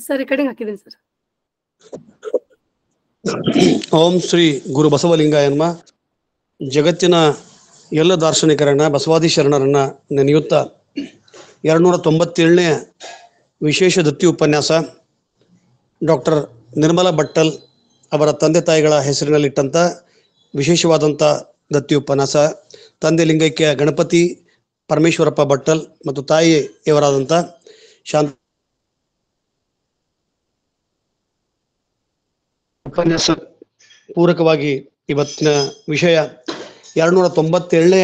Sir recording ಹಾಕಿದ್ದೀನಿ sir. ಓಂ ಶ್ರೀ ಗುರು ಬಸವಲಿಂಗಾಯ ನಮಃ. ಜಗತ್ತಿನ ಎಲ್ಲ ದಾರ್ಶನಿಕರನ್ನ ಬಸವಾದಿ ಶರಣರನ್ನ ನೆನೆಯುತ್ತಾ 297ನೇ ವಿಶೇಷ ದತ್ತಿ ಉಪನ್ಯಾಸ ಡಾಕ್ಟರ್ ನಿರ್ಮಲಾ ಭಟ್ಟಲ್ ಅವರ ತಂದೆ ತಾಯಿಗಳ ಹೆಸರಿನಲ್ಲಿಟ್ಟಂಥ ವಿಶೇಷವಾದಂಥ ದತ್ತಿ ಉಪನ್ಯಾಸ. ತಂದೆ ಲಿಂಗೈಕ್ಯ ಗಣಪತಿ ಪರಮೇಶ್ವರಪ್ಪ ಭಟ್ಟಲ್ ಮತ್ತು ತಾಯಿ ಇವರಾದಂಥ ಶಾಂತ ಉಪನ್ಯಾಸ ಪೂರಕವಾಗಿ ಇವತ್ತಿನ ವಿಷಯ 297ನೇ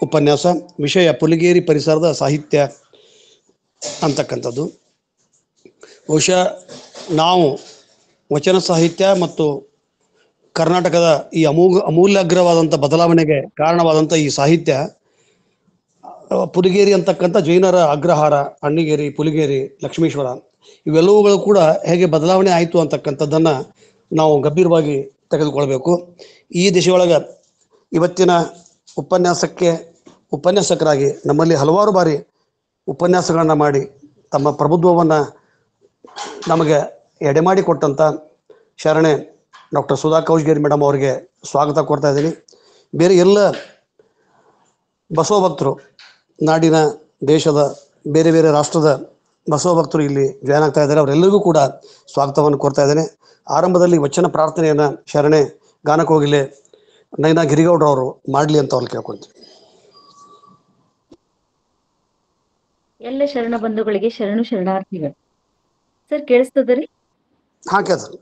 ಉಪನ್ಯಾಸ. ವಿಷಯ ಪುಲಿಗೇರಿ ಪರಿಸರದ ಸಾಹಿತ್ಯ ಅಂತಕ್ಕಂಥದ್ದು. ಬಹುಶಃ ನಾವು ವಚನ ಸಾಹಿತ್ಯ ಮತ್ತು ಕರ್ನಾಟಕದ ಈ ಅಮೂಲ್ಯಗ್ರವಾದಂಥ ಬದಲಾವಣೆಗೆ ಕಾರಣವಾದಂಥ ಈ ಸಾಹಿತ್ಯ ಪುಲಿಗೇರಿ ಅಂತಕ್ಕಂಥ ಜೈನರ ಅಗ್ರಹಾರ, ಅಣ್ಣಿಗೇರಿ, ಪುಲಿಗೇರಿ, ಲಕ್ಷ್ಮೀಶ್ವರ ಇವೆಲ್ಲವುಗಳು ಕೂಡ ಹೇಗೆ ಬದಲಾವಣೆ ಆಯಿತು ಅಂತಕ್ಕಂಥದ್ದನ್ನು ನಾವು ಗಂಭೀರವಾಗಿ ತೆಗೆದುಕೊಳ್ಬೇಕು. ಈ ದಿಶೆಯೊಳಗೆ ಇವತ್ತಿನ ಉಪನ್ಯಾಸಕರಾಗಿ ನಮ್ಮಲ್ಲಿ ಹಲವಾರು ಬಾರಿ ಉಪನ್ಯಾಸಗಳನ್ನು ಮಾಡಿ ತಮ್ಮ ಪ್ರಭುತ್ವವನ್ನು ನಮಗೆ ಎಡೆಮಾಡಿ ಕೊಟ್ಟಂಥ ಶರಣೆ ಡಾಕ್ಟರ್ ಸುಧಾ ಕೌಜ್ಗೇರಿ ಮೇಡಮ್ ಅವರಿಗೆ ಸ್ವಾಗತ ಕೊಡ್ತಾ ಇದ್ದೀನಿ. ಬೇರೆ ಎಲ್ಲ ಬಸವ ಭಕ್ತರು, ನಾಡಿನ ದೇಶದ ಬೇರೆ ಬೇರೆ ರಾಷ್ಟ್ರದ ಬಸವ ಭಕ್ತರು ಇಲ್ಲಿ ಜಾಯ್ನ್ ಆಗ್ತಾ ಇದ್ದಾರೆ. ಅವರೆಲ್ಲರಿಗೂ ಕೂಡ ಸ್ವಾಗತವನ್ನು ಕೊಡ್ತಾ ಇದ್ದೇನೆ. ಆರಂಭದಲ್ಲಿ ವಚನ ಪ್ರಾರ್ಥನೆಯನ್ನು ಶರಣೆ ಗಾನಕೋಗಿಲೆ ನೈನಾ ಗಿರಿಗೌಡರವರು ಮಾಡಲಿ ಅಂತ ಅವ್ರು ಕೇಳ್ಕೊಳ್ತೀವಿ. ಎಲ್ಲ ಶರಣ ಬಂಧುಗಳಿಗೆ ಶರಣಾರ್ಥಿಗಳು. ಸರ್ ಕೇಳಿಸ್ತದ್ರಿ? ಹಾ, ಕೇಳ್ತಾರೆ.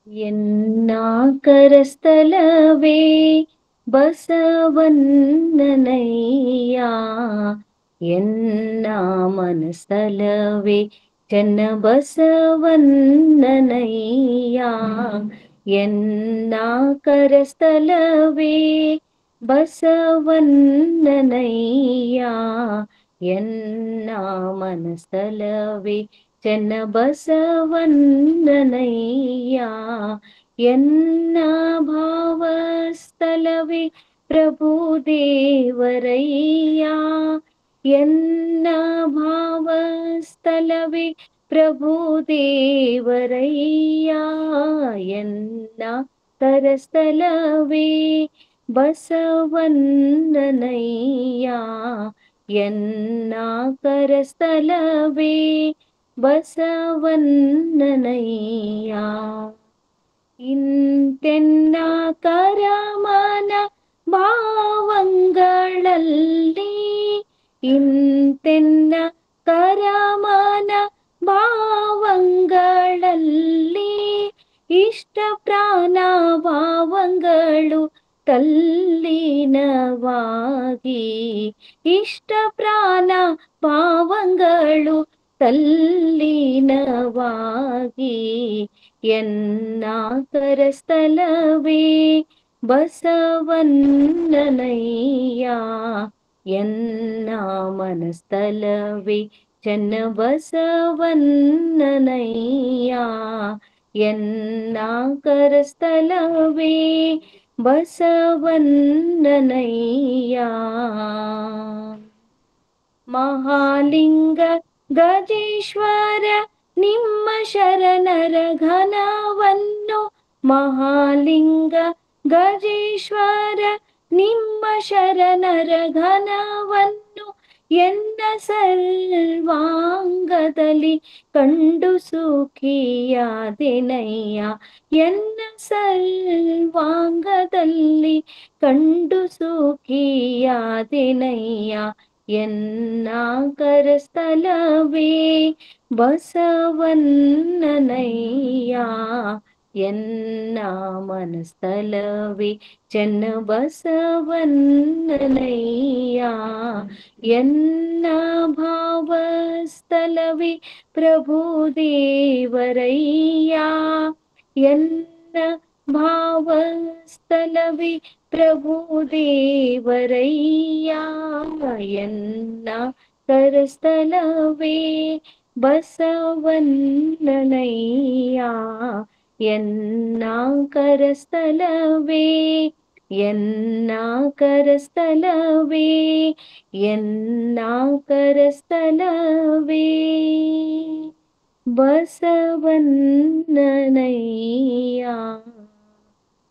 ಎನ್ನ ಕರಸ್ಥಲವೇ ಬಸವಣ್ಣನಯ್ಯ, ಎನ್ನ ಮನಸ್ಥಲವೇ ಚೆನ್ನ ಬಸವಣ್ಣನಯ್ಯ, ಎನ್ನ ಕರಸ್ಥಲವೇ ಬಸವಣ್ಣನಯ್ಯ, ಎನ್ನ ಮನಸ್ಥಲವೇ ಚೆನ್ನ ಬಸವಣ್ಣನಯ್ಯ, ಎನ್ನ ಭಾವಸ್ಥಲವೇ ಪ್ರಭು ದೇವರಯ್ಯ, ಎನ್ನ ಭಾವಸ್ಥಲವೇ ಪ್ರಭು ದೇವರಯ್ಯ, ಎನ್ನ ಕರಸ್ಥಲವೇ ಬಸವಣ್ಣನಯ್ಯ, ಎನ್ನ ಕರಸ್ಥಲವೇ ಬಸವಣ್ಣನಯ್ಯ, ಇಂತೆನ್ನ ಕರಮನ ಭಾವಂಗಳಲ್ಲಿ, ಇಂತೆನ್ನ ಕರಮನ ಭಾವಂಗಳಲ್ಲಿ, ಇಷ್ಟ ಪ್ರಾಣ ಭಾವಂಗಳು ತಲ್ಲೀನವಾಗಿ, ಇಷ್ಟ ಪ್ರಾಣ ಭಾವಂಗಳು ತಲ್ಲೀನವಾಗಿ, ಎನ್ನ ಕರಸ್ಥಲವೇ ಬಸವಣ್ಣನಯ್ಯ, ಎನ್ನ ಮನಸ್ಥಲವೇ ಚೆನ್ನ ಬಸವಣ್ಣನಯ್ಯ, ಎನ್ನ ಕರಸ್ಥಲವೇ ಬಸವಣ್ಣನಯ್ಯ, ಮಹಾಲಿಂಗ ಗಜೇಶ್ವರ ನಿಮ್ಮ ಶರಣರ ಘನವನ್ನು, ಮಹಾಲಿಂಗ ಗಜೇಶ್ವರ ನಿಮ್ಮ ಶರಣರ ಘನವನ್ನು, ಎನ್ನ ಸರ್ವಾಂಗದಲ್ಲಿ ಕಂಡು ಸುಖಿಯಾದೆನಯ್ಯ, ಎನ್ನ ಸರ್ವಾಂಗದಲ್ಲಿ ಕಂಡು ಸುಖಿಯಾದೆನಯ್ಯ, ಎನ್ನ ಕರಸ್ಥಲವೇ ಬಸವಣ್ಣನಯ್ಯ, ಎನ್ನ ಮನಸ್ಥಲವೇ ಚೆನ್ನ ಬಸವಣ್ಣನಯ್ಯ, ಎನ್ನ ಭಾವಸ್ಥಲವೇ ಪ್ರಭು ದೇವರಯ್ಯ, ಎನ್ನ ಭಾವಸ್ಥಲವೇ ಪ್ರಭು ದೇವರಯ್ಯ, ಎನ್ನ ಕರಸ್ಥಲವೇ ಬಸವಣ್ಣನಯ್ಯ, ಎನ್ನ ಕರಸ್ಥಲವೇ ಎನ್ನ ಕರಸ್ಥಲವೇ ಎನ್ನ ಕರಸ್ಥಲವೇ ಬಸವಣ್ಣನಯ್ಯ.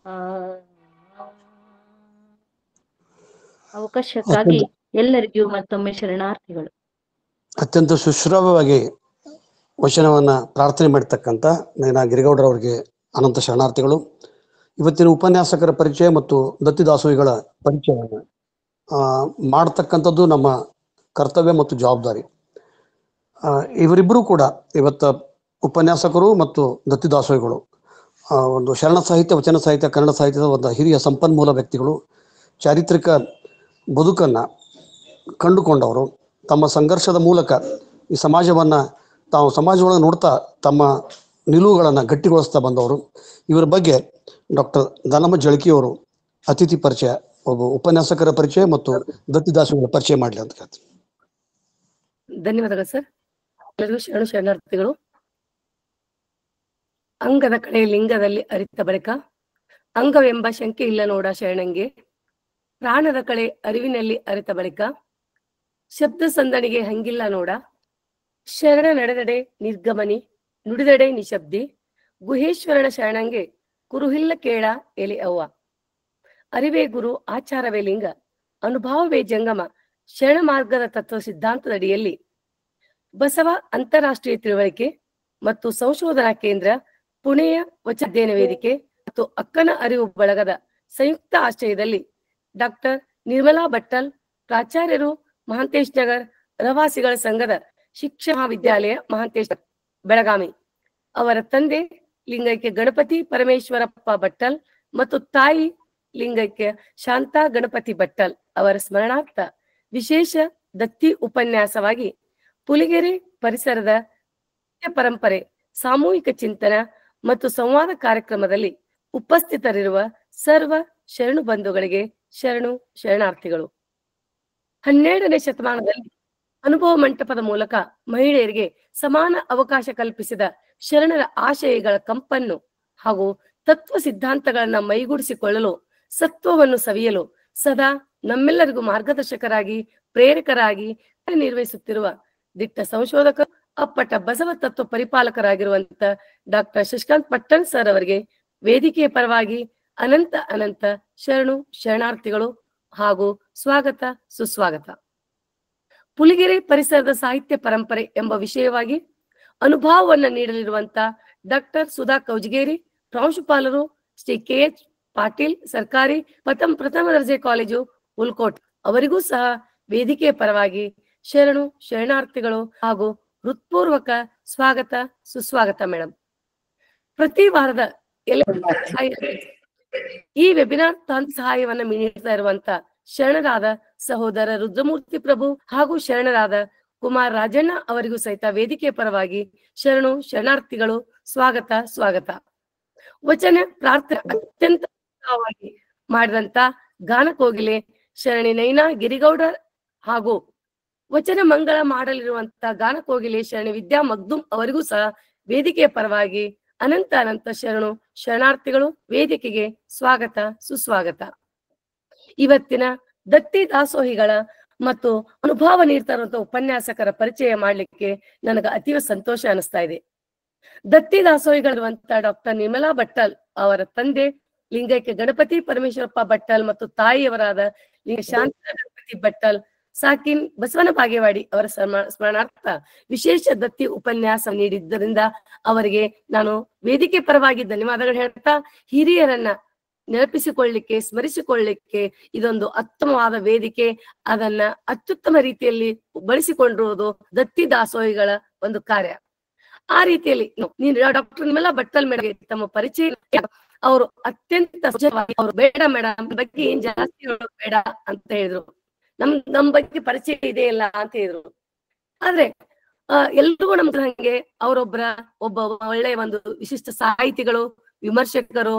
ಆ ಅವಕಾಶಕ್ಕಾಗಿ ಎಲ್ಲರಿಗೂ ಮತ್ತೊಮ್ಮೆ ಶರಣಾರ್ಥಿಗಳು. ಅತ್ಯಂತ ಸುಶ್ರಾವ್ಯವಾಗಿ ವಚನವನ್ನ ಪ್ರಾರ್ಥನೆ ಮಾಡಿರ್ತಕ್ಕಂಥ ನೈನಾ ಗಿರಿಗೌಡರವರಿಗೆ ಅನಂತ ಶರಣಾರ್ಥಿಗಳು. ಇವತ್ತಿನ ಉಪನ್ಯಾಸಕರ ಪರಿಚಯ ಮತ್ತು ದತ್ತಿ ದಾಸೋಹಿಗಳ ಪರಿಚಯವನ್ನು ಮಾಡತಕ್ಕಂಥದ್ದು ನಮ್ಮ ಕರ್ತವ್ಯ ಮತ್ತು ಜವಾಬ್ದಾರಿ. ಇವರಿಬ್ಬರೂ ಕೂಡ ಇವತ್ತ ಉಪನ್ಯಾಸಕರು ಮತ್ತು ದತ್ತಿ ದಾಸೋಹಿಗಳು, ಒಂದು ಶರಣ ಸಾಹಿತ್ಯ, ವಚನ ಸಾಹಿತ್ಯ, ಕನ್ನಡ ಸಾಹಿತ್ಯದ ಒಂದು ಹಿರಿಯ ಸಂಪನ್ಮೂಲ ವ್ಯಕ್ತಿಗಳು. ಚಾರಿತ್ರಿಕ ಬದುಕನ್ನು ಕಂಡುಕೊಂಡವರು, ತಮ್ಮ ಸಂಘರ್ಷದ ಮೂಲಕ ಈ ಸಮಾಜವನ್ನು ತಾವು ಸಮಾಜದೊಳಗೆ ನೋಡ್ತಾ ತಮ್ಮ ನಿಲುವುಗಳನ್ನು ಗಟ್ಟಿಗೊಳಿಸ್ತಾ ಬಂದವರು. ಇವರ ಬಗ್ಗೆ ಡಾಕ್ಟರ್ ದಾನಮ್ಮ ಜಳಕಿಯವರು ಅತಿಥಿ ಪರಿಚಯ, ಒಬ್ಬ ಉಪನ್ಯಾಸಕರ ಪರಿಚಯ ಮತ್ತು ದತ್ತಿ ದಾಸೋಹಿಗಳ ಪರಿಚಯ ಮಾಡಲಿ ಅಂತ ಹೇಳ್ತೀನಿ. ಧನ್ಯವಾದಗಳು ಸರ್. ಎಲ್ಲರಿಗೂ ಶರಣಾರ್ಥಿಗಳು. ಅಂಗದ ಕಡೆ ಲಿಂಗದಲ್ಲಿ ಅರಿತ ಬಳಿಕ ಅಂಗವೆಂಬ ಶಂಕೆ ಇಲ್ಲ ನೋಡ ಶರಣಂಗೆ. ಪ್ರಾಣದ ಕಳೆ ಅರಿವಿನಲ್ಲಿ ಅರಿತ ಬಳಿಕ ಶಬ್ದ ಸಂದಣಿಗೆ ಹಂಗಿಲ್ಲ ನೋಡ. ಶರಣ ನಡೆದಡೆ ನಿರ್ಗಮನಿ ನುಡಿದಡೆ ನಿಶಬ್ದಿ. ಗುಹೇಶ್ವರನ ಶರಣಂಗೆ ಕುರುಹಿಲ್ಲ ಕೇಳ ಎಲೆ ಅವ್ವ. ಅರಿವೇ ಗುರು ಆಚಾರವೇ ಲಿಂಗ ಅನುಭಾವವೇ ಜಂಗಮ. ಶರಣ ಮಾರ್ಗದ ತತ್ವ ಸಿದ್ಧಾಂತದಡಿಯಲ್ಲಿ ಬಸವ ಅಂತಾರಾಷ್ಟ್ರೀಯ ತಿಳುವಳಿಕೆ ಮತ್ತು ಸಂಶೋಧನಾ ಕೇಂದ್ರ, ಪುಣೆಯ ವಚನಾಧ್ಯಯನ ವೇದಿಕೆ ಮತ್ತು ಅಕ್ಕನ ಅರಿವು ಬಳಗದ ಸಂಯುಕ್ತ ಆಶ್ರಯದಲ್ಲಿ ಡಾಕ್ಟರ್ ನಿರ್ಮಲಾ ಭಟ್ಟಲ್, ಪ್ರಾಚಾರ್ಯರು, ಮಹಾಂತೇಶ್ ನಗರ್ ರವಾಸಿಗಳ ಸಂಘದ ಶಿಕ್ಷಣ ಮಹಾವಿದ್ಯಾಲಯ ಮಹಾಂತೇಶ್ ಬೆಳಗಾವಿ, ಅವರ ತಂದೆ ಲಿಂಗೈಕ್ಯ ಗಣಪತಿ ಪರಮೇಶ್ವರಪ್ಪ ಭಟ್ಟಲ್ ಮತ್ತು ತಾಯಿ ಲಿಂಗೈಕ್ಯ ಶಾಂತಾ ಗಣಪತಿ ಭಟ್ಟಲ್ ಅವರ ಸ್ಮರಣಾರ್ಥ ವಿಶೇಷ ದತ್ತಿ ಉಪನ್ಯಾಸವಾಗಿ ಪುಲಿಗೆರೆ ಪರಿಸರದ ಪರಂಪರೆ, ಸಾಮೂಹಿಕ ಚಿಂತನ ಮತ್ತು ಸಂವಾದ ಕಾರ್ಯಕ್ರಮದಲ್ಲಿ ಉಪಸ್ಥಿತರಿರುವ ಸರ್ವ ಶರಣು ಬಂಧುಗಳಿಗೆ ಶರಣಾರ್ಥಿಗಳು. 12ನೇ ಶತಮಾನದಲ್ಲಿ ಅನುಭವ ಮಂಟಪದ ಮೂಲಕ ಮಹಿಳೆಯರಿಗೆ ಸಮಾನ ಅವಕಾಶ ಕಲ್ಪಿಸಿದ ಶರಣರ ಆಶಯಗಳ ಕಂಪನ್ನು ಹಾಗೂ ತತ್ವ ಸಿದ್ಧಾಂತಗಳನ್ನ ಮೈಗೂಡಿಸಿಕೊಳ್ಳಲು, ಸತ್ವವನ್ನು ಸವಿಯಲು ಸದಾ ನಮ್ಮೆಲ್ಲರಿಗೂ ಮಾರ್ಗದರ್ಶಕರಾಗಿ, ಪ್ರೇರಕರಾಗಿ ನಿರ್ವಹಿಸುತ್ತಿರುವ ದಿಟ್ಟ ಸಂಶೋಧಕ, ಅಪ್ಪಟ ಬಸವ ತತ್ವ ಪರಿಪಾಲಕರಾಗಿರುವಂತ ಡಾಕ್ಟರ್ ಶಶಿಕಾಂತ್ ಪಟ್ಟಣ್ ಸರ್ ಅವರಿಗೆ ವೇದಿಕೆಯ ಪರವಾಗಿ ಅನಂತ ಶರಣಾರ್ಥಿಗಳು ಹಾಗೂ ಸ್ವಾಗತ ಸುಸ್ವಾಗತ. ಪುಲಿಗೆರೆ ಪರಿಸರದ ಸಾಹಿತ್ಯ ಪರಂಪರೆ ಎಂಬ ವಿಷಯವಾಗಿ ಅನುಭವವನ್ನ ನೀಡಲಿರುವಂತ ಡಾಕ್ಟರ್ ಸುಧಾ ಕೌಜಗೇರಿ, ಪ್ರಾಂಶುಪಾಲರು, ಶ್ರೀ KH ಪಾಟೀಲ್ ಸರ್ಕಾರಿ ಪ್ರಥಮ ದರ್ಜೆ ಕಾಲೇಜು ಉಲ್ಕೋಟ್ ಅವರಿಗೂ ಸಹ ವೇದಿಕೆಯ ಪರವಾಗಿ ಶರಣಾರ್ಥಿಗಳು ಹಾಗೂ ಹೃತ್ಪೂರ್ವಕ ಸ್ವಾಗತ ಸುಸ್ವಾಗತ. ಮೇಡಮ್, ಪ್ರತಿ ವಾರದ ಈ ವೆಬಿನಾರ್ ತಾಂತ್ರಿಕ ಸಹಾಯವನ್ನ ನೀಡ್ತಾ ಇರುವಂತ ಶರಣರಾದ ಸಹೋದರ ರುದ್ರಮೂರ್ತಿ ಪ್ರಭು ಹಾಗೂ ಶರಣರಾದ ಕುಮಾರ್ ರಾಜಣ್ಣ ಅವರಿಗೂ ಸಹಿತ ವೇದಿಕೆಯ ಪರವಾಗಿ ಶರಣಾರ್ಥಿಗಳು ಸ್ವಾಗತ. ವಚನ ಪ್ರಾರ್ಥನೆ ಅತ್ಯಂತ ಮಾಡಿದಂತ ಗಾನಕೋಗಿಲೆ ಶರಣಿ ನೈನಾ ಗಿರಿಗೌಡರ್ ಹಾಗೂ ವಚನ ಮಂಗಳ ಮಾಡಲಿರುವಂತ ಗಾನಕೋಗಿಲೆ ಶರಣಿ ವಿದ್ಯಾ ಮಗ್ದುಮ್ ಅವರಿಗೂ ಸಹ ವೇದಿಕೆಯ ಪರವಾಗಿ ಅನಂತ ಶರಣಾರ್ಥಿಗಳು. ವೇದಿಕೆಗೆ ಸ್ವಾಗತ ಸುಸ್ವಾಗತ. ಇವತ್ತಿನ ದತ್ತಿ ದಾಸೋಹಿಗಳ ಮತ್ತು ಅನುಭವ ನೀಡ್ತಾ ಇರುವಂತಹ ಉಪನ್ಯಾಸಕರ ಪರಿಚಯ ಮಾಡ್ಲಿಕ್ಕೆ ನನಗ ಅತೀವ ಸಂತೋಷ ಅನಿಸ್ತಾ ಇದೆ. ದತ್ತಿ ದಾಸೋಹಿಗಳಿರುವಂತ ಡಾಕ್ಟರ್ ನಿರ್ಮಲಾ ಭಟ್ಟಲ್ ಅವರ ತಂದೆ ಲಿಂಗೈಕ್ಯ ಗಣಪತಿ ಪರಮೇಶ್ವರಪ್ಪ ಭಟ್ಟಲ್ ಮತ್ತು ತಾಯಿಯವರಾದ ಶಾಂತಾ ಗಣಪತಿ ಭಟ್ಟಲ್ ಸಾಕಿನ್ ಬಸವನ ಬಾಗೇವಾಡಿ ಅವರ ಸ್ಮರಣಾರ್ಥ ವಿಶೇಷ ದತ್ತಿ ಉಪನ್ಯಾಸ ನೀಡಿದ್ದರಿಂದ ಅವರಿಗೆ ನಾನು ವೇದಿಕೆ ಪರವಾಗಿ ಧನ್ಯವಾದಗಳು ಹೇಳ್ತಾ, ಹಿರಿಯರನ್ನ ನೆನಪಿಸಿಕೊಳ್ಳಿಕ್ಕೆ, ಸ್ಮರಿಸಿಕೊಳ್ಳಿಕ್ಕೆ ಇದೊಂದು ಉತ್ತಮವಾದ ವೇದಿಕೆ. ಅದನ್ನ ಅತ್ಯುತ್ತಮ ರೀತಿಯಲ್ಲಿ ಬಳಸಿಕೊಂಡಿರುವುದು ದತ್ತಿ ದಾಸೋಹಿಗಳ ಒಂದು ಕಾರ್ಯ. ಆ ರೀತಿಯಲ್ಲಿ ಡಾಕ್ಟರ್ ನಿರ್ಮಲಾ ಭಟ್ಟಲ್ ಮೇಡಮ್ ತಮ್ಮ ಪರಿಚಯ ಅವರು ಅತ್ಯಂತ ಅವರು ಬೇಡ ಮೇಡಮ್ ಬಗ್ಗೆ ಏನ್ ಜಾಸ್ತಿ ಬೇಡ ಅಂತ ಹೇಳಿದ್ರು. ನಮ್ ಬಗ್ಗೆ ಪರಿಚಯ ಇದೆಯಲ್ಲ ಅಂತ ಹೇಳಿದ್ರು. ಆದ್ರೆ ಎಲ್ರಿಗೂ ನಮ್ಗೆ ಹಂಗೆ ಒಬ್ಬ ಒಳ್ಳೆಯ ಒಂದು ವಿಶಿಷ್ಟ ಸಾಹಿತಿಗಳು, ವಿಮರ್ಶಕರು,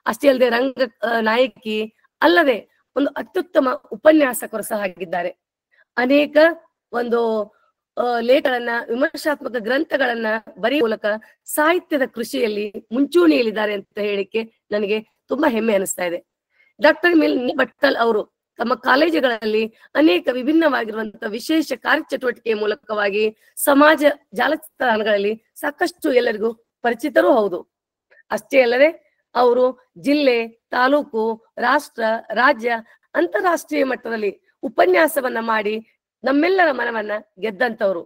ಅಷ್ಟೇ ಅಲ್ಲದೆ ರಂಗ ನಾಯಕಿ ಅಲ್ಲದೆ ಒಂದು ಅತ್ಯುತ್ತಮ ಉಪನ್ಯಾಸಕರು ಸಹ ಆಗಿದ್ದಾರೆ. ಅನೇಕ ಒಂದು ಲೇಖಗಳನ್ನ, ವಿಮರ್ಶಾತ್ಮಕ ಗ್ರಂಥಗಳನ್ನ ಬರೆಯುವ ಮೂಲಕ ಸಾಹಿತ್ಯದ ಕೃಷಿಯಲ್ಲಿ ಮುಂಚೂಣಿಯಲ್ಲಿದ್ದಾರೆ ಅಂತ ಹೇಳಿಕ್ಕೆ ನನಗೆ ತುಂಬಾ ಹೆಮ್ಮೆ ಅನಿಸ್ತಾ ಇದೆ. ಡಾಕ್ಟರ್ ಮಿಲ್ನಿ ಭಟ್ಟಲ್ ಅವರು ತಮ್ಮ ಕಾಲೇಜುಗಳಲ್ಲಿ ಅನೇಕ ವಿಭಿನ್ನವಾಗಿರುವಂತಹ ವಿಶೇಷ ಕಾರ್ಯಚಟುವಟಿಕೆಯ ಮೂಲಕವಾಗಿ ಸಮಾಜ ಜಾಲತಾಣಗಳಲ್ಲಿ ಸಾಕಷ್ಟು ಎಲ್ಲರಿಗೂ ಪರಿಚಿತರೂ ಹೌದು. ಅಷ್ಟೇ ಅಲ್ಲದೆ ಅವರು ಜಿಲ್ಲೆ, ತಾಲೂಕು, ರಾಷ್ಟ್ರ, ರಾಜ್ಯ, ಅಂತಾರಾಷ್ಟ್ರೀಯ ಮಟ್ಟದಲ್ಲಿ ಉಪನ್ಯಾಸವನ್ನ ಮಾಡಿ ನಮ್ಮೆಲ್ಲರ ಮನವನ್ನ ಗೆದ್ದಂತವ್ರು.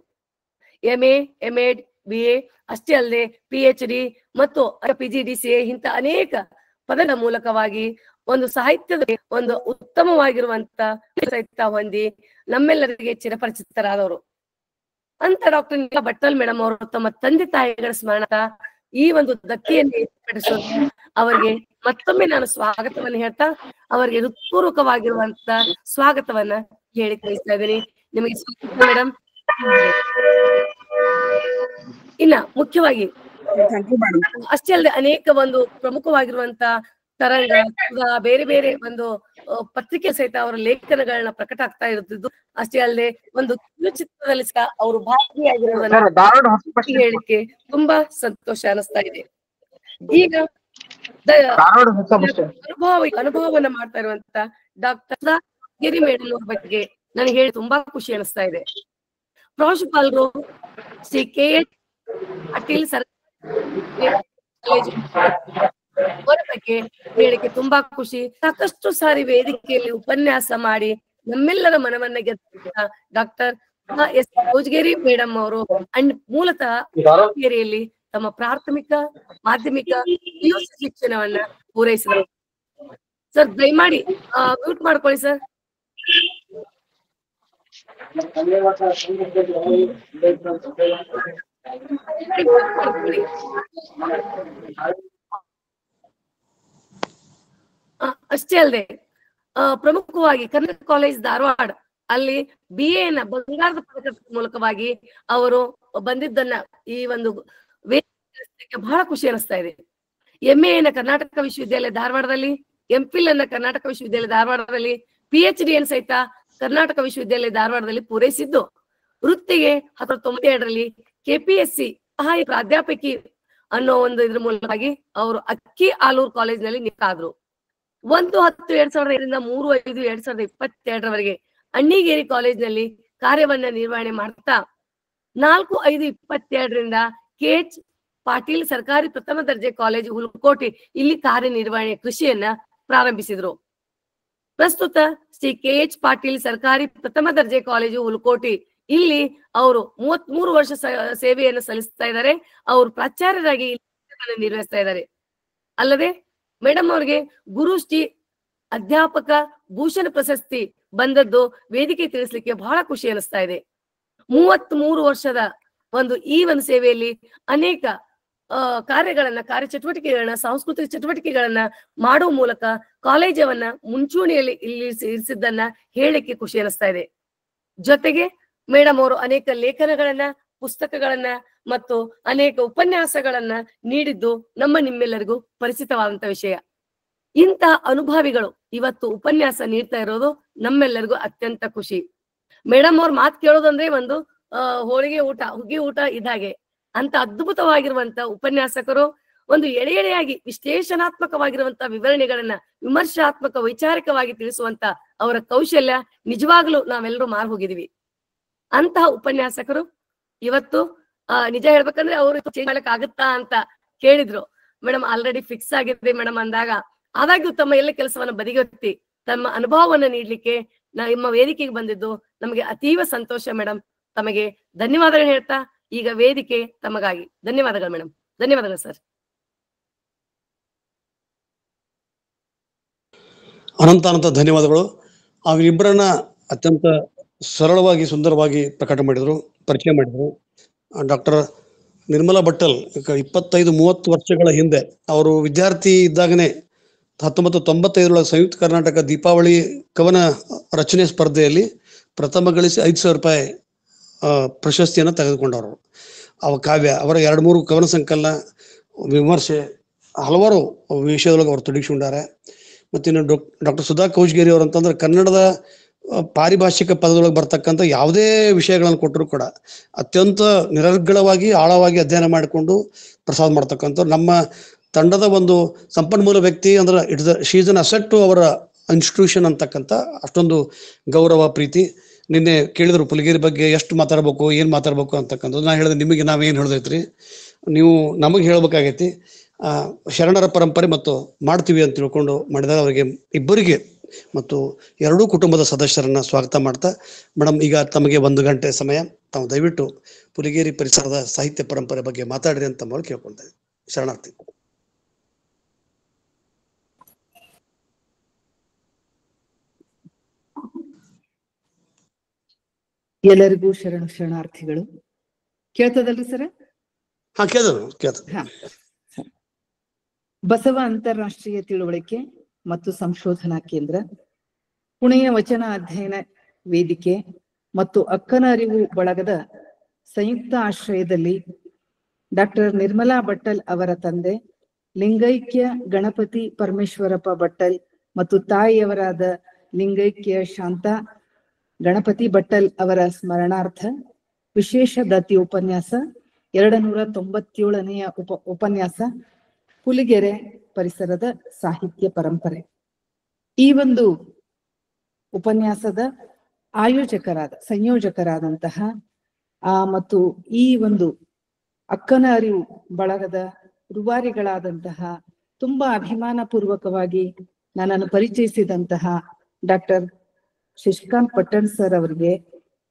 MA, MEd, BA ಅಷ್ಟೇ ಅಲ್ಲದೆ PhD ಮತ್ತು PGDCA ಇಂಥ ಅನೇಕ ಪದದ ಮೂಲಕವಾಗಿ ಒಂದು ಸಾಹಿತ್ಯದ ಒಂದು ಉತ್ತಮವಾಗಿರುವಂತ ಸಾಹಿತ್ಯ ಹೊಂದಿ ನಮ್ಮೆಲ್ಲರಿಗೆ ಚಿರಪರಿಚಿತರಾದವರು. ಅಂತ ಡಾಕ್ಟರ್ ನೀಲಾ ಭಟ್ಟಲ್ ಮೇಡಮ್ ಅವರು ತಮ್ಮ ತಂದೆ ತಾಯಿಗಳ ಸ್ಮರಣ ಈ ಒಂದು ದತ್ತಿಯನ್ನು ಏರ್ಪಡಿಸೋದು ಅವರಿಗೆ ಮತ್ತೊಮ್ಮೆ ನಾನು ಸ್ವಾಗತವನ್ನು ಹೇಳ್ತಾ ಅವರಿಗೆ ಹೃತ್ಪೂರ್ವಕವಾಗಿರುವಂತ ಸ್ವಾಗತವನ್ನ ಹೇಳಿ ಕಳಿಸ್ತಾ ಇದ್ದೀನಿ. ನಿಮಗೆ ಮೇಡಮ್. ಇನ್ನ ಮುಖ್ಯವಾಗಿ ಅಷ್ಟೇ ಅಲ್ಲದೆ ಅನೇಕ ಒಂದು ಪ್ರಮುಖವಾಗಿರುವಂತ ತರಂಗ, ಬೇರೆ ಬೇರೆ ಒಂದು ಪತ್ರಿಕೆ ಸಹಿತ ಅವರ ಲೇಖನಗಳನ್ನ ಪ್ರಕಟ ಆಗ್ತಾ ಇರುತ್ತಿದ್ದು, ಅಷ್ಟೇ ಅಲ್ಲದೆ ಒಂದು ಕಿರುಚಿತ್ರದಲ್ಲಿ ಸಹ ಅವರು ಭಾಗಿಯಾಗಿರೋದನ್ನ ಹೇಳಿಕೆ ತುಂಬಾ ಸಂತೋಷ ಅನಿಸ್ತಾ ಇದೆ. ಈಗ ಅನುಭವವನ್ನ ಮಾಡ್ತಾ ಇರುವಂತ ಡಾಕ್ಟರ್ ಗಿರಿ ಮೇಡಮ್ ಅವ್ರ ಬಗ್ಗೆ ನನಗೆ ಹೇಳಿ ತುಂಬಾ ಖುಷಿ ಅನಿಸ್ತಾ ಇದೆ. ಪ್ರಾಂಶುಪಾಲರು ಶ್ರೀ KH ಪಾಟೀಲ್ ಕಾಲೇಜು ಅವರ ಬಗ್ಗೆ ಹೇಳಿಕೆ ತುಂಬಾ ಖುಷಿ. ಸಾಕಷ್ಟು ಸಾರಿ ವೇದಿಕೆಯಲ್ಲಿ ಉಪನ್ಯಾಸ ಮಾಡಿ ನಮ್ಮೆಲ್ಲರ ಮನವನ್ನ ಗೆದ್ದ ಡಾಕ್ಟರ್ ಎಸ್ ಕೋಜ್ಗೇರಿ ಮೇಡಮ್ ಅವರು ಅಂಡ್ ಮೂಲತಃ ದಾವಣಗೆರೆಯಲ್ಲಿ ತಮ್ಮ ಪ್ರಾಥಮಿಕ, ಮಾಧ್ಯಮಿಕ, PUC ಶಿಕ್ಷಣವನ್ನ ಪೂರೈಸಿದರು. ಸರ್ ದಯಮಾಡಿ ಮ್ಯೂಟ್ ಮಾಡ್ಕೊಳ್ಳಿ ಸರ್. ಅಷ್ಟೇ ಅಲ್ಲದೆ ಪ್ರಮುಖವಾಗಿ ಕರ್ನಾಟಕ ಕಾಲೇಜ್ ಧಾರವಾಡ ಅಲ್ಲಿ BA ನ ಬಂಗಾರದ ಪದಕದ ಮೂಲಕವಾಗಿ ಅವರು ಬಂದಿದ್ದನ್ನ ಈ ಒಂದು ಬಹಳ ಖುಷಿ ಅನಿಸ್ತಾ ಇದೆ. MA ನ ಕರ್ನಾಟಕ ವಿಶ್ವವಿದ್ಯಾಲಯ ಧಾರವಾಡದಲ್ಲಿ, MPhil ಅನ್ನ ಕರ್ನಾಟಕ ವಿಶ್ವವಿದ್ಯಾಲಯ ಧಾರವಾಡದಲ್ಲಿ, PhD ಅನ್ನು ಸಹಿತ ಕರ್ನಾಟಕ ವಿಶ್ವವಿದ್ಯಾಲಯ ಧಾರವಾಡದಲ್ಲಿ ಪೂರೈಸಿದ್ದು, ವೃತ್ತಿಗೆ 1992ರಲ್ಲಿ KPSC ಸಹಾಯ ಪ್ರಾಧ್ಯಾಪಕಿ ಅನ್ನೋ ಒಂದು ಇದ್ರ ಮೂಲಕವಾಗಿ ಅವರು ಅಕ್ಕಿ ಆಲೂರು ಕಾಲೇಜ್ನಲ್ಲಿ ನೇಮಕಾದ್ರು. 1/10/2005ರಿಂದ 3/5/2022ರವರೆಗೆ ಅಣ್ಣಿಗೇರಿ ಕಾಲೇಜ್ನಲ್ಲಿ ಕಾರ್ಯವನ್ನ ನಿರ್ವಹಣೆ ಮಾಡ್ತಾ 4/5/22ರಿಂದ KH ಪಾಟೀಲ್ ಸರ್ಕಾರಿ ಪ್ರಥಮ ದರ್ಜೆ ಕಾಲೇಜು ಹುಲಕೋಟಿ ಇಲ್ಲಿ ಕಾರ್ಯನಿರ್ವಹಣೆ ಕೃಷಿಯನ್ನ ಪ್ರಾರಂಭಿಸಿದ್ರು. ಪ್ರಸ್ತುತ ಶ್ರೀ KH ಪಾಟೀಲ್ ಸರ್ಕಾರಿ ಪ್ರಥಮ ದರ್ಜೆ ಕಾಲೇಜು ಹುಲಕೋಟಿ ಇಲ್ಲಿ ಅವರು 33 ವರ್ಷ ಸೇವೆಯನ್ನು ಸಲ್ಲಿಸ್ತಾ ಇದ್ದಾರೆ. ಅವರು ಪ್ರಾಚಾರ್ಯರಾಗಿ ನಿರ್ವಹಿಸ್ತಾ ಇದ್ದಾರೆ. ಅಲ್ಲದೆ ಮೇಡಮ್ ಅವ್ರಿಗೆ ಗುರುಶ್ರೀ ಅಧ್ಯಾಪಕ ಭೂಷಣ ಪ್ರಶಸ್ತಿ ಬಂದದ್ದು ವೇದಿಕೆ ತಿಳಿಸ್ಲಿಕ್ಕೆ ಬಹಳ ಖುಷಿ ಅನಿಸ್ತಾ ಇದೆ. 33 ವರ್ಷದ ಈ ಒಂದು ಸೇವೆಯಲ್ಲಿ ಅನೇಕ ಕಾರ್ಯಚಟುವಟಿಕೆಗಳನ್ನ, ಸಾಂಸ್ಕೃತಿಕ ಚಟುವಟಿಕೆಗಳನ್ನ ಮಾಡುವ ಮೂಲಕ ಕಾಲೇಜವನ್ನ ಮುಂಚೂಣಿಯಲ್ಲಿ ಇಲ್ಲಿ ಇರಿಸಿದ್ದನ್ನ ಹೇಳಲಿಕ್ಕೆ ಖುಷಿ ಅನಿಸ್ತಾ ಇದೆ. ಜೊತೆಗೆ ಮೇಡಮ್ ಅವರು ಅನೇಕ ಲೇಖನಗಳನ್ನ, ಪುಸ್ತಕಗಳನ್ನ ಮತ್ತು ಅನೇಕ ಉಪನ್ಯಾಸಗಳನ್ನ ನೀಡಿದ್ದು ನಿಮ್ಮೆಲ್ಲರಿಗೂ ಪರಿಚಿತವಾದಂತ ವಿಷಯ. ಇಂತಹ ಅನುಭವಿಗಳು ಇವತ್ತು ಉಪನ್ಯಾಸ ನೀಡ್ತಾ ಇರೋದು ನಮ್ಮೆಲ್ಲರಿಗೂ ಅತ್ಯಂತ ಖುಷಿ. ಮೇಡಮ್ ಅವ್ರ ಮಾತು ಕೇಳೋದಂದ್ರೆ ಒಂದು ಹೋಳಿಗೆ ಊಟ, ಹುಗ್ಗಿ ಊಟ ಇದಾಗೆ. ಅಂತ ಅದ್ಭುತವಾಗಿರುವಂತ ಉಪನ್ಯಾಸಕರು ಒಂದು ಎಳೆಯಾಗಿ ವಿಶ್ಲೇಷಣಾತ್ಮಕವಾಗಿರುವಂತ ವಿವರಣೆಗಳನ್ನ ವಿಮರ್ಶಾತ್ಮಕ ವೈಚಾರಿಕವಾಗಿ ತಿಳಿಸುವಂತ ಅವರ ಕೌಶಲ್ಯ ನಿಜವಾಗ್ಲೂ ನಾವೆಲ್ಲರೂ ಮಾರು ಹೋಗಿದೀವಿ. ಅಂತಹ ಉಪನ್ಯಾಸಕರು ಇವತ್ತು ನಿಜ ಹೇಳ್ಬೇಕಂದ್ರೆ ಅವರು ಚೇಂಜ್ ಮಾಡಕ್ ಆಗುತ್ತಾ ಅಂತ ಕೇಳಿದ್ರು. ಮೇಡಮ್ ಆಲ್ರೆಡಿ ಫಿಕ್ಸ್ ಆಗಿದೆ ಮೇಡಮ್ ಅಂದಾಗ, ಆದಾಗ್ಯೂ ತಮ್ಮ ಎಲ್ಲ ಕೆಲಸವನ್ನ ಬದಿಗೊತ್ತಿ ತಮ್ಮ ಅನುಭವವನ್ನ ನೀಡ್ಲಿಕ್ಕೆ ನಿಮ್ಮ ವೇದಿಕೆಗೆ ಬಂದಿದ್ದು ನಮಗೆ ಅತೀವ ಸಂತೋಷ ಮೇಡಮ್. ತಮಗೆ ಧನ್ಯವಾದಗಳು ಹೇಳ್ತಾ ಈಗ ವೇದಿಕೆ ತಮಗಾಗಿ. ಧನ್ಯವಾದಗಳು ಮೇಡಮ್. ಧನ್ಯವಾದಗಳು ಸರ್. ಅನಂತ ಧನ್ಯವಾದಗಳು. ಅವರಿಬ್ಬರನ್ನ ಅತ್ಯಂತ ಸರಳವಾಗಿ, ಸುಂದರವಾಗಿ ಪರಿಚಯ ಮಾಡಿದ್ರು. ಡಾಕ್ಟರ್ ನಿರ್ಮಲಾ ಭಟ್ಟಲ್ 25-30 ವರ್ಷಗಳ ಹಿಂದೆ ಅವರು ವಿದ್ಯಾರ್ಥಿ ಇದ್ದಾಗನೇ 1995 ಸಂಯುಕ್ತ ಕರ್ನಾಟಕ ದೀಪಾವಳಿ ಕವನ ರಚನೆ ಸ್ಪರ್ಧೆಯಲ್ಲಿ ಪ್ರಥಮ ಗಳಿಸಿ 5,000 ರೂಪಾಯಿ ಪ್ರಶಸ್ತಿಯನ್ನು ತೆಗೆದುಕೊಂಡವರು. ಕಾವ್ಯ ಅವರ 2-3 ಕವನ ಸಂಕಲನ, ವಿಮರ್ಶೆ, ಹಲವಾರು ವಿಷಯದೊಳಗೆ ಅವರು ತೊಡಗಿಸಿಕೊಂಡಾರೆ. ಮತ್ತಿನ್ನು ಡಾಕ್ಟರ್ ಸುಧಾ ಕೌಜ್ಗೇರಿ ಅವರು ಅಂತಂದ್ರೆ ಕನ್ನಡದ ಪಾರಿಭಾಷಿಕ ಪದದೊಳಗೆ ಬರ್ತಕ್ಕಂಥ ಯಾವುದೇ ವಿಷಯಗಳನ್ನು ಕೊಟ್ಟರು ಕೂಡ ಅತ್ಯಂತ ನಿರರ್ಗಳವಾಗಿ ಆಳವಾಗಿ ಅಧ್ಯಯನ ಮಾಡಿಕೊಂಡು ಪ್ರಸಾದ ಮಾಡ್ತಕ್ಕಂಥವ್ರು. ನಮ್ಮ ತಂಡದ ಒಂದು ಸಂಪನ್ಮೂಲ ವ್ಯಕ್ತಿ ಅಂದ್ರೆ she is an asset to ಅವರ ಇನ್ಸ್ಟಿಟ್ಯೂಷನ್ ಅಂತಕ್ಕಂಥ ಅಷ್ಟೊಂದು ಗೌರವ ಪ್ರೀತಿ. ನಿನ್ನೆ ಕೇಳಿದ್ರು ಪುಲಿಗೇರಿ ಬಗ್ಗೆ ಎಷ್ಟು ಮಾತಾಡ್ಬೇಕು, ಏನು ಮಾತಾಡ್ಬೇಕು ಅಂತಕ್ಕಂಥದ್ದು. ನಾ ಹೇಳಿದೆ ನಿಮಗೆ ನಾವೇನು ಹೇಳ್ದೈತ್ರಿ, ನೀವು ನಮಗೆ ಹೇಳ್ಬೇಕಾಗೈತಿ. ಶರಣರ ಪರಂಪರೆ ಮತ್ತು ಮಾಡ್ತೀವಿ ಅಂತ ತಿಳ್ಕೊಂಡು ಮಾಡಿದಾಗ ಅವರಿಗೆ ಇಬ್ಬರಿಗೆ ಮತ್ತು ಎರಡೂ ಕುಟುಂಬದ ಸದಸ್ಯರನ್ನ ಸ್ವಾಗತ ಮಾಡ್ತಾ, ಮೇಡಮ್ ಈಗ ತಮಗೆ 1 ಗಂಟೆ ಸಮಯ, ತಾವು ದಯವಿಟ್ಟು ಪುಲಿಗೇರಿ ಪರಿಸರದ ಸಾಹಿತ್ಯ ಪರಂಪರೆ ಬಗ್ಗೆ ಮಾತಾಡ್ರಿ ಅಂತ ಮಾಡಿ ಕೇಳ್ಕೊಳ್ತೇವೆ. ಶರಣಾರ್ಥಿ. ಎಲ್ಲರಿಗೂ ಶರಣಾರ್ಥಿಗಳು. ಕೇಳ್ತದಲ್ರಿ ಸರ? ಹಾ, ಕೇಳ್ತದ. ಬಸವ ಅಂತಾರಾಷ್ಟ್ರೀಯ ತಿಳುವಳಿಕೆ ಮತ್ತು ಸಂಶೋಧನಾ ಕೇಂದ್ರ, ಪುಣೆಯ ವಚನ ಅಧ್ಯಯನ ವೇದಿಕೆ ಮತ್ತು ಅಕ್ಕನ ಅರಿವು ಬಳಗದ ಸಂಯುಕ್ತ ಆಶ್ರಯದಲ್ಲಿ ಡಾಕ್ಟರ್ ನಿರ್ಮಲಾ ಭಟ್ಟಲ್ ಅವರ ತಂದೆ ಲಿಂಗೈಕ್ಯ ಗಣಪತಿ ಪರಮೇಶ್ವರಪ್ಪ ಭಟ್ಟಲ್ ಮತ್ತು ತಾಯಿಯವರಾದ ಲಿಂಗೈಕ್ಯ ಶಾಂತಾ ಗಣಪತಿ ಭಟ್ಟಲ್ ಅವರ ಸ್ಮರಣಾರ್ಥ ವಿಶೇಷ ದತ್ತಿ ಉಪನ್ಯಾಸ 297ನೆಯ ಉಪನ್ಯಾಸ ಪುಲಿಗೆರೆ ಪರಿಸರದ ಸಾಹಿತ್ಯ ಪರಂಪರೆ. ಈ ಒಂದು ಉಪನ್ಯಾಸದ ಸಂಯೋಜಕರಾದಂತಹ ಮತ್ತು ಈ ಒಂದು ಅಕ್ಕನ ಅರಿವು ಬಳಗದ ರೂವಾರಿಗಳಾದಂತಹ ತುಂಬಾ ಅಭಿಮಾನ ಪೂರ್ವಕವಾಗಿ ನನ್ನನ್ನು ಪರಿಚಯಿಸಿದಂತಹ ಡಾಕ್ಟರ್ ಶಶಿಕಾಂತ್ ಪಟ್ಟಣ್ ಸರ್ ಅವರಿಗೆ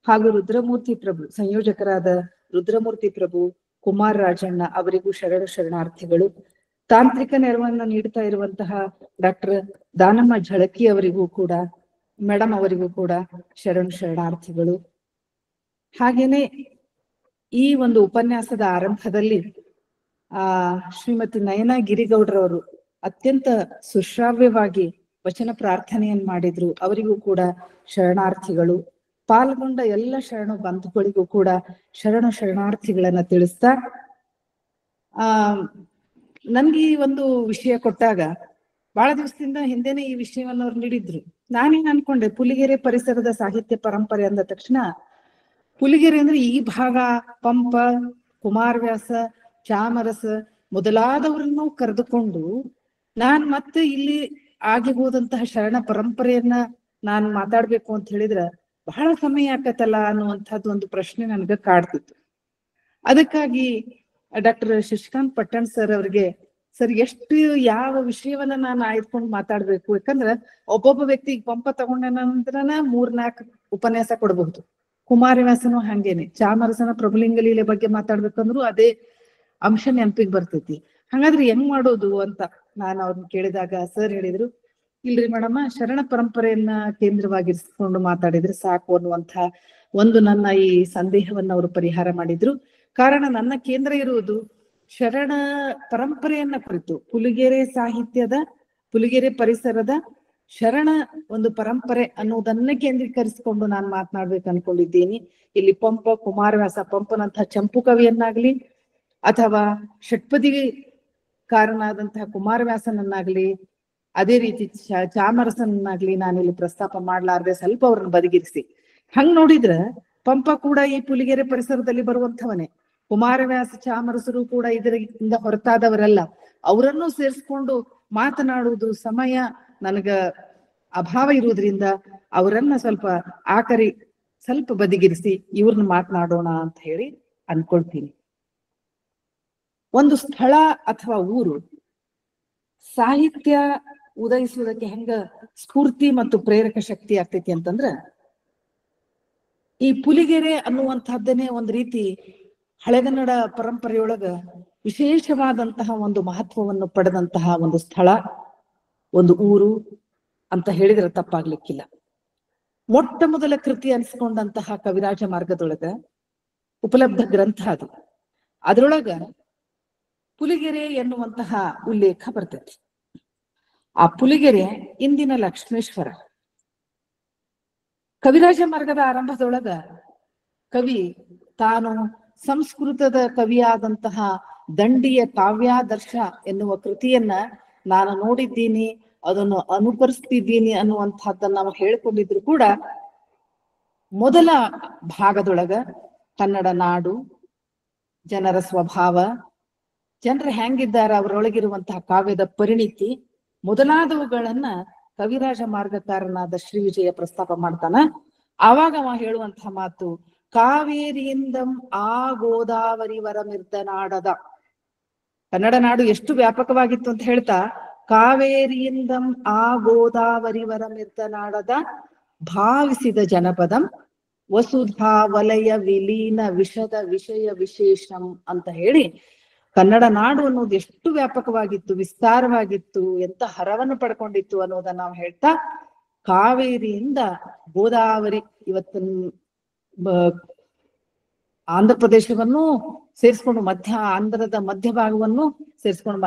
ಹಾಗೂ ರುದ್ರಮೂರ್ತಿ ಪ್ರಭು ಸಂಯೋಜಕರಾದ ರುದ್ರಮೂರ್ತಿ ಪ್ರಭು ಕುಮಾರ್ ರಾಜಣ್ಣ ಅವರಿಗೂ ಶರಣಾರ್ಥಿಗಳು. ತಾಂತ್ರಿಕ ನೆರವನ್ನು ನೀಡ್ತಾ ಇರುವಂತಹ ಡಾಕ್ಟರ್ ದಾನಮ್ಮ ಝಳಕಿ ಅವರಿಗೂ ಕೂಡ, ಮೇಡಮ್ ಅವರಿಗೂ ಕೂಡ ಶರಣಾರ್ಥಿಗಳು. ಹಾಗೇನೆ ಈ ಒಂದು ಉಪನ್ಯಾಸದ ಆರಂಭದಲ್ಲಿ ಶ್ರೀಮತಿ ನಯನಾ ಗಿರಿಗೌಡ್ರವರು ಅತ್ಯಂತ ಸುಶ್ರಾವ್ಯವಾಗಿ ವಚನ ಪ್ರಾರ್ಥನೆಯನ್ನು ಮಾಡಿದ್ರು. ಅವರಿಗೂ ಕೂಡ ಶರಣಾರ್ಥಿಗಳು. ಪಾಲ್ಗೊಂಡ ಎಲ್ಲ ಶರಣ ಬಂಧುಗಳಿಗೂ ಕೂಡ ಶರಣಾರ್ಥಿಗಳನ್ನ ತಿಳಿಸ್ತಾ, ನನ್ಗೆ ಈ ಒಂದು ವಿಷಯ ಕೊಟ್ಟಾಗ ಬಹಳ ದಿವಸದಿಂದ ಹಿಂದೆನೆ ಈ ವಿಷಯವನ್ನು ಅವ್ರು ನೀಡಿದ್ರು. ನಾನೇನ್ ಅನ್ಕೊಂಡೆ, ಪುಲಿಗೆರೆ ಪರಿಸರದ ಸಾಹಿತ್ಯ ಪರಂಪರೆ ಅಂದ ತಕ್ಷಣ ಪುಲಿಗೆರೆ ಅಂದ್ರೆ ಈ ಭಾಗ ಪಂಪ, ಕುಮಾರವ್ಯಾಸ, ಚಾಮರಸ ಮೊದಲಾದವರನ್ನು ಕರೆದುಕೊಂಡು ನಾನ್ ಮತ್ತೆ ಇಲ್ಲಿ ಆಗಿ ಹೋದಂತಹ ಶರಣ ಪರಂಪರೆಯನ್ನ ನಾನ್ ಮಾತಾಡ್ಬೇಕು ಅಂತ ಹೇಳಿದ್ರ ಬಹಳ ಸಮಯ ಆಕತ್ತಲ್ಲ ಅನ್ನುವಂಥದ್ದು ಒಂದು ಪ್ರಶ್ನೆ ನನ್ಗ ಕಾಡ್ತಿತ್ತು. ಅದಕ್ಕಾಗಿ ಡಾಕ್ಟರ್ ಶಶಿಕಾಂತ್ ಪಟ್ಟಣ್ ಸರ್ ಅವ್ರಿಗೆ, ಸರ್ ಎಷ್ಟು ಯಾವ ವಿಷಯವನ್ನ ನಾನು ಆಯ್ದುಕೊಂಡು ಮಾತಾಡ್ಬೇಕು, ಯಾಕಂದ್ರ ಒಬ್ಬೊಬ್ಬ ವ್ಯಕ್ತಿಗೆ ಪಂಪ ತಗೊಂಡೇನಂದ್ರನ 3-4 ಉಪನ್ಯಾಸ ಕೊಡಬಹುದು. ಕುಮಾರವ್ಯಾಸನೂ ಹಂಗೇನೆ, ಚಾಮರಸನ ಪ್ರಭುಲಿಂಗ ಲೀಲೆ ಬಗ್ಗೆ ಮಾತಾಡ್ಬೇಕಂದ್ರು ಅದೇ ಅಂಶ ನೆನಪಿಗೆ ಬರ್ತೈತಿ. ಹಾಗಾದ್ರೆ ಹೆಂಗ್ ಮಾಡೋದು ಅಂತ ನಾನು ಅವ್ರನ್ನ ಕೇಳಿದಾಗ ಸರ್ ಹೇಳಿದ್ರು, ಇಲ್ರಿ ಮೇಡಮ್ಮ, ಶರಣ ಪರಂಪರೆಯನ್ನ ಕೇಂದ್ರವಾಗಿರಿಸಿಕೊಂಡು ಮಾತಾಡಿದ್ರೆ ಸಾಕು ಅನ್ನುವಂಥ ಒಂದು ನನ್ನ ಈ ಸಂದೇಹವನ್ನ ಅವರು ಪರಿಹಾರ ಮಾಡಿದ್ರು. ಕಾರಣ ನನ್ನ ಕೇಂದ್ರ ಇರುವುದು ಶರಣ ಪರಂಪರೆಯನ್ನ ಕುರಿತು, ಪುಲಿಗೆರೆ ಪರಿಸರದ ಶರಣ ಒಂದು ಪರಂಪರೆ ಅನ್ನೋದನ್ನ ಕೇಂದ್ರೀಕರಿಸಿಕೊಂಡು ನಾನು ಮಾತನಾಡ್ಬೇಕು ಅನ್ಕೊಂಡಿದ್ದೀನಿ. ಇಲ್ಲಿ ಪಂಪ, ಕುಮಾರವ್ಯಾಸ, ಪಂಪನಂತಹ ಚಂಪು ಕವಿಯನ್ನಾಗ್ಲಿ ಅಥವಾ ಷಟ್ಪದಿ ಕಾರನಾದಂತಹ ಕುಮಾರವ್ಯಾಸನನ್ನಾಗ್ಲಿ, ಅದೇ ರೀತಿ ಚಾಮರಸನನ್ನಾಗ್ಲಿ ನಾನಿಲ್ಲಿ ಪ್ರಸ್ತಾಪ ಮಾಡ್ಲಾರ್ದೆ ಸ್ವಲ್ಪ ಅವ್ರನ್ನ ಬದಿಗಿರಿಸಿ, ಹಂಗ್ ನೋಡಿದ್ರ ಪಂಪ ಕೂಡ ಈ ಪುಲಿಗೆರೆ ಪರಿಸರದಲ್ಲಿ ಬರುವಂಥವನೇ, ಕುಮಾರವ್ಯಾಸ ಚಾಮರಸರು ಕೂಡ ಇದರಿಂದ ಹೊರತಾದವರಲ್ಲ. ಅವರನ್ನು ಸೇರಿಸ್ಕೊಂಡು ಮಾತನಾಡುವುದು ಸಮಯ ನನಗ ಅಭಾವ ಇರುವುದರಿಂದ ಅವರನ್ನ ಸ್ವಲ್ಪ ಬದಿಗಿರಿಸಿ ಇವ್ರನ್ನ ಮಾತನಾಡೋಣ ಅಂತ ಹೇಳಿ ಅನ್ಕೊಳ್ತೀನಿ. ಒಂದು ಸ್ಥಳ ಅಥವಾ ಊರು ಸಾಹಿತ್ಯ ಉದಯಿಸುವುದಕ್ಕೆ ಹೆಂಗ ಸ್ಫೂರ್ತಿ ಮತ್ತು ಪ್ರೇರಕ ಶಕ್ತಿ ಆಗ್ತೈತಿ ಅಂತಂದ್ರ, ಈ ಪುಲಿಗೆರೆ ಅನ್ನುವಂಥದ್ದನ್ನೇ ಒಂದು ರೀತಿ ಹಳೆಗನ್ನಡ ಪರಂಪರೆಯೊಳಗ ವಿಶೇಷವಾದಂತಹ ಒಂದು ಮಹತ್ವವನ್ನು ಪಡೆದಂತಹ ಒಂದು ಸ್ಥಳ, ಒಂದು ಊರು ಅಂತ ಹೇಳಿದ್ರೆ ತಪ್ಪಾಗ್ಲಿಕ್ಕಿಲ್ಲ. ಮೊಟ್ಟ ಮೊದಲ ಕೃತಿ ಅನ್ಸ್ಕೊಂಡಂತಹ ಕವಿರಾಜ ಮಾರ್ಗದೊಳಗ ಉಪಲಬ್ಧ ಗ್ರಂಥ ಅದು. ಅದ್ರೊಳಗ ಪುಲಿಗೆರೆ ಎನ್ನುವಂತಹ ಉಲ್ಲೇಖ ಬರ್ತೈತಿ. ಆ ಪುಲಿಗೆರೆ ಇಂದಿನ ಲಕ್ಷ್ಮೇಶ್ವರ. ಕವಿರಾಜ ಮಾರ್ಗದ ಆರಂಭದೊಳಗ ಕವಿ ತಾನು ಸಂಸ್ಕೃತದ ಕವಿಯಾದಂತಹ ದಂಡಿಯ ಕಾವ್ಯಾದರ್ಶ ಎನ್ನುವ ಕೃತಿಯನ್ನ ನಾನು ನೋಡಿದ್ದೀನಿ, ಅದನ್ನು ಅನುಕರಿಸ್ತಿದ್ದೀನಿ ಅನ್ನುವಂಥದ್ದನ್ನ ನಾವು ಹೇಳ್ಕೊಂಡಿದ್ರು ಕೂಡ, ಮೊದಲ ಭಾಗದೊಳಗ ಕನ್ನಡ ನಾಡು, ಜನರ ಸ್ವಭಾವ, ಜನರು ಹೆಂಗಿದ್ದಾರೆ, ಅವರೊಳಗಿರುವಂತಹ ಕಾವ್ಯದ ಪರಿಣಿತಿ ಮೊದಲಾದವುಗಳನ್ನ ಕವಿರಾಜ ಮಾರ್ಗಕಾರನಾದ ಶ್ರೀ ವಿಜಯ ಪ್ರಸ್ತಾಪ ಮಾಡ್ತಾನ. ಆವಾಗ ಅವ ಹೇಳುವಂತಹ ಮಾತು, ಕಾವೇರಿಯಿಂದಂ ಆ ಗೋದಾವರಿ ವರಮಿರ್ದನಾಡದ. ಕನ್ನಡ ನಾಡು ಎಷ್ಟು ವ್ಯಾಪಕವಾಗಿತ್ತು ಅಂತ ಹೇಳ್ತಾ, ಕಾವೇರಿಯಿಂದಂ ಆ ಗೋದಾವರಿ ವರಮಿರ್ದನಾಡದ ಭಾವಿಸಿದ ಜನಪದಂ ವಸುಧಾ ವಲಯ ವಿಲೀನ ವಿಷದ ವಿಷಯ ವಿಶೇಷಂ ಅಂತ ಹೇಳಿ, ಕನ್ನಡ ನಾಡು ಅನ್ನೋದು ಎಷ್ಟು ವ್ಯಾಪಕವಾಗಿತ್ತು, ವಿಸ್ತಾರವಾಗಿತ್ತು, ಎಂತ ಹರವನ್ನು ಪಡ್ಕೊಂಡಿತ್ತು ಅನ್ನೋದನ್ನ ನಾವು ಹೇಳ್ತಾ, ಕಾವೇರಿಯಿಂದ ಗೋದಾವರಿ, ಇವತ್ತಿನ ಆಂಧ್ರ ಪ್ರದೇಶವನ್ನು ಸೇರಿಸ್ಕೊಂಡು ಆಂಧ್ರದ ಮಧ್ಯಭಾಗವನ್ನು ಸೇರಿಸ್ಕೊಂಡು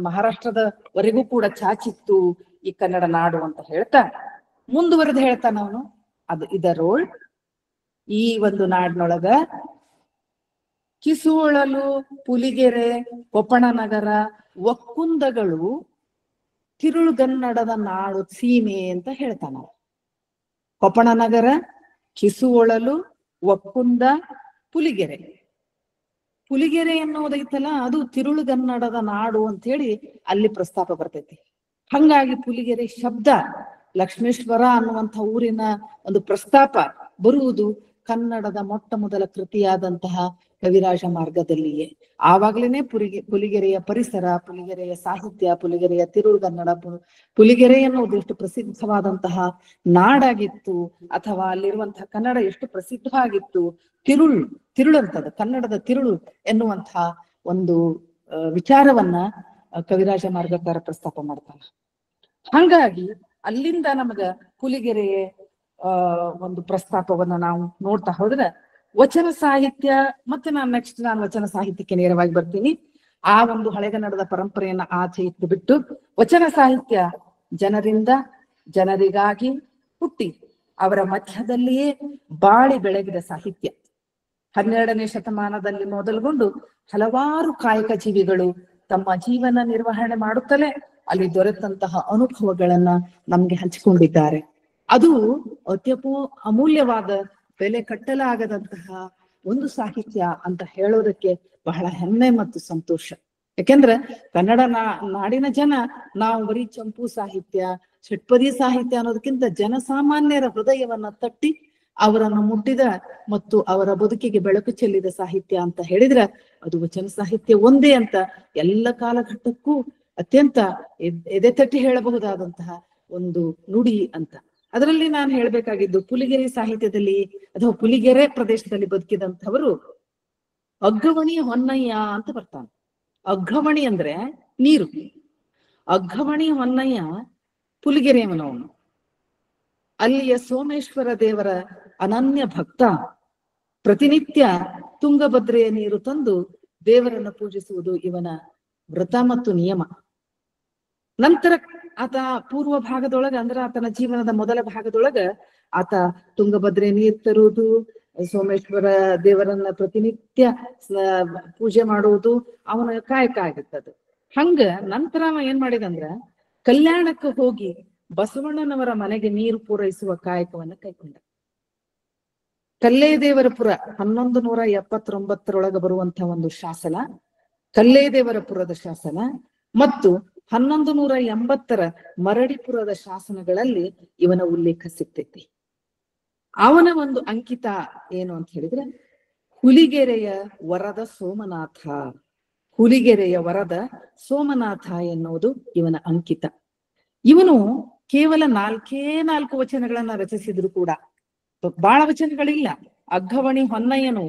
ಮಹಾರಾಷ್ಟ್ರದವರೆಗೂ ಕೂಡ ಚಾಚಿತ್ತು ಈ ಕನ್ನಡ ನಾಡು ಅಂತ ಹೇಳ್ತಾ ಮುಂದುವರೆದು ಹೇಳ್ತಾನ ಅವನು. ಇದರೋಳ್ ಈ ಒಂದು ನಾಡಿನೊಳಗ ಕಿಸುವಳಲು, ಪುಲಿಗೆರೆ, ಕೊಪ್ಪಣನಗರ, ಒಕ್ಕುಂದಗಳು ತಿರುಳುಗನ್ನಡದ ನಾಡು ಸೀಮೆ ಅಂತ ಹೇಳ್ತಾನ. ಕೊಪ್ಪಣನಗರ, ಕಿಸುವಳಲು, ಒಕ್ಕುಂದ, ಪುಲಿಗೆರೆ. ಪುಲಿಗೆರೆ ಎನ್ನುವುದೈತಲ್ಲ, ಅದು ತಿರುಳುಗನ್ನಡದ ನಾಡು ಅಂತ ಹೇಳಿ ಅಲ್ಲಿ ಪ್ರಸ್ತಾಪ ಬರ್ತೈತಿ. ಹಂಗಾಗಿ ಪುಲಿಗೆರೆ ಶಬ್ದ ಲಕ್ಷ್ಮೇಶ್ವರ ಅನ್ನುವಂಥ ಊರಿನ ಒಂದು ಪ್ರಸ್ತಾಪ ಬರುವುದು ಕನ್ನಡದ ಮೊಟ್ಟ ಮೊದಲ ಕೃತಿಯಾದಂತಹ ಕವಿರಾಜ ಮಾರ್ಗದಲ್ಲಿಯೇ. ಆವಾಗ್ಲೇನೆ ಪುಲಿಗೆರೆಯ ಪರಿಸರ, ಪುಲಿಗೆರೆಯ ಸಾಹಿತ್ಯ, ಪುಲಿಗೆರೆಯ ತಿರುಳುಗನ್ನಡ, ಪುಲಿಗೆರೆ ಎನ್ನುವುದು ಎಷ್ಟು ಪ್ರಸಿದ್ಧವಾದಂತಹ ನಾಡಾಗಿತ್ತು, ಅಥವಾ ಅಲ್ಲಿರುವಂತಹ ಕನ್ನಡ ಎಷ್ಟು ಪ್ರಸಿದ್ಧವಾಗಿತ್ತು. ತಿರುಳಂತದ ಕನ್ನಡದ ತಿರುಳು ಎನ್ನುವಂತಹ ಒಂದು ವಿಚಾರವನ್ನ ಕವಿರಾಜ ಮಾರ್ಗಕಾರ ಪ್ರಸ್ತಾಪ ಮಾಡ್ತಾನ. ಹಂಗಾಗಿ ಅಲ್ಲಿಂದ ನಮಗ ಪುಲಿಗೆರೆಯ ಒಂದು ಪ್ರಸ್ತಾಪವನ್ನ ನಾವು ನೋಡ್ತಾ ಹೋದ್ರೆ ವಚನ ಸಾಹಿತ್ಯ, ಮತ್ತೆ ನಾನು ವಚನ ಸಾಹಿತ್ಯಕ್ಕೆ ನೇರವಾಗಿ ಬರ್ತೀನಿ. ಆ ಒಂದು ಹಳೆಗನ್ನಡದ ಪರಂಪರೆಯನ್ನ ಆಚೆ ಇಟ್ಟು ಬಿಟ್ಟು ವಚನ ಸಾಹಿತ್ಯ ಜನರಿಂದ ಜನರಿಗಾಗಿ ಹುಟ್ಟಿ ಅವರ ಮಧ್ಯದಲ್ಲಿಯೇ ಬಾಳಿ ಬೆಳಗಿದ ಸಾಹಿತ್ಯ. 12ನೇ ಶತಮಾನದಲ್ಲಿ ಮೊದಲುಗೊಂಡು ಹಲವಾರು ಕಾಯಕ ಜೀವಿಗಳು ತಮ್ಮ ಜೀವನ ನಿರ್ವಹಣೆ ಮಾಡುತ್ತಲೇ ಅಲ್ಲಿ ದೊರೆತಂತಹ ಅನುಭವಗಳನ್ನ ನಮ್ಗೆ ಹಂಚಿಕೊಂಡಿದ್ದಾರೆ. ಅದು ಅಮೂಲ್ಯವಾದ ಬೆಲೆ ಕಟ್ಟಲಾಗದಂತಹ ಒಂದು ಸಾಹಿತ್ಯ ಅಂತ ಹೇಳೋದಕ್ಕೆ ಬಹಳ ಹೆಮ್ಮೆ ಮತ್ತು ಸಂತೋಷ. ಯಾಕೆಂದ್ರೆ ಕನ್ನಡ ನಾಡಿನ ಜನ ನಾವು ಬರೀ ಚಂಪು ಸಾಹಿತ್ಯ, ಷಟ್ಪದಿ ಸಾಹಿತ್ಯ ಅನ್ನೋದಕ್ಕಿಂತ ಜನಸಾಮಾನ್ಯರ ಹೃದಯವನ್ನ ತಟ್ಟಿ ಅವರನ್ನು ಮುಟ್ಟಿದ ಮತ್ತು ಅವರ ಬದುಕಿಗೆ ಬೆಳಕು ಚೆಲ್ಲಿದ ಸಾಹಿತ್ಯ ಅಂತ ಹೇಳಿದ್ರೆ ಅದು ವಚನ ಸಾಹಿತ್ಯ ಒಂದೇ ಅಂತ ಎಲ್ಲ ಕಾಲಘಟ್ಟಕ್ಕೂ ಅತ್ಯಂತ ಎದೆ ತಟ್ಟಿ ಹೇಳಬಹುದಾದಂತಹ ಒಂದು ನುಡಿ ಅಂತ. ಅದರಲ್ಲಿ ನಾನು ಹೇಳ್ಬೇಕಾಗಿದ್ದು, ಪುಲಿಗೆರೆ ಸಾಹಿತ್ಯದಲ್ಲಿ ಅಥವಾ ಪುಲಿಗೆರೆ ಪ್ರದೇಶದಲ್ಲಿ ಬದುಕಿದಂಥವರು ಅಗ್ಗವಣಿ ಹೊನ್ನಯ್ಯ ಅಂತ ಬರ್ತಾನೆ. ಅಗ್ಗವಣಿ ಅಂದ್ರೆ ನೀರು. ಅಗ್ಗವಣಿ ಹೊನ್ನಯ್ಯ ಪುಲಿಗೆರೆಯವನವನು. ಅಲ್ಲಿಯ ಸೋಮೇಶ್ವರ ದೇವರ ಅನನ್ಯ ಭಕ್ತ. ಪ್ರತಿನಿತ್ಯ ತುಂಗಭದ್ರೆಯ ನೀರು ತಂದು ದೇವರನ್ನು ಪೂಜಿಸುವುದು ಇವನ ವ್ರತ ಮತ್ತು ನಿಯಮ. ನಂತರ ಆತ ಪೂರ್ವ ಭಾಗದೊಳಗ, ಅಂದ್ರೆ ಆತನ ಜೀವನದ ಮೊದಲ ಭಾಗದೊಳಗ ಆತ ತುಂಗಭದ್ರೆ ನೀರು ತರುವುದು, ಸೋಮೇಶ್ವರ ದೇವರನ್ನ ಪ್ರತಿನಿತ್ಯ ಪೂಜೆ ಮಾಡುವುದು ಅವನ ಕಾಯಕ ಆಗಿರ್ತದ. ಹಂಗ ನಂತರ ಅವ ಏನ್ ಮಾಡಿದಂದ್ರ ಕಲ್ಯಾಣಕ್ಕೆ ಹೋಗಿ ಬಸವಣ್ಣನವರ ಮನೆಗೆ ನೀರು ಪೂರೈಸುವ ಕಾಯಕವನ್ನ ಕೈಕೊಂಡ. ಕಲ್ಲೇದೇವರಪುರ 1179 ಬರುವಂತಹ ಒಂದು ಶಾಸನ, ಕಲ್ಲೇದೇವರಪುರದ ಶಾಸನ ಮತ್ತು 1180 ಮರಡಿಪುರದ ಶಾಸನಗಳಲ್ಲಿ ಇವನ ಉಲ್ಲೇಖ ಸಿಗ್ತೈತಿ. ಅವನ ಒಂದು ಅಂಕಿತ ಏನು ಅಂತ ಹೇಳಿದ್ರೆ, ಹುಲಿಗೆರೆಯ ವರದ ಸೋಮನಾಥ. ಹುಲಿಗೆರೆಯ ವರದ ಸೋಮನಾಥ ಎನ್ನುವುದು ಇವನ ಅಂಕಿತ. ಇವನು ಕೇವಲ 4 ವಚನಗಳನ್ನ ರಚಿಸಿದ್ರು ಕೂಡ, ಬಹಳ ವಚನಗಳಿಲ್ಲ. ಅಗ್ಗವಣಿ ಹೊನ್ನಯ್ಯನು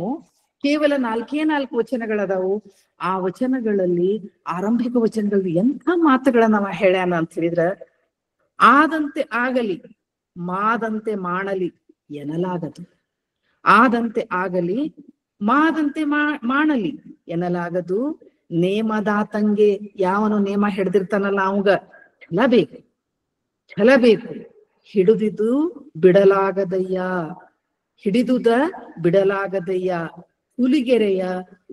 ಕೇವಲ 4 ವಚನಗಳದಾವು. ಆ ವಚನಗಳಲ್ಲಿ ಆರಂಭಿಕ ವಚನಗಳಲ್ಲಿ ಎಂಥ ಮಾತುಗಳನ್ನ ನಾವ ಹೇಳ್ಯಾನ ಅಂತ ಹೇಳಿದ್ರ, ಆದಂತೆ ಆಗಲಿ ಮಾದಂತೆ ಮಾಡಲಿ ಎನ್ನಲಾಗದು. ಆದಂತೆ ಆಗಲಿ ಮಾದಂತೆ ಮಾಡಲಿ ಎನ್ನಲಾಗದು. ನೇಮದಾತಂಗೆ, ಯಾವನು ನೇಮ ಹಿಡ್ದಿರ್ತಾನಲ್ಲ ಅವಂಗ ಛಲ ಬೇಕು. ಹಿಡಿದಿದು ಬಿಡಲಾಗದಯ್ಯ, ಹಿಡಿದುದ ಬಿಡಲಾಗದಯ್ಯ. ಹುಲಿಗೆರೆಯ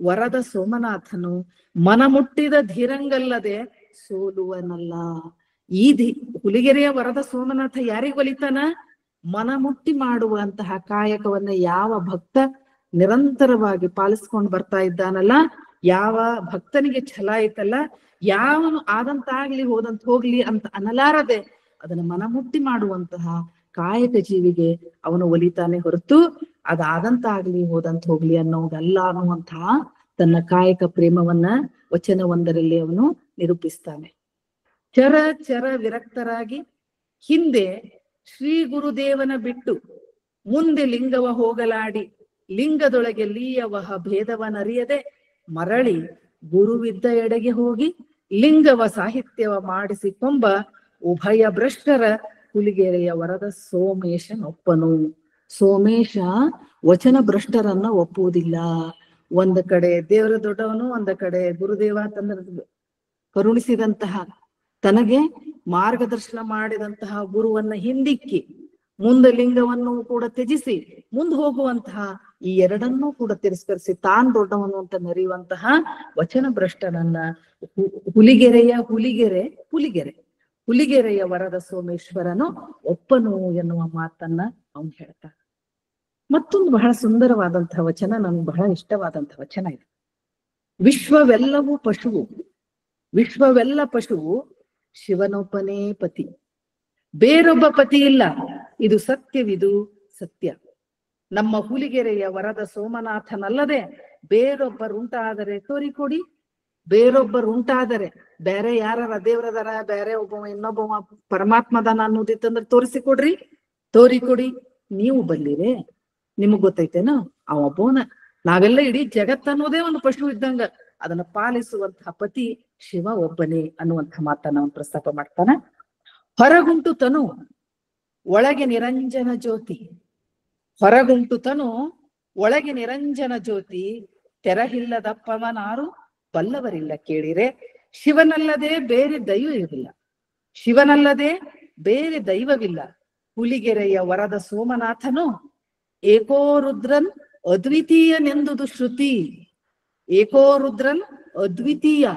ವರದ ಸೋಮನಾಥನು ಮನಮುಟ್ಟಿದ ಧೀರಂಗಲ್ಲದೆ ಸೋಲುವನಲ್ಲ. ಹುಲಿಗೆರೆಯ ವರದ ಸೋಮನಾಥ ಯಾರಿಗ ಒಲಿತಾನ? ಮನಮುಟ್ಟಿ ಮಾಡುವಂತಹ ಕಾಯಕವನ್ನ ಯಾವ ಭಕ್ತ ನಿರಂತರವಾಗಿ ಪಾಲಿಸ್ಕೊಂಡು ಬರ್ತಾ ಇದ್ದಾನಲ್ಲ ಯಾವ ಭಕ್ತನಿಗೆ ಛಲ ಐತಲ್ಲ, ಯಾವನು ಆದಂತಾಗ್ಲಿ ಹೋದಂತ ಹೋಗ್ಲಿ ಅಂತ ಅನ್ನಲಾರದೆ ಅದನ್ನ ಮನಮುಟ್ಟಿ ಮಾಡುವಂತಹ ಕಾಯಕ ಜೀವಿಗೆ ಅವನು ಒಲಿತಾನೆ ಹೊರತು ಅದಾದಂತಾಗ್ಲಿ ಹೋದಂತ ಹೋಗ್ಲಿ ಅನ್ನೋದಲ್ಲ ಅನ್ನುವಂತಹ ತನ್ನ ಕಾಯಕ ಪ್ರೇಮವನ್ನ ವಚನವೊಂದರಲ್ಲಿ ಅವನು ನಿರೂಪಿಸ್ತಾನೆ. ಚರ ಚರ ವಿರಕ್ತರಾಗಿ ಹಿಂದೆ ಶ್ರೀ ಗುರುದೇವನ ಬಿಟ್ಟು ಮುಂದೆ ಲಿಂಗವ ಹೋಗಲಾಡಿ ಲಿಂಗದೊಳಗೆ ಲೀಯವಹ ಭೇದವನರಿಯದೆ ಮರಳಿ ಗುರುವಿದ್ದ ಎಡೆಗೆ ಹೋಗಿ ಲಿಂಗವ ಸಾಹಿತ್ಯವ ಮಾಡಿಸಿಕೊಂಬ ಉಭಯ ಭ್ರಷ್ಟರ ಹುಲಿಗೆರೆಯ ವರದ ಸೋಮೇಶನೊಪ್ಪನು. ಸೋಮೇಶ ವಚನ ಭ್ರಷ್ಟರನ್ನ ಒಪ್ಪುವುದಿಲ್ಲ. ಒಂದ ಕಡೆ ದೇವರ ದೊಡ್ಡವನು, ಒಂದ ಕಡೆ ಗುರುದೇವ ತನ್ನ ಕರುಣಿಸಿದಂತಹ ತನಗೆ ಮಾರ್ಗದರ್ಶನ ಮಾಡಿದಂತಹ ಗುರುವನ್ನ ಹಿಂದಿಕ್ಕಿ ಮುಂದೆ ಲಿಂಗವನ್ನು ಕೂಡ ತ್ಯಜಿಸಿ ಮುಂದೆ ಹೋಗುವಂತಹ ಈ ಎರಡನ್ನೂ ಕೂಡ ತಿರಸ್ಕರಿಸಿ ತಾನ್ ದೊಡ್ಡವನು ಅಂತ ಮೆರೆಯುವಂತಹ ವಚನ ಭ್ರಷ್ಟನನ್ನ ಹುಲಿಗೆರೆಯ ವರದ ಸೋಮೇಶ್ವರನು ಒಪ್ಪನು ಎನ್ನುವ ಮಾತನ್ನ ಅವನು ಹೇಳ್ತಾನೆ. ಮತ್ತೊಂದು ಬಹಳ ಸುಂದರವಾದಂತಹ ವಚನ, ನನ್ಗೆ ಬಹಳ ಇಷ್ಟವಾದಂತಹ ವಚನ ಇದೆ. ವಿಶ್ವವೆಲ್ಲವೂ ಪಶುವು, ವಿಶ್ವವೆಲ್ಲ ಪಶುವು, ಶಿವನೊಬ್ಬನೇ ಪತಿ, ಬೇರೊಬ್ಬ ಪತಿ ಇಲ್ಲ, ಇದು ಸತ್ಯವಿದು ಸತ್ಯ. ನಮ್ಮ ಹುಲಿಗೆರೆಯ ವರದ ಸೋಮನಾಥನಲ್ಲದೆ ಬೇರೊಬ್ಬರುಂಟಾದರೆ ತೋರಿಕೊಡಿ, ಬೇರೊಬ್ಬರುಂಟಾದರೆ ಬೇರೆ ಯಾರ ದೇವ್ರದಾರ, ಬೇರೆ ಒಬ್ಬ ಇನ್ನೊಬ್ಬ ಪರಮಾತ್ಮದಾನ ಅನ್ನೋದಿತ್ತಂದ್ರೆ ತೋರಿಸಿಕೊಡ್ರಿ, ತೋರಿಕೊಡಿ, ನೀವು ಬಲ್ಲಿರೆ, ನಿಮಗ್ ಗೊತ್ತೈತೇನೋ ಅವೊಬ್ಬವನ. ನಾವೆಲ್ಲ ಇಡೀ ಜಗತ್ತನ್ನೋದೇ ಒಂದು ಪಶು ಇದ್ದಂಗ, ಅದನ್ನ ಪಾಲಿಸುವಂತಹ ಪತಿ ಶಿವ ಒಬ್ಬನೇ ಅನ್ನುವಂಥ ಮಾತನ್ನ ಅವನು ಪ್ರಸ್ತಾಪ ಮಾಡ್ತಾನ. ಹೊರಗುಂಟು ತನು ಒಳಗೆ ನಿರಂಜನ ಜ್ಯೋತಿ, ಹೊರಗುಂಟು ತನು ಒಳಗೆ ನಿರಂಜನ ಜ್ಯೋತಿ, ತೆರಹಿಲ್ಲದಪ್ಪವನಾರು ಬಲ್ಲವರಿಲ್ಲ ಕೇಳಿರೆ. ಶಿವನಲ್ಲದೆ ಬೇರೆ ದೈವವಿಲ್ಲ, ಶಿವನಲ್ಲದೆ ಬೇರೆ ದೈವವಿಲ್ಲ. ಹುಲಿಗೆರೆಯ ವರದ ಸೋಮನಾಥನು ಏಕೋ ರುದ್ರನ್ ಅದ್ವಿತೀಯನೆಂದುದು ಶ್ರುತಿ, ಏಕೋ ರುದ್ರನ್ ಅದ್ವಿತೀಯ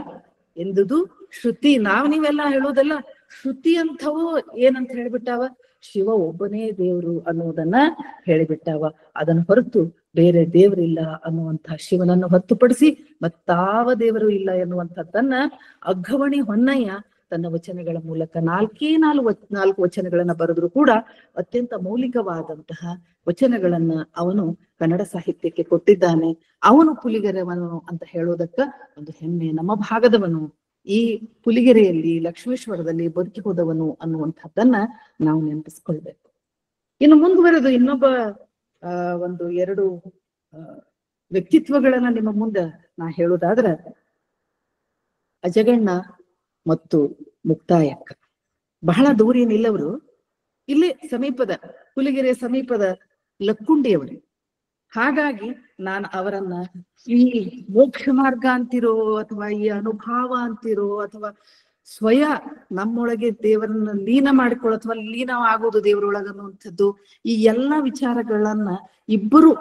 ಎಂದುದು ಶ್ರುತಿ. ನೀವೆಲ್ಲ ಹೇಳೋದಲ್ಲ, ಶ್ರುತಿ ಅಂಥವು ಏನಂತ ಹೇಳಿಬಿಟ್ಟಾವ, ಶಿವ ಒಬ್ಬನೇ ದೇವ್ರು ಅನ್ನೋದನ್ನ ಹೇಳಿಬಿಟ್ಟಾವ. ಅದನ್ನ ಹೊರತು ಬೇರೆ ದೇವರಿಲ್ಲ ಅನ್ನುವಂತಹ ಶಿವನನ್ನು ಹೊರತುಪಡಿಸಿ ಮತ್ತಾವ ದೇವರು ಇಲ್ಲ ಎನ್ನುವಂಥದ್ದನ್ನ ಅಗ್ಗವಣಿ ಹೊನ್ನಯ್ಯ ತನ್ನ ವಚನಗಳ ಮೂಲಕ ನಾಲ್ಕು ವಚನಗಳನ್ನ ಬರೆದ್ರು ಕೂಡ ಅತ್ಯಂತ ಮೌಲಿಕವಾದಂತಹ ವಚನಗಳನ್ನ ಅವನು ಕನ್ನಡ ಸಾಹಿತ್ಯಕ್ಕೆ ಕೊಟ್ಟಿದ್ದಾನೆ. ಅವನು ಪುಲಿಗೆರೆವನು ಅಂತ ಹೇಳೋದಕ್ಕ ಒಂದು ಹೆಮ್ಮೆ. ನಮ್ಮ ಭಾಗದವನು, ಈ ಪುಲಿಗೆರೆಯಲ್ಲಿ ಲಕ್ಷ್ಮೇಶ್ವರದಲ್ಲಿ ಬದುಕಿ ಹೋದವನು ಅನ್ನುವಂಥದ್ದನ್ನ ನಾವು ನೆನಪಿಸ್ಕೊಳ್ಬೇಕು. ಇನ್ನು ಮುಂದುವರೆದು ಇನ್ನೊಬ್ಬ ಒಂದು ಎರಡು ವ್ಯಕ್ತಿತ್ವಗಳನ್ನ ನಿಮ್ಮ ಮುಂದೆ ನಾ ಹೇಳೋದಾದ್ರ, ಅಜಗಣ್ಣ ಮತ್ತು ಮುಕ್ತಾಯಕ್ಕ. ಬಹಳ ದೂರ ಏನಿಲ್ಲವರು, ಇಲ್ಲೇ ಸಮೀಪದ ಪುಲಿಗೆರೆ ಸಮೀಪದ ಲಕ್ಕುಂಡಿಯವರು. ಹಾಗಾಗಿ ನಾನು ಅವರನ್ನ ಈ ಮೋಕ್ಷ ಮಾರ್ಗ ಅಂತಿರೋ ಅಥವಾ ಈ ಅನುಭಾವ ಅಂತಿರೋ ಅಥವಾ ಸ್ವಯ ನಮ್ಮೊಳಗೆ ದೇವರನ್ನ ಲೀನ ಮಾಡಿಕೊಳ್ಳೋ ಅಥವಾ ಲೀನ ಆಗೋದು ದೇವರೊಳಗ ಅನ್ನುವಂಥದ್ದು, ಈ ಎಲ್ಲಾ ವಿಚಾರಗಳನ್ನ ಇಬ್ಬರು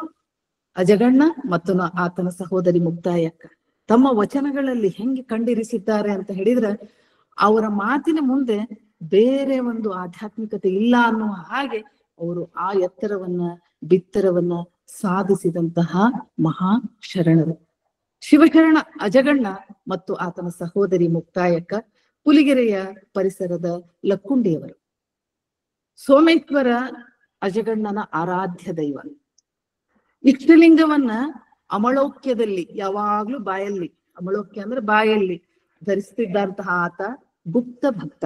ಅಜಗಣ್ಣ ಮತ್ತು ಆತನ ಸಹೋದರಿ ಮುಕ್ತಾಯಕ್ಕ ತಮ್ಮ ವಚನಗಳಲ್ಲಿ ಹೆಂಗೆ ಕಂಡಿರಿಸಿದ್ದಾರೆ ಅಂತ ಹೇಳಿದ್ರೆ, ಅವರ ಮಾತಿನ ಮುಂದೆ ಬೇರೆ ಒಂದು ಆಧ್ಯಾತ್ಮಿಕತೆ ಇಲ್ಲ ಅನ್ನುವ ಹಾಗೆ ಅವರು ಆ ಎತ್ತರವನ್ನ ಬಿತ್ತರವನ್ನ ಸಾಧಿಸಿದಂತಹ ಮಹಾ ಶರಣರು. ಶಿವಶರಣ ಅಜಗಣ್ಣ ಮತ್ತು ಆತನ ಸಹೋದರಿ ಮುಕ್ತಾಯಕ್ಕ ಪುಲಿಗೆರೆಯ ಪರಿಸರದ ಲಕ್ಕುಂಡಿಯವರು. ಸೋಮೇಶ್ವರ ಅಜಗಣ್ಣನ ಆರಾಧ್ಯ ದೈವ. ಇಷ್ಟಲಿಂಗವನ್ನ ಅಮಳೋಕ್ಯದಲ್ಲಿ ಯಾವಾಗ್ಲೂ ಬಾಯಲ್ಲಿ, ಅಮಳೋಕ್ಯ ಅಂದ್ರೆ ಬಾಯಲ್ಲಿ ಧರಿಸ್ತಿದ್ದಂತಹ ಆತ ಗುಪ್ತ ಭಕ್ತ.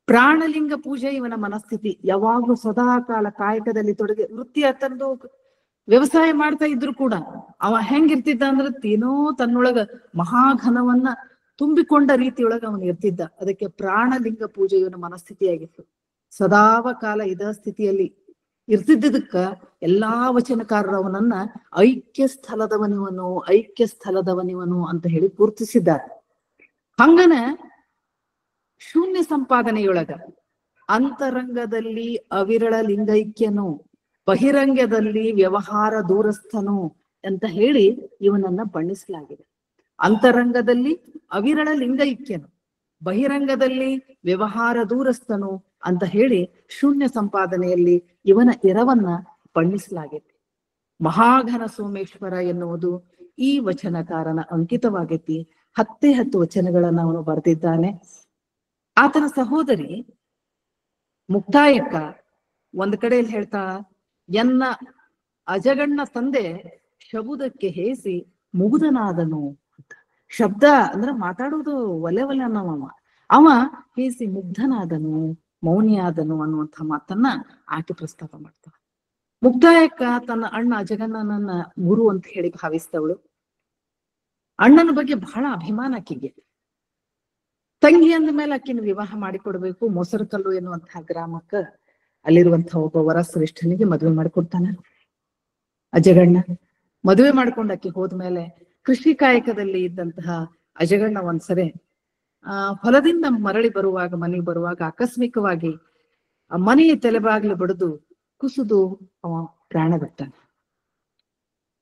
ಪ್ರಾಣಲಿಂಗ ಪೂಜೆ ಇವನ ಮನಸ್ಥಿತಿ. ಯಾವಾಗ್ಲೂ ಸದಾ ಕಾಲ ಕಾಯಕದಲ್ಲಿ ತೊಡಗಿ, ವೃತ್ತಿ ತಂದು ವ್ಯವಸಾಯ ಮಾಡ್ತಾ ಇದ್ರು ಕೂಡ ಅವ ಹೆಂಗಿರ್ತಿದ್ದ ಅಂದ್ರೆ ಏನೋ ತನ್ನೊಳಗ ಮಹಾಘನವನ್ನ ತುಂಬಿಕೊಂಡ ರೀತಿಯೊಳಗ ಅವನು ಇರ್ತಿದ್ದ. ಅದಕ್ಕೆ ಪ್ರಾಣಲಿಂಗ ಪೂಜೆ ಇವನ ಮನಸ್ಥಿತಿಯಾಗಿತ್ತು. ಸದಾವ ಕಾಲ ಇದ ಸ್ಥಿತಿಯಲ್ಲಿ ಇರ್ತಿದ್ದಕ್ಕ ಎಲ್ಲಾ ವಚನಕಾರರು ಅವನನ್ನ ಐಕ್ಯ ಸ್ಥಳದವನಿವನು ಅಂತ ಹೇಳಿ ಗುರುತಿಸಿದ್ದಾರೆ. ಹಂಗನ ಶೂನ್ಯ ಸಂಪಾದನೆಯೊಳಗ ಅಂತರಂಗದಲ್ಲಿ ಅವಿರಳ ಲಿಂಗೈಕ್ಯನು, ಬಹಿರಂಗದಲ್ಲಿ ವ್ಯವಹಾರ ದೂರಸ್ಥನು ಅಂತ ಹೇಳಿ ಇವನನ್ನ ಬಣ್ಣಿಸಲಾಗಿದೆ. ಅಂತರಂಗದಲ್ಲಿ ಅವಿರಳ ಲಿಂಗೈಕ್ಯನು, ಬಹಿರಂಗದಲ್ಲಿ ವ್ಯವಹಾರ ದೂರಸ್ಥನು ಅಂತ ಹೇಳಿ ಶೂನ್ಯ ಸಂಪಾದನೆಯಲ್ಲಿ ಇವನ ಎರವನ್ನ ಬಣ್ಣಿಸಲಾಗಿದೆ. ಮಹಾಘನ ಸೋಮೇಶ್ವರ ಎನ್ನುವುದು ಈ ವಚನಕಾರನ ಅಂಕಿತವಾಗೈತಿ. 10 ವಚನಗಳನ್ನ ಅವನು ಬರೆದಿದ್ದಾನೆ. ಆತನ ಸಹೋದರಿ ಮುಕ್ತಾಯಕ್ಕ ಒಂದ್ ಕಡೆಯಲ್ಲಿ ಹೇಳ್ತಾ, ಎನ್ನ ಅಜಗಣ್ಣ ತಂದೆ ಶಬುದಕ್ಕೆ ಹೇಸಿ ಮುಗ್ಧನಾದನು ಅಂತ. ಶಬ್ದ ಅಂದ್ರೆ ಮಾತಾಡೋದು ಒಲೆ ಅವ ಹೇಸಿ ಮುಗ್ಧನಾದನು, ಮೌನಿಯಾದನು ಅನ್ನುವಂಥ ಮಾತನ್ನ ಆಕೆ ಪ್ರಸ್ತಾಪ ಮಾಡ್ತಾಳ. ಮುಕ್ತಾಯಕ್ಕ ತನ್ನ ಅಣ್ಣ ಅಜಗಣ್ಣನನ್ನ ಗುರು ಅಂತ ಹೇಳಿ ಭಾವಿಸ್ತವಳು. ಅಣ್ಣನ ಬಗ್ಗೆ ಬಹಳ ಅಭಿಮಾನ ಆಕಿಗೆ. ತಂಗಿ ಅಂದ ಮೇಲೆ ಆಕಿನ ವಿವಾಹ ಮಾಡಿಕೊಡ್ಬೇಕು. ಮೊಸರುಕಲ್ಲು ಎನ್ನುವಂತಹ ಗ್ರಾಮಕ್ಕ ಅಲ್ಲಿರುವಂತಹ ಒಬ್ಬ ವರ ಶ್ರೇಷ್ಠನಿಗೆ ಮದುವೆ ಮಾಡಿಕೊಡ್ತಾನ ಅಜಗಣ್ಣ. ಮದುವೆ ಮಾಡ್ಕೊಂಡು ಆಕಿ ಹೋದ್ಮೇಲೆ ಕೃಷಿ ಕಾಯಕದಲ್ಲಿ ಇದ್ದಂತಹ ಅಜಗಣ್ಣ ಒಂದ್ಸರೆ ಹೊಲದಿಂದ ಮರಳಿ ಬರುವಾಗ, ಮನೆಗೆ ಬರುವಾಗ ಆಕಸ್ಮಿಕವಾಗಿ ಮನೆಯ ತಲೆಬಾಗ್ಲು ಬಡಿದು ಕುಸಿದು ಅವ ಪ್ರಾಣ ಬಿಡ್ತಾನೆ.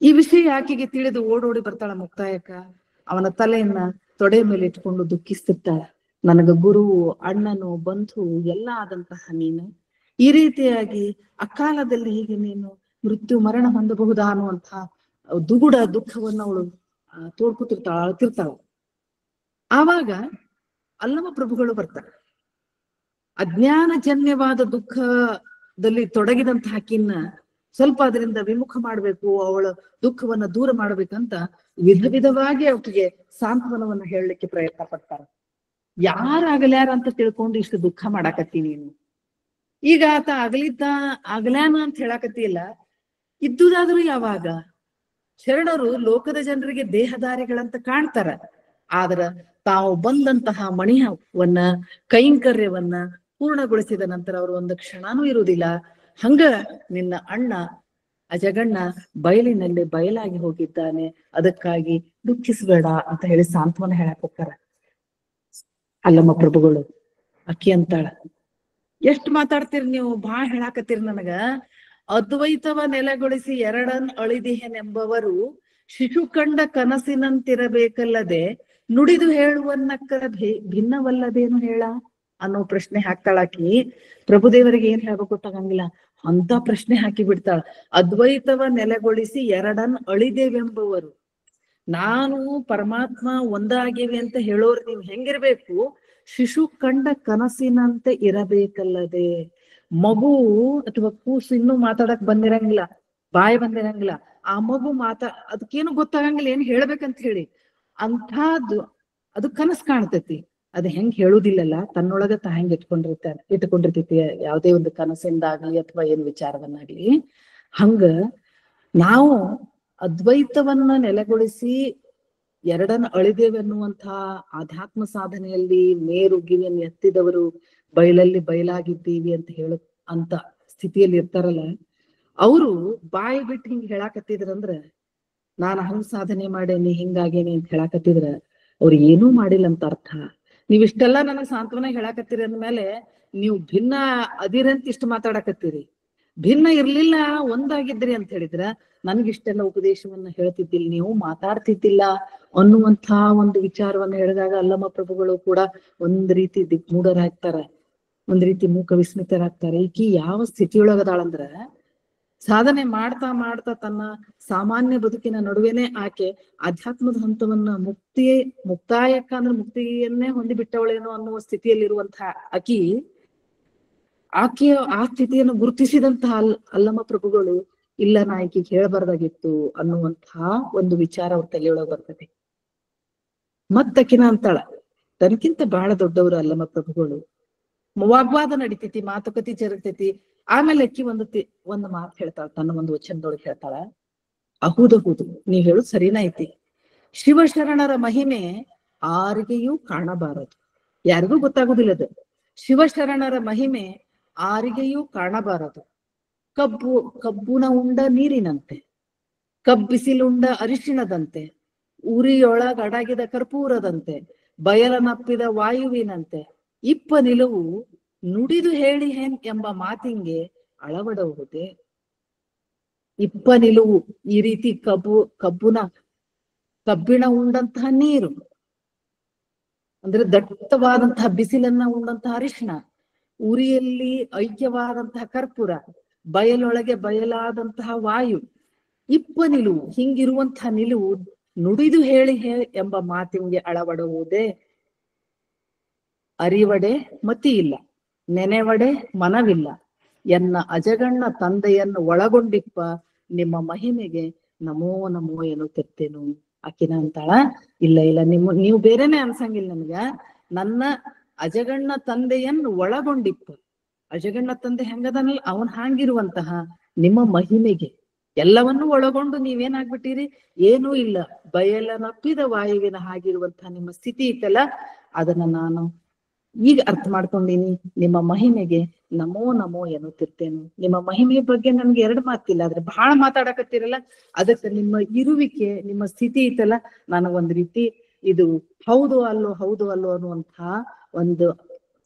ಈ ವಿಷಯ ಆಕೆಗೆ ತಿಳಿದು ಓಡೋಡಿ ಬರ್ತಾಳ ಮುಕ್ತಾಯಕ್ಕ. ಅವನ ತಲೆಯನ್ನ ತೊಡೆ ಮೇಲೆ ಇಟ್ಕೊಂಡು ದುಃಖಿಸ್ತಿರ್ತಾಳ. ನನಗ ಗುರು, ಅಣ್ಣನು, ಬಂಧು ಎಲ್ಲ ಆದಂತಹ ನೀನು ಈ ರೀತಿಯಾಗಿ ಅಕಾಲದಲ್ಲಿ ಹೀಗೆ ನೀನು ಮೃತ್ಯು ಮರಣ ಹೊಂದಬಹುದಾ ಅನ್ನುವಂಥ ದುಗುಡ ದುಃಖವನ್ನು ಅವಳು ತೋಡ್ಕೊತಿರ್ತಾಳ, ಅಳ್ತಿರ್ತಾಳ. ಆವಾಗ ಅಲ್ಲಮ ಪ್ರಭುಗಳು ಬರ್ತಾರೆ. ಅಜ್ಞಾನಜನ್ಯವಾದ ದುಃಖದಲ್ಲಿ ತೊಡಗಿದಂತಹ ಆಕಿನ್ನ ಸ್ವಲ್ಪ ಅದರಿಂದ ವಿಮುಖ ಮಾಡ್ಬೇಕು, ಅವಳ ದುಃಖವನ್ನ ದೂರ ಮಾಡ್ಬೇಕಂತ ವಿಧವಾಗಿ ಅವಳಿಗೆ ಸಾಂತ್ವನವನ್ನ ಹೇಳಲಿಕ್ಕೆ ಪ್ರಯತ್ನ ಪಡ್ತಾರೆ. ಯಾರಾಗಲ್ಯಾರ ಅಂತ ತಿಳ್ಕೊಂಡು ಇಷ್ಟು ದುಃಖ ಮಾಡಾಕತ್ತಿ ನೀನು? ಈಗ ಆತ ಆಗ್ಲ್ಯಾನ ಅಂತ ಹೇಳಾಕತ್ತಿಲ್ಲ, ಇದ್ದುದಾದ್ರೂ ಯಾವಾಗ? ಶರಣರು ಲೋಕದ ಜನರಿಗೆ ದೇಹದಾರಿಗಳಂತ ಕಾಣ್ತಾರ, ಆದ್ರ ತಾವು ಬಂದಂತಹ ಮಣಿಯವನ್ನ ಕೈಂಕರ್ಯವನ್ನ ಪೂರ್ಣಗೊಳಿಸಿದ ನಂತರ ಅವರು ಒಂದು ಕ್ಷಣನೂ ಇರುವುದಿಲ್ಲ. ಹಂಗ ನಿನ್ನ ಅಣ್ಣ ಅಜಗಣ್ಣ ಬಯಲಿನಲ್ಲಿ ಬಯಲಾಗಿ ಹೋಗಿದ್ದಾನೆ, ಅದಕ್ಕಾಗಿ ದುಃಖಿಸ್ಬೇಡ ಅಂತ ಹೇಳಿ ಸಾಂತ್ವನ ಹೇಳಕ್ ಹೋಗ್ತಾರ ಅಲ್ಲಮ್ಮ ಪ್ರಭುಗಳು. ಅಕ್ಕಿ ಅಂತಾಳ, ಎಷ್ಟ್ ಮಾತಾಡ್ತೀರಿ ನೀವು, ಬಾ ಹೇಳಾಕತ್ತೀರಿ ನನಗ. ಅದ್ವೈತವ ನೆಲೆಗೊಳಿಸಿ ಎರಡನ್ ಅಳಿದಿಹೆನೆಂಬವರು ಶಿಶು ಕಂಡ ಕನಸಿನಂತಿರಬೇಕಲ್ಲದೆ ನುಡಿದು ಹೇಳುವನ್ನಕ್ಕರ ಭಿನ್ನವಲ್ಲದೇನು ಹೇಳ ಅನ್ನೋ ಪ್ರಶ್ನೆ ಹಾಕ್ತಾಳಾಕಿ. ಪ್ರಭುದೇವರಿಗೆ ಏನ್ ಹೇಳ್ಬೇಕು ಗೊತ್ತಾಗಂಗಿಲ್ಲ ಅಂತ ಪ್ರಶ್ನೆ ಹಾಕಿ ಬಿಡ್ತಾಳ. ಅದ್ವೈತವ ನೆಲೆಗೊಳಿಸಿ ಎರಡನ್ ಅಳಿದೇವೆಂಬವರು, ನಾನು ಪರಮಾತ್ಮ ಒಂದಾಗಿವೆ ಅಂತ ಹೇಳೋರು ನೀವು ಹೆಂಗಿರ್ಬೇಕು? ಶಿಶು ಕಂಡ ಕನಸಿನಂತೆ ಇರಬೇಕಲ್ಲದೆ. ಮಗು ಅಥವಾ ಕೂಸು ಇನ್ನೂ ಮಾತಾಡಕ್ ಬಂದಿರಂಗಿಲ್ಲ, ಬಾಯಿ ಬಂದಿರಂಗಿಲ್ಲ. ಆ ಮಗು ಅದಕ್ಕೇನು ಗೊತ್ತಾಗಂಗಿಲ್ಲ ಏನ್ ಹೇಳ್ಬೇಕಂತ ಹೇಳಿ. ಅಂಥದ್ದು ಅದು ಕನಸು ಕಾಣ್ತೈತಿ. ಅದ್ ಹೆಂಗ್ ಹೇಳುದಿಲ್ಲಲ್ಲ, ತನ್ನೊಳಗ ಹೆಂಗ್ ಇಟ್ಕೊಂಡಿರ್ತೈತಿ ಯಾವುದೇ ಒಂದು ಕನಸಿಂದಾಗ್ಲಿ ಅಥವಾ ಏನ್ ವಿಚಾರವನ್ನಾಗ್ಲಿ. ಹಂಗ ನಾವು ಅದ್ವೈತವನ್ನ ನೆಲೆಗೊಳಿಸಿ ಎರಡನ್ನ ಅಳಿದೇವೆನ್ನುವಂತಹ ಆಧ್ಯಾತ್ಮ ಸಾಧನೆಯಲ್ಲಿ ಮೇರುಗಿರಿಯನ್ನು ಎತ್ತಿದವರು ಬಯಲಲ್ಲಿ ಬಯಲಾಗಿದ್ದೀವಿ ಅಂತ ಅಂತ ಸ್ಥಿತಿಯಲ್ಲಿ ಇರ್ತಾರಲ್ಲ, ಅವರು ಬಾಯಿ ಬಿಟ್ಟು ಹಿಂಗ್ ಹೇಳಾಕತ್ತಿದ್ರಂದ್ರ, ನಾನು ಹಂಗ್ ಸಾಧನೆ ಮಾಡೇನಿ ಹಿಂಗಾಗೇನಿ ಅಂತ ಹೇಳಾಕತ್ತಿದ್ರ ಅವ್ರು ಏನೂ ಮಾಡಿಲ್ಲ ಅಂತ ಅರ್ಥ. ನೀವಿಷ್ಟೆಲ್ಲಾ ನನಗ್ ಸಾಂತ್ವನ ಹೇಳಾಕತ್ತೀರಿ ಅಂದ್ಮೇಲೆ ನೀವು ಭಿನ್ನ ಅದಿರಂತ ಇಷ್ಟು ಮಾತಾಡಕತ್ತೀರಿ. ಭಿನ್ನ ಇರ್ಲಿಲ್ಲ, ಒಂದಾಗಿದ್ರಿ ಅಂತ ಹೇಳಿದ್ರ ನನ್ಗಿಷ್ಟೆಲ್ಲ ಉಪದೇಶವನ್ನ ಹೇಳ್ತಿದ್ದಿಲ್ಲ, ನೀವು ಮಾತಾಡ್ತಿದ್ದಿಲ್ಲ ಅನ್ನುವಂಥ ಒಂದು ವಿಚಾರವನ್ನ ಹೇಳಿದಾಗ ಅಲ್ಲಮ್ಮ ಪ್ರಭುಗಳು ಕೂಡ ಒಂದ್ ರೀತಿ ದಿಗ್ಮೂಢರಾಗ್ತಾರ, ಒಂದ್ ರೀತಿ ಮೂಕ ವಿಸ್ಮಿತರಾಗ್ತಾರೆ. ಈಕಿ ಯಾವ ಸ್ಥಿತಿಯೊಳಗದಾಳಂದ್ರ, ಸಾಧನೆ ಮಾಡ್ತಾ ಮಾಡ್ತಾ ತನ್ನ ಸಾಮಾನ್ಯ ಬದುಕಿನ ನಡುವೆನೆ ಆಕೆ ಆಧ್ಯಾತ್ಮದ ಹಂತವನ್ನ ಮುಕ್ತಾಯಕ್ಕ ಅಂದ್ರೆ ಮುಕ್ತಿಯನ್ನೇ ಹೊಂದಿಬಿಟ್ಟವಳೇನೋ ಅನ್ನುವ ಸ್ಥಿತಿಯಲ್ಲಿರುವಂತಹ ಆಕೆಯ ಆ ಸ್ಥಿತಿಯನ್ನು ಗುರುತಿಸಿದಂತಹ ಅಲ್ಲಮ್ಮ ಪ್ರಭುಗಳು, ಇಲ್ಲ ನಾ ಆಕೆಗೆ ಹೇಳ್ಬಾರ್ದಾಗಿತ್ತು ಅನ್ನುವಂತಹ ಒಂದು ವಿಚಾರ ಅವ್ರ ತಲೆಯೊಳಗೆ ಬರ್ತದೆ. ಮತ್ತಕಿನ ಅಂತಾಳ, ತನಕ್ಕಿಂತ ಬಹಳ ದೊಡ್ಡವರು ಅಲ್ಲಮ್ಮ ಪ್ರಭುಗಳು. ವಾಗ್ವಾದ ನಡಿತೈತಿ, ಮಾತುಕತೆ ಜರುಗ್ತೈತಿ. ಆಮೇಲೆ ಅಕ್ಕಿ ಒಂದು ಮಾತು ಹೇಳ್ತಾಳ, ತನ್ನ ಒಂದು ವಚನದೊಳಗೆ ಹೇಳ್ತಾಳ, ಹೌದು ನೀವ್ ಹೇಳುದು ಸರಿನಾ ಐತಿ. ಶಿವಶರಣರ ಮಹಿಮೆ ಆರಿಗೆಯೂ ಕಾಣಬಾರದು, ಯಾರಿಗೂ ಗೊತ್ತಾಗುದಿಲ್ಲ ಅದು. ಶಿವಶರಣರ ಮಹಿಮೆ ಆರಿಗೆಯೂ ಕಾಣಬಾರದು. ಕಬ್ಬುನ ಉಂಡ ನೀರಿನಂತೆ, ಕಬ್ಬಿಸಿಲುಂಡ ಅರಿಶಿಣದಂತೆ, ಉರಿಯೊಳಗ ಅಡಗಿದ ಕರ್ಪೂರದಂತೆ, ಬಯಲನಪ್ಪಿದ ವಾಯುವಿನಂತೆ, ಇಪ್ಪ ನಿಲುವು ನುಡಿದು ಹೇಳಿ ಎಂಬ ಮಾತಿಂಗೆ ಅಳವಡಬಹುದೇ. ಇಪ್ಪ ನಿಲುವು ಈ ರೀತಿ ಕಬ್ಬಿಣ ಉಂಡಂತಹ ನೀರು ಅಂದ್ರೆ ದಟ್ಟವಾದಂತಹ ಬಿಸಿಲನ್ನ ಉಂಡಂತಹ ಅರಿಶಿಣ, ಉರಿಯಲ್ಲಿ ಐಕ್ಯವಾದಂತಹ ಕರ್ಪೂರ, ಬಯಲೊಳಗೆ ಬಯಲಾದಂತಹ ವಾಯು, ಇಪ್ಪ ನಿಲುವು ಹಿಂಗಿರುವಂತಹ ನಿಲುವು ನುಡಿದು ಹೇಳಿ ಎಂಬ ಮಾತಿಗೆ ಅಳವಡುವುದೇ ಅರಿವಡೆ ಮತಿ ಇಲ್ಲ, ನೆನೆವಡೆ ಮನವಿಲ್ಲ, ಎನ್ನ ಅಜಗಣ್ಣ ತಂದೆಯನ್ನು ಒಳಗೊಂಡಿಪ್ಪ ನಿಮ್ಮ ಮಹಿಮೆಗೆ ನಮೋ ನಮೋ ಎನ್ನುತ್ತಿರ್ತೇನು. ಆಕಿನ ಅಂತಾಳ, ಇಲ್ಲ ಇಲ್ಲ, ನೀವು ಬೇರೆನೆ ಅನ್ಸಂಗಿಲ್ಲ ನನ್ಗ, ನನ್ನ ಅಜಗಣ್ಣ ತಂದೆಯನ್ನು ಒಳಗೊಂಡಿಪ್ಪ. ಅಜಗಣ್ಣ ತಂದೆ ಹೆಂಗದನಲ್ಲ ಅವನ್ ಹಾಂಗಿರುವಂತಹ ನಿಮ್ಮ ಮಹಿಮೆಗೆ ಎಲ್ಲವನ್ನೂ ಒಳಗೊಂಡು ನೀವೇನಾಗ್ಬಿಟ್ಟಿರಿ, ಏನೂ ಇಲ್ಲ, ಬಯಲನಪ್ಪಿದ ವಾಯುವಿನ ಹಾಗಿರುವಂತಹ ನಿಮ್ಮ ಸ್ಥಿತಿ ಇತ್ತಲ್ಲ, ಅದನ್ನ ನಾನು ಈಗ ಅರ್ಥ ಮಾಡ್ಕೊಂಡೀನಿ. ನಿಮ್ಮ ಮಹಿಮೆಗೆ ನಮೋ ನಮೋ ಎನ್ನುತ್ತಿರ್ತೇನು. ನಿಮ್ಮ ಮಹಿಮೆ ಬಗ್ಗೆ ನನ್ಗೆ ಎರಡು ಮಾತಿಲ್ಲ, ಆದ್ರೆ ಬಹಳ ಮಾತಾಡಕತ್ತಿರಲ್ಲ, ಅದಕ್ಕೆ ನಿಮ್ಮ ಇರುವಿಕೆ, ನಿಮ್ಮ ಸ್ಥಿತಿ ಇತ್ತಲ್ಲ, ನನಗೊಂದ್ ರೀತಿ ಇದು ಹೌದು ಅಲ್ಲೋ ಅನ್ನುವಂತಹ ಒಂದು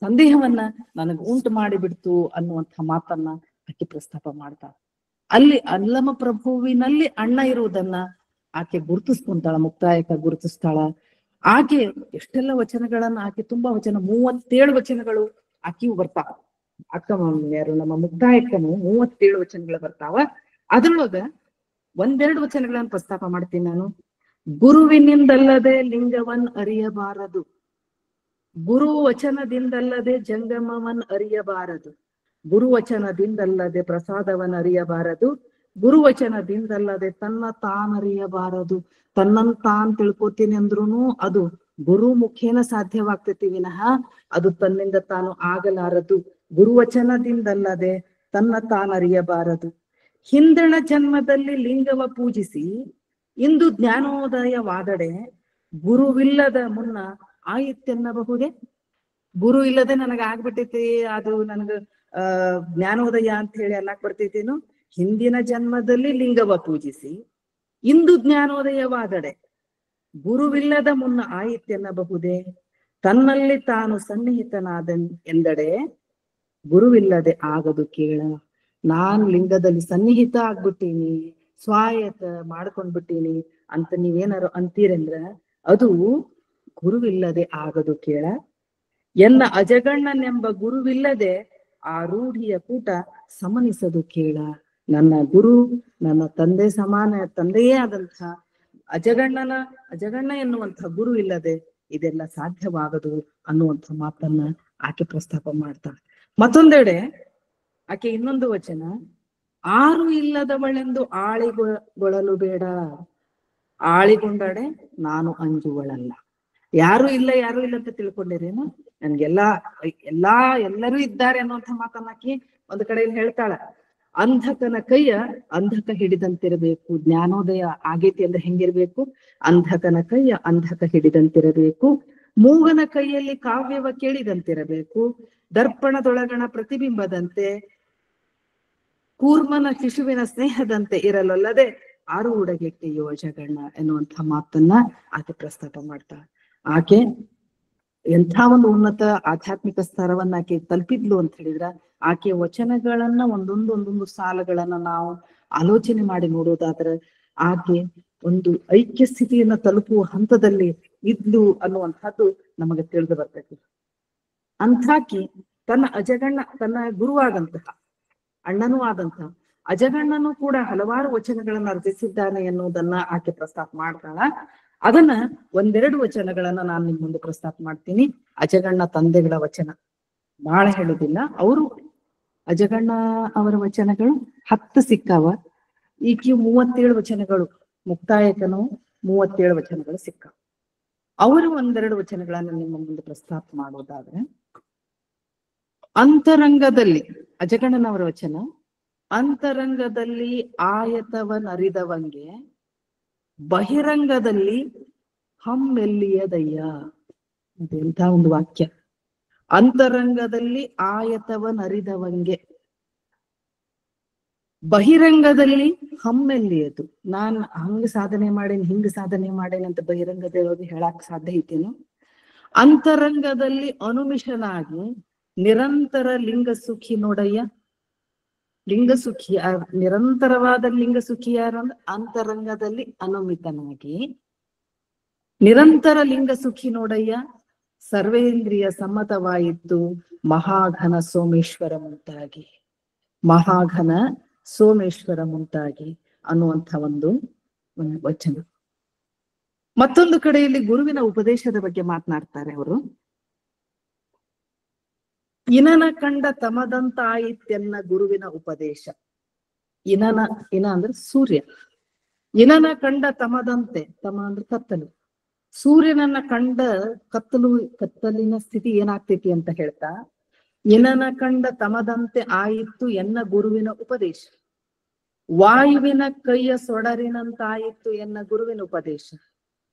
ಸಂದೇಹವನ್ನ ನನಗೆ ಉಂಟು ಮಾಡಿಬಿಡ್ತು ಅನ್ನುವಂಥ ಮಾತನ್ನ ಆಕೆ ಪ್ರಸ್ತಾಪ ಮಾಡ್ತಾಳ. ಅಲ್ಲಿ ಅಲ್ಲಮ ಪ್ರಭುವಿನಲ್ಲಿ ಅಣ್ಣ ಇರುವುದನ್ನ ಆಕೆ ಗುರುತಿಸ್ಕೊಂತಾಳ, ಮುಕ್ತಾಯಕ ಗುರುತಿಸ್ತಾಳ. ಆಕೆ ಎಷ್ಟೆಲ್ಲ ವಚನಗಳನ್ನ ಆಕೆ ತುಂಬಾ ವಚನ 37 ವಚನಗಳು ಆಕೆಯು ಬರ್ತಾವ. ಅಕ್ಕ ಯಾರು ನಮ್ಮ ಮುಕ್ತಾಯಕ್ಕನು 37 ವಚನಗಳು ಬರ್ತಾವ. ಅದ್ರೊಳಗ ಒಂದೆರಡು ವಚನಗಳನ್ನ ಪ್ರಸ್ತಾಪ ಮಾಡ್ತೀನಿ ನಾನು. ಗುರುವಿನಿಂದಲ್ಲದೆ ಲಿಂಗವನ್ ಅರಿಯಬಾರದು, ಗುರು ವಚನದಿಂದಲ್ಲದೆ ಜಂಗಮವನ್ ಅರಿಯಬಾರದು, ಗುರುವಚನದಿಂದಲ್ಲದೆ ಪ್ರಸಾದವನ್ ಅರಿಯಬಾರದು, ಗುರುವಚನದಿಂದಲ್ಲದೆ ತನ್ನ ತಾನರಿಯಬಾರದು. ತನ್ನನ್ ತಾನ್ ತಿಳ್ಕೊತೀನಿ ಅಂದ್ರೂ ಅದು ಗುರು ಮುಖೇನ ಸಾಧ್ಯವಾಗ್ತೈತಿ ವಿನಃ ಅದು ತನ್ನಿಂದ ತಾನು ಆಗಲಾರದು. ಗುರುವಚನದಿಂದಲ್ಲದೆ ತನ್ನ ತಾನರಿಯಬಾರದು. ಹಿಂದಣ ಜನ್ಮದಲ್ಲಿ ಲಿಂಗವ ಪೂಜಿಸಿ ಇಂದು ಜ್ಞಾನೋದಯವಾದಡೆ ಗುರುವಿಲ್ಲದ ಮುನ್ನ ಆಯಿತೆನ್ನಬಹುದೇ. ಗುರು ಇಲ್ಲದೆ ನನಗ ಆಗ್ಬಿಟ್ಟೈತಿ, ಅದು ನನಗ ಜ್ಞಾನೋದಯ ಅಂತ ಹೇಳಿ ಅನ್ನಕ್ ಬರ್ತೈತೇನು. ಹಿಂದಿನ ಜನ್ಮದಲ್ಲಿ ಲಿಂಗವ ಪೂಜಿಸಿ ಇಂದು ಜ್ಞಾನೋದಯವಾದಡೆ ಗುರುವಿಲ್ಲದ ಮುನ್ನ ಆಯಿತೆನ್ನಬಹುದೇ. ತನ್ನಲ್ಲಿ ತಾನು ಸನ್ನಿಹಿತನಾದ ಎಂದಡೆ ಗುರುವಿಲ್ಲದೆ ಆಗದು ಕೇಳ. ನಾನ್ ಲಿಂಗದಲ್ಲಿ ಸನ್ನಿಹಿತ ಆಗ್ಬಿಟ್ಟೀನಿ, ಸ್ವಾಯತ್ತ ಮಾಡ್ಕೊಂಡ್ಬಿಟ್ಟೀನಿ ಅಂತ ನೀವೇನಾರು ಅಂತೀರಂದ್ರ ಅದು ಗುರುವಿಲ್ಲದೆ ಆಗದು ಕೇಳ. ಎನ್ನ ಅಜಗಣ್ಣನೆಂಬ ಗುರುವಿಲ್ಲದೆ ಆ ರೂಢಿಯ ಕೂಟ ಸಮನಿಸದು ಕೇಳ. ನನ್ನ ಗುರು, ನನ್ನ ತಂದೆ ಸಮಾನ ತಂದೆಯೇ ಆದಂಥ ಅಜಗಣ್ಣ ಎನ್ನುವಂಥ ಗುರು ಇಲ್ಲದೆ ಇದೆಲ್ಲ ಸಾಧ್ಯವಾಗದು ಅನ್ನುವಂಥ ಮಾತನ್ನ ಆಕೆ ಪ್ರಸ್ತಾಪ ಮಾಡ್ತಾಳೆ. ಮತ್ತೊಂದೆಡೆ ಆಕೆ ಇನ್ನೊಂದು ವಚನ, ಆರು ಇಲ್ಲದವಳೆಂದು ಆಳಿಗೊಳ್ಳಲು ಬೇಡ, ಆಳಿಗೊಂಡಡೆ ನಾನು ಅಂಜುವಳಲ್ಲ. ಯಾರು ಇಲ್ಲ ಅಂತ ತಿಳ್ಕೊಂಡಿರೇನು, ಎಲ್ಲರೂ ಇದ್ದಾರೆ ಅನ್ನುವಂಥ ಮಾತನ್ನ ಆಕಿ ಒಂದು ಕಡೆಯಲ್ಲಿ ಹೇಳ್ತಾಳ. ಅಂಧಕನ ಕೈಯ ಅಂಧಕ ಹಿಡಿದಂತಿರಬೇಕು. ಜ್ಞಾನೋದಯ ಆಗೈತಿ ಅಂದ್ರೆ ಹೆಂಗಿರ್ಬೇಕು, ಅಂಧಕನ ಕೈಯ ಅಂಧಕ ಹಿಡಿದಂತಿರಬೇಕು, ಮೂಗನ ಕೈಯಲ್ಲಿ ಕಾವ್ಯವ ಕೇಳಿದಂತಿರಬೇಕು, ದರ್ಪಣದೊಳಗಣ ಪ್ರತಿಬಿಂಬದಂತೆ ಕೂರ್ಮನ ಶಿಶುವಿನ ಸ್ನೇಹದಂತೆ ಇರಲಲ್ಲದೆ ಆರೂಢಗೆಟ್ಟೆಯೋ ಅಜಗಣ್ಣ ಎನ್ನುವಂಥ ಮಾತನ್ನ ಆಕೆ ಪ್ರಸ್ತಾಪ ಮಾಡ್ತಾಳೆ. ಆಕೆ ಎಂಥ ಒಂದು ಉನ್ನತ ಆಧ್ಯಾತ್ಮಿಕ ಸ್ತರವನ್ನ ಆಕೆ ತಲುಪಿದ್ಲು ಅಂತ ಹೇಳಿದ್ರ, ಆಕೆ ವಚನಗಳನ್ನ ಒಂದೊಂದು ಸಾಲಗಳನ್ನ ನಾವು ಆಲೋಚನೆ ಮಾಡಿ ನೋಡೋದಾದ್ರೆ ಆಕೆ ಒಂದು ಐಕ್ಯ ಸ್ಥಿತಿಯನ್ನ ತಲುಪುವ ಹಂತದಲ್ಲಿ ಇದ್ಲು ಅನ್ನುವಂಥದ್ದು ನಮಗೆ ತಿಳಿದು ಬರ್ತೈತಿ. ಅಂಥಾಕಿ ತನ್ನ ಅಜಗಣ್ಣ, ತನ್ನ ಗುರುವಾದಂತಹ ಅಣ್ಣನೂ ಆದಂತಹ ಅಜಗಣ್ಣನೂ ಕೂಡ ಹಲವಾರು ವಚನಗಳನ್ನ ರಚಿಸಿದ್ದಾನೆ ಎನ್ನುವುದನ್ನ ಆಕೆ ಪ್ರಸ್ತಾಪ ಮಾಡ್ತಾಳ. ಅದನ್ನ ಒಂದೆರಡು ವಚನಗಳನ್ನ ನಾನು ನಿಮ್ ಮುಂದೆ ಪ್ರಸ್ತಾಪ ಮಾಡ್ತೀನಿ. ಅಜಗಣ್ಣ ತಂದೆಗಳ ವಚನ ಬಹಳ ಹೇಳುದಿಲ್ಲ, ಅವರು ಅಜಗಣ್ಣ ಅವರ ವಚನಗಳು 10 ಸಿಕ್ಕಾವ. ಈಕಿ 37 ವಚನಗಳು, ಮುಕ್ತಾಯಕನು 37 ವಚನಗಳು ಸಿಕ್ಕಾವ. ಅವರು ಒಂದೆರಡು ವಚನಗಳನ್ನ ನಿಮ್ಮ ಮುಂದೆ ಪ್ರಸ್ತಾಪ ಮಾಡೋದಾದ್ರೆ, ಅಂತರಂಗದಲ್ಲಿ ಅಜಗಣ್ಣನವರ ವಚನ, ಅಂತರಂಗದಲ್ಲಿ ಆಯತವನರಿದವಂಗೆ ಬಹಿರಂಗದಲ್ಲಿ ಹಮ್ಮೆಲ್ಲಿಯದಯ್ಯ. ಎಂಥ ಒಂದು ವಾಕ್ಯ. ಅಂತರಂಗದಲ್ಲಿ ಆಯತವನರಿದವಂಗೆ ಬಹಿರಂಗದಲ್ಲಿ ಹಮ್ಮೆಲ್ಲಿಯದು. ನಾನ್ ಹಂಗ ಸಾಧನೆ ಮಾಡೇನಿ, ಹಿಂಗ ಸಾಧನೆ ಮಾಡೇನಿ ಅಂತ ಬಹಿರಂಗದೊಳಗೆ ಹೇಳಕ್ ಸಾಧ್ಯ ಐತೇನು? ಅಂತರಂಗದಲ್ಲಿ ಅನುಮಿಷನಾಗಿ ನಿರಂತರ ಲಿಂಗ ಸುಖಿ ನೋಡಯ್ಯ. ಲಿಂಗ ಸುಖಿ, ನಿರಂತರವಾದ ಲಿಂಗ ಸುಖಿ ಯಾರು ಅಂದ್ರೆ ಅಂತರಂಗದಲ್ಲಿ ಅನುಮಿತನಾಗಿ ನಿರಂತರ ಲಿಂಗ ಸುಖಿ ನೋಡಯ್ಯ. ಸರ್ವೇಂದ್ರಿಯ ಸಮ್ಮತವಾಯಿತು ಮಹಾಘನ ಸೋಮೇಶ್ವರ ಮುಂತಾಗಿ, ಮಹಾಘನ ಸೋಮೇಶ್ವರ ಮುಂತಾಗಿ ಅನ್ನುವಂಥ ಒಂದು ವಚನ. ಮತ್ತೊಂದು ಕಡೆಯಲ್ಲಿ ಗುರುವಿನ ಉಪದೇಶದ ಬಗ್ಗೆ ಮಾತನಾಡ್ತಾರೆ ಅವರು. ಇನನ ಕಂಡ ತಮದಂತಾಯಿತೆನ್ನ ಗುರುವಿನ ಉಪದೇಶ. ಇನ ಅಂದ್ರೆ ಸೂರ್ಯ. ಇನನ ಕಂಡ ತಮದಂತೆ, ತಮ ಅಂದ್ರೆ ಕತ್ತಲು. ಸೂರ್ಯನನ್ನ ಕಂಡ ಕತ್ತಲಿನ ಸ್ಥಿತಿ ಏನಾಗ್ತೈತಿ ಅಂತ ಹೇಳ್ತಾ, ಇನನ ಕಂಡ ತಮದಂತೆ ಆಯಿತು ಎನ್ನ ಗುರುವಿನ ಉಪದೇಶ. ವಾಯುವಿನ ಕೈಯ ಸೊಡರಿನಂತಾಯಿತು ಎನ್ನ ಗುರುವಿನ ಉಪದೇಶ.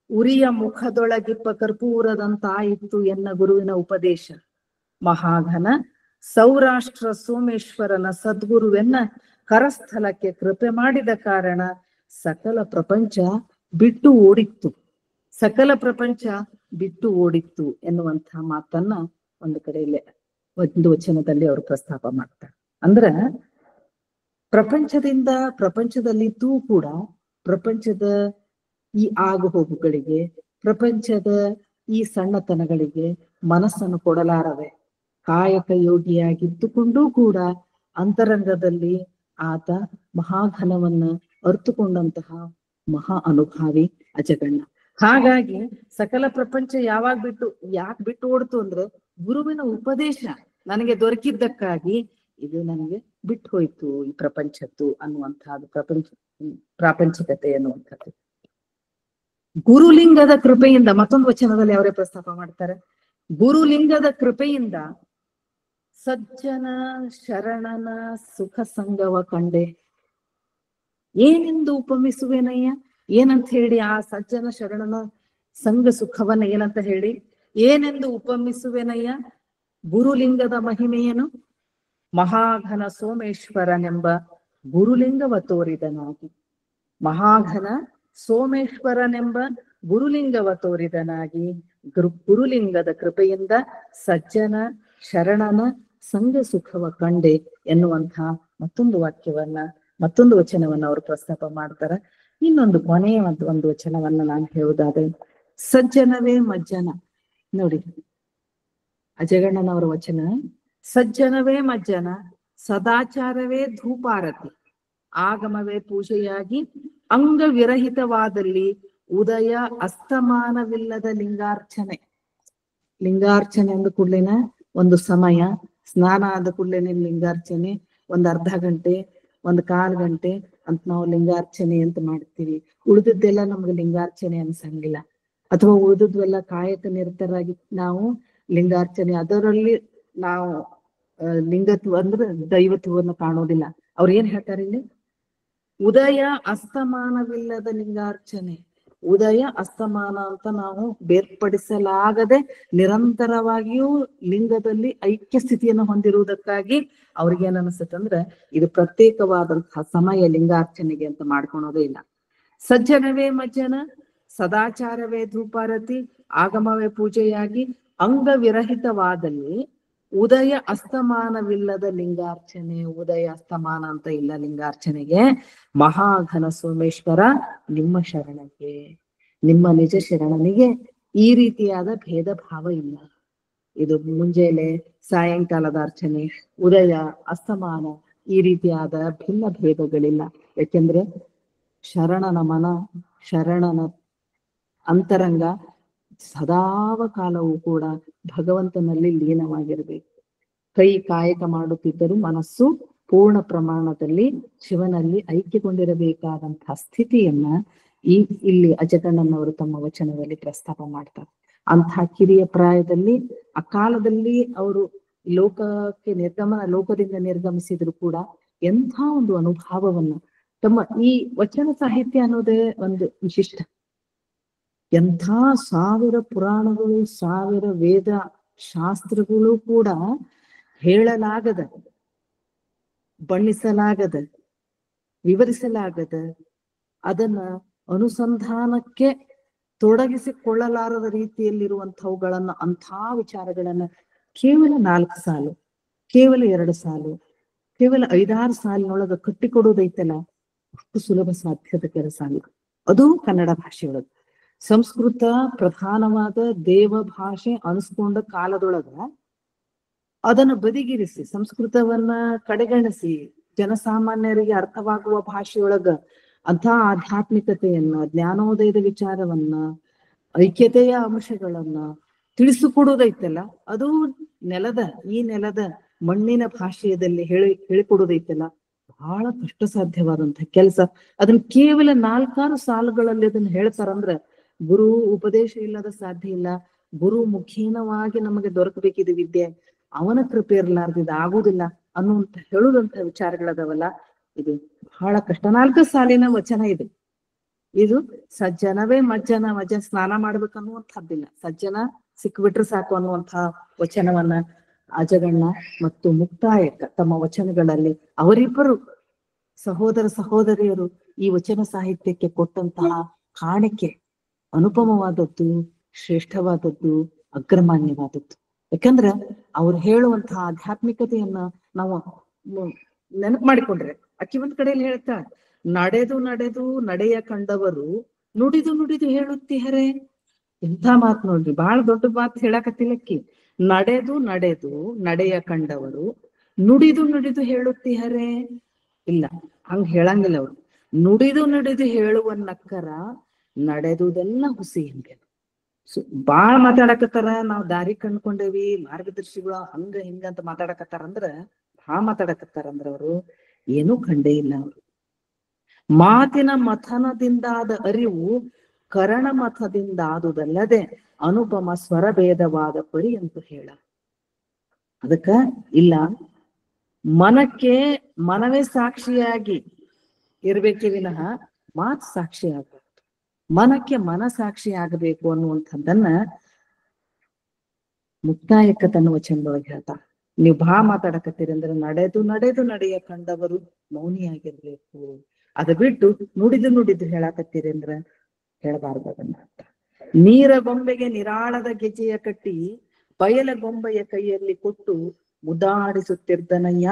ಉರಿಯ ಮುಖದೊಳಗಿಪ್ಪ ಕರ್ಪೂರದಂತಾಯಿತು ಎನ್ನ ಗುರುವಿನ ಉಪದೇಶ. ಮಹಾಘನ ಸೌರಾಷ್ಟ್ರ ಸೋಮೇಶ್ವರನ ಸದ್ಗುರುವೆನ್ನ ಕರಸ್ಥಲಕ್ಕೆ ಕೃಪೆ ಮಾಡಿದ ಕಾರಣ ಸಕಲ ಪ್ರಪಂಚ ಬಿಟ್ಟು ಓಡಿತ್ತು. ಸಕಲ ಪ್ರಪಂಚ ಬಿಟ್ಟು ಓಡಿತ್ತು ಎನ್ನುವಂತಹ ಮಾತನ್ನ ಒಂದು ಕಡೆಯಲ್ಲಿ ಒಂದು ವಚನದಲ್ಲಿ ಅವರು ಪ್ರಸ್ತಾಪ ಮಾಡ್ತಾರೆ. ಅಂದ್ರ ಪ್ರಪಂಚದಲ್ಲಿದ್ದೂ ಕೂಡ ಪ್ರಪಂಚದ ಈ ಆಗು ಹೋಗುಗಳಿಗೆ, ಪ್ರಪಂಚದ ಈ ಸಣ್ಣತನಗಳಿಗೆ ಮನಸ್ಸನ್ನು ಕೊಡಲಾರದೆ ಕಾಯಕ ಯೋಗಿಯಾಗಿದ್ದುಕೊಂಡೂ ಕೂಡ ಅಂತರಂಗದಲ್ಲಿ ಆತ ಮಹಾಘನವನ್ನ ಅರ್ಥಕೊಂಡಂತಹ ಮಹಾ ಅನುಭಾವಿ ಅಜಗಣ್ಣ. ಹಾಗಾಗಿ ಸಕಲ ಪ್ರಪಂಚ ಯಾಕೆ ಬಿಟ್ಟು ಓಡ್ತು ಅಂದ್ರೆ ಗುರುವಿನ ಉಪದೇಶ ನನಗೆ ದೊರಕಿದ್ದಕ್ಕಾಗಿ ಇದು ನನಗೆ ಬಿಟ್ಟು ಹೋಯ್ತು ಈ ಪ್ರಪಂಚದ್ದು ಅನ್ನುವಂಥದ್ದು ಪ್ರಾಪಂಚಿಕತೆ ಅನ್ನುವಂಥದ್ದು. ಗುರುಲಿಂಗದ ಕೃಪೆಯಿಂದ ಮತ್ತೊಂದು ವಚನದಲ್ಲಿ ಅವರೇ ಪ್ರಸ್ತಾಪ ಮಾಡ್ತಾರೆ. ಗುರುಲಿಂಗದ ಕೃಪೆಯಿಂದ ಸಜ್ಜನ ಶರಣನ ಸುಖ ಸಂಗವ ಕಂಡೆ. ಏನೆಂದು ಉಪಮಿಸುವೆನಯ್ಯ? ಏನಂತ ಹೇಳಿ ಆ ಸಜ್ಜನ ಶರಣನ ಸಂಘ ಸುಖವನ್ನ ಏನಂತ ಹೇಳಿ ಏನೆಂದು ಉಪಮಿಸುವೆನಯ್ಯ? ಗುರುಲಿಂಗದ ಮಹಿಮೆಯನು ಮಹಾಘನ ಸೋಮೇಶ್ವರನೆಂಬ ಗುರುಲಿಂಗವ ತೋರಿದನಾಗಿ. ಮಹಾಘನ ಸೋಮೇಶ್ವರನೆಂಬ ಗುರುಲಿಂಗವ ತೋರಿದನಾಗಿ ಗುರುಲಿಂಗದ ಕೃಪೆಯಿಂದ ಸಜ್ಜನ ಶರಣನ ಸಂಘ ಸುಖವ ಕಂಡೆ ಎನ್ನುವಂತಹ ಮತ್ತೊಂದು ವಚನವನ್ನ ಅವರು ಪ್ರಸ್ತಾಪ ಮಾಡ್ತಾರ. ಇನ್ನೊಂದು ಕೊನೆಯ ಒಂದು ವಚನವನ್ನ ನಾನು ಹೇಳುವುದಾದ್ರೆ, ಸಜ್ಜನವೇ ಮಜ್ಜನ. ನೋಡಿ ಅಜಗಣ್ಣನವರ ವಚನ, ಸಜ್ಜನವೇ ಮಜ್ಜನ, ಸದಾಚಾರವೇ ಧೂಪಾರತಿ, ಆಗಮವೇ ಪೂಜೆಯಾಗಿ ಅಂಗವಿರಹಿತವಾದಲ್ಲಿ ಉದಯ ಅಸ್ತಮಾನವಿಲ್ಲದ ಲಿಂಗಾರ್ಚನೆ. ಲಿಂಗಾರ್ಚನೆ ಅಂದ ಕೂಡ್ಲೇನ ಒಂದು ಸಮಯ, ಸ್ನಾನ ಆದ ಕೂಡ್ಲೇನೆ ಲಿಂಗಾರ್ಚನೆ, ಒಂದ್ ಅರ್ಧ ಗಂಟೆ, ಒಂದ್ ಕಾಲ್ ಗಂಟೆ ಅಂತ ನಾವು ಲಿಂಗಾರ್ಚನೆ ಅಂತ ಮಾಡ್ತೀವಿ. ಉಳಿದದ್ದೆಲ್ಲ ನಮ್ಗೆ ಲಿಂಗಾರ್ಚನೆ ಅನ್ಸಂಗಿಲ್ಲ. ಅಥವಾ ಉಳಿದದ್ವೆಲ್ಲ ಕಾಯಕ ನಿರತರಾಗಿ ನಾವು ಲಿಂಗಾರ್ಚನೆ, ಅದರಲ್ಲಿ ನಾವು ಲಿಂಗತ್ವ ಅಂದ್ರೆ ದೈವತ್ವವನ್ನು ಕಾಣೋದಿಲ್ಲ. ಅವ್ರು ಏನ್ ಹೇಳ್ತಾರೆ ಇಲ್ಲಿ? ಉದಯ ಅಸ್ತಮಾನವಿಲ್ಲದ ಲಿಂಗಾರ್ಚನೆ. ಉದಯ ಅಸ್ತಮಾನ ಅಂತ ನಾವು ಬೇರ್ಪಡಿಸಲಾಗದೆ ನಿರಂತರವಾಗಿಯೂ ಲಿಂಗದಲ್ಲಿ ಐಕ್ಯ ಸ್ಥಿತಿಯನ್ನು ಹೊಂದಿರುವುದಕ್ಕಾಗಿ ಅವ್ರಿಗೇನ್ ಅನಿಸುತ್ತೆ ಅಂದ್ರೆ ಇದು ಪ್ರತ್ಯೇಕವಾದಂತಹ ಸಮಯ ಲಿಂಗಾರ್ಚನೆಗೆ ಅಂತ ಮಾಡ್ಕೊಳೋದೇ ಇಲ್ಲ. ಸಜ್ಜನವೇ ಮಜ್ಜನ, ಸದಾಚಾರವೇ ಧೂಪಾರತಿ, ಆಗಮವೇ ಪೂಜೆಯಾಗಿ ಅಂಗವಿರಹಿತವಾದಲ್ಲಿ ಉದಯ ಅಸ್ತಮಾನವಿಲ್ಲದ ಲಿಂಗಾರ್ಚನೆ. ಉದಯ ಅಸ್ತಮಾನ ಅಂತ ಇಲ್ಲ ಲಿಂಗಾರ್ಚನೆಗೆ. ಮಹಾಘನ ಸೋಮೇಶ್ವರ ನಿಮ್ಮ ಶರಣಕ್ಕೆ, ನಿಮ್ಮ ನಿಜ ಶರಣನಿಗೆ ಈ ರೀತಿಯಾದ ಭೇದ ಭಾವ ಇಲ್ಲ. ಇದು ಮುಂಜಾನೆ ಸಾಯಂಕಾಲದ ಅರ್ಚನೆ, ಉದಯ ಅಸ್ತಮಾನ ಈ ರೀತಿಯಾದ ಭಿನ್ನ ಭೇದಗಳಿಲ್ಲ. ಯಾಕೆಂದ್ರೆ ಶರಣನ ಮನ, ಶರಣನ ಅಂತರಂಗ ಸದಾವ ಕಾಲವೂ ಕೂಡ ಭಗವಂತನಲ್ಲಿ ಲೀನವಾಗಿರ್ಬೇಕು. ಕೈ ಕಾಯಕ ಮಾಡುತ್ತಿದ್ದರೂ ಮನಸ್ಸು ಪೂರ್ಣ ಪ್ರಮಾಣದಲ್ಲಿ ಶಿವನಲ್ಲಿ ಐಕ್ಯಗೊಂಡಿರಬೇಕಾದಂತಹ ಸ್ಥಿತಿಯನ್ನ ಇಲ್ಲಿ ಅಜಗಣ್ಣನವರು ತಮ್ಮ ವಚನದಲ್ಲಿ ಪ್ರಸ್ತಾಪ ಮಾಡ್ತಾರೆ. ಅಂತಹ ಕಿರಿಯ ಪ್ರಾಯದಲ್ಲಿ ಆ ಕಾಲದಲ್ಲಿ ಅವರು ಲೋಕದಿಂದ ನಿರ್ಗಮಿಸಿದ್ರು ಕೂಡ ಎಂಥ ಒಂದು ಅನುಭವವನ್ನ ತಮ್ಮ ಈ ವಚನ ಸಾಹಿತ್ಯ ಅನ್ನೋದೇ ಒಂದು ವಿಶಿಷ್ಟ. ಎಂಥ 1000 ಪುರಾಣಗಳು, 1000 ವೇದ ಶಾಸ್ತ್ರಗಳು ಕೂಡ ಹೇಳಲಾಗದ, ಬಣ್ಣಿಸಲಾಗದ, ವಿವರಿಸಲಾಗದ, ಅದನ್ನ ಅನುಸಂಧಾನಕ್ಕೆ ತೊಡಗಿಸಿಕೊಳ್ಳಲಾರದ ರೀತಿಯಲ್ಲಿರುವಂಥವುಗಳನ್ನ, ಅಂಥ ವಿಚಾರಗಳನ್ನ ಕೇವಲ 4 ಸಾಲು, ಕೇವಲ 2 ಸಾಲು, ಕೇವಲ 5-6 ಸಾಲಿನೊಳಗ ಕಟ್ಟಿಕೊಡೋದೈತಲ್ಲ, ಅಷ್ಟು ಸುಲಭ ಸಾಧ್ಯದ ಕೆಲಸ ಅಲ್ಲ. ಅದು ಕನ್ನಡ ಭಾಷೆಯೊಳಗ. ಸಂಸ್ಕೃತ ಪ್ರಧಾನವಾದ ದೇವ ಭಾಷೆ ಅನಿಸ್ಕೊಂಡ ಕಾಲದೊಳಗ ಅದನ್ನು ಬದಿಗಿರಿಸಿ, ಸಂಸ್ಕೃತವನ್ನ ಕಡೆಗಣಿಸಿ, ಜನಸಾಮಾನ್ಯರಿಗೆ ಅರ್ಥವಾಗುವ ಭಾಷೆಯೊಳಗ ಅಂಥ ಆಧ್ಯಾತ್ಮಿಕತೆಯನ್ನ, ಜ್ಞಾನೋದಯದ ವಿಚಾರವನ್ನ, ಐಕ್ಯತೆಯ ಅಂಶಗಳನ್ನ ತಿಳಿಸಿಕೊಡೋದೈತಲ್ಲ, ಅದು ಈ ನೆಲದ ಮಣ್ಣಿನ ಭಾಷೆಯಲ್ಲಿ ಹೇಳಿಕೊಡೋದೈತಲ್ಲ, ಬಹಳ ಕಷ್ಟ ಸಾಧ್ಯವಾದಂತಹ ಕೆಲಸ. ಅದನ್ನ ಕೇವಲ 4-6 ಸಾಲುಗಳಲ್ಲಿ ಅದನ್ನ ಹೇಳ್ತಾರಂದ್ರ ಗುರು ಉಪದೇಶ ಇಲ್ಲದ ಸಾಧ್ಯ ಇಲ್ಲ. ಗುರು ಮುಖೇನವಾಗಿ ನಮಗೆ ದೊರಕಬೇಕಿದೆ ವಿದ್ಯೆ, ಅವನ ಕೃಪೆ ಇರಲಾರ್ದಿದ ಆಗುದಿಲ್ಲ ಅನ್ನುವಂತ ಹೇಳುದಂತ ವಿಚಾರಗಳದಾವಲ್ಲ, ಇದು ಬಹಳ ಕಷ್ಟ. 4 ಸಾಲಿನ ವಚನ ಇದು ಸಜ್ಜನವೇ ಮಜ್ಜನ ಸ್ನಾನ ಮಾಡ್ಬೇಕನ್ನುವಂಥದ್ದಿಲ್ಲ, ಸಜ್ಜನ ಸಿಕ್ಬಿಟ್ರೆ ಸಾಕು ಅನ್ನುವಂತಹ ವಚನವನ್ನ ಅಜಗಣ್ಣ ಮತ್ತು ಮುಕ್ತಾಯಕ್ಕ ತಮ್ಮ ವಚನಗಳಲ್ಲಿ ಅವರಿಬ್ಬರು ಸಹೋದರ ಸಹೋದರಿಯರು ಈ ವಚನ ಸಾಹಿತ್ಯಕ್ಕೆ ಕೊಟ್ಟಂತಹ ಕಾಣಿಕೆ ಅನುಪಮವಾದದ್ದು, ಶ್ರೇಷ್ಠವಾದದ್ದು, ಅಗ್ರಮಾನ್ಯವಾದದ್ದು. ಯಾಕಂದ್ರ ಅವ್ರು ಹೇಳುವಂತಹ ಆಧ್ಯಾತ್ಮಿಕತೆಯನ್ನ ನಾವು ನೆನಪು ಮಾಡಿಕೊಂಡ್ರೆ, ಅಕ್ಕಿ ಒಂದ್ ಕಡೆಯಲ್ಲಿ ಹೇಳ್ತಾ, ನಡೆದು ನಡೆದು ನಡೆಯ ಕಂಡವರು ನುಡಿದು ನುಡಿದು ಹೇಳುತ್ತೀಹರೆ. ಇಂಥ ಮಾತು ನೋಡ್ರಿ, ಬಹಳ ದೊಡ್ಡ ಮಾತು ಹೇಳಕತ್ತಿಲ್ಲಕ್ಕಿ. ನಡೆದು ನಡೆದು ನಡೆಯ ಕಂಡವರು ನುಡಿದು ನುಡಿದು ಹೇಳುತ್ತೀಹರೆ. ಇಲ್ಲ, ಹಂಗ ಹೇಳಂಗಿಲ್ಲ ಅವ್ರು. ನುಡಿದು ನುಡಿದು ಹೇಳುವ ನಕ್ಕರ ನಡೆದುದೆಲ್ಲ ಹುಸಿ ಹಿಂಗೆ ಬಾಳ ಮಾತಾಡಕತ್ತಾರ. ನಾವ್ ದಾರಿ ಕಂಡ್ಕೊಂಡೇವಿ, ಮಾರ್ಗದರ್ಶಿಗಳು ಹಂಗ ಹಿಂಗ ಅಂತ ಮಾತಾಡಕತ್ತಾರ ಅಂದ್ರ ಅವರು ಏನೂ ಕಂಡೇ ಇಲ್ಲ. ಅವರು ಮಾತಿನ ಮಥನದಿಂದಾದ ಅರಿವು ಕರಣ ಮಥದಿಂದ ಆದುದಲ್ಲದೆ ಅನುಪಮ ಸ್ವರಭೇದವಾದ ಪರಿ ಅಂತ ಹೇಳ. ಅದಕ್ಕ ಇಲ್ಲ, ಮನವೇ ಸಾಕ್ಷಿಯಾಗಿ ಇರ್ಬೇಕೇ ವಿನಃ ಮಾತು ಸಾಕ್ಷಿ ಆಗ್ಬಾರ್ದು. ಮನಕ್ಕೆ ಮನ ಸಾಕ್ಷಿ ಆಗಬೇಕು ಅನ್ನುವಂಥದ್ದನ್ನ ಮುಕ್ತಾಯಕ್ಕ ತನ್ನ ವಚನದೊಳಗೆ ಹೇಳ್ತಾ. ನೀವು ಮಾತಾಡಕತ್ತೀರಿ ಅಂದ್ರೆ ನಡೆದು ನಡೆದು ನಡೆಯ ಕಂಡವರು ಮೌನಿಯಾಗಿರ್ಬೇಕು. ಅದ ಬಿಟ್ಟು ನುಡಿದು ನುಡಿದು ಹೇಳಾಕತ್ತೀರಿ ಅಂದ್ರ ಹೇಳಬಾರ್ದು ಅದನ್ನ. ನೀರ ಗೊಂಬೆಗೆ ನಿರಾಳದ ಗೆಜೆಯ ಕಟ್ಟಿ ಬಯಲ ಗೊಂಬೆಯ ಕೈಯಲ್ಲಿ ಕೊಟ್ಟು ಮುದಾಡಿಸುತ್ತಿರ್ದನಯ್ಯ.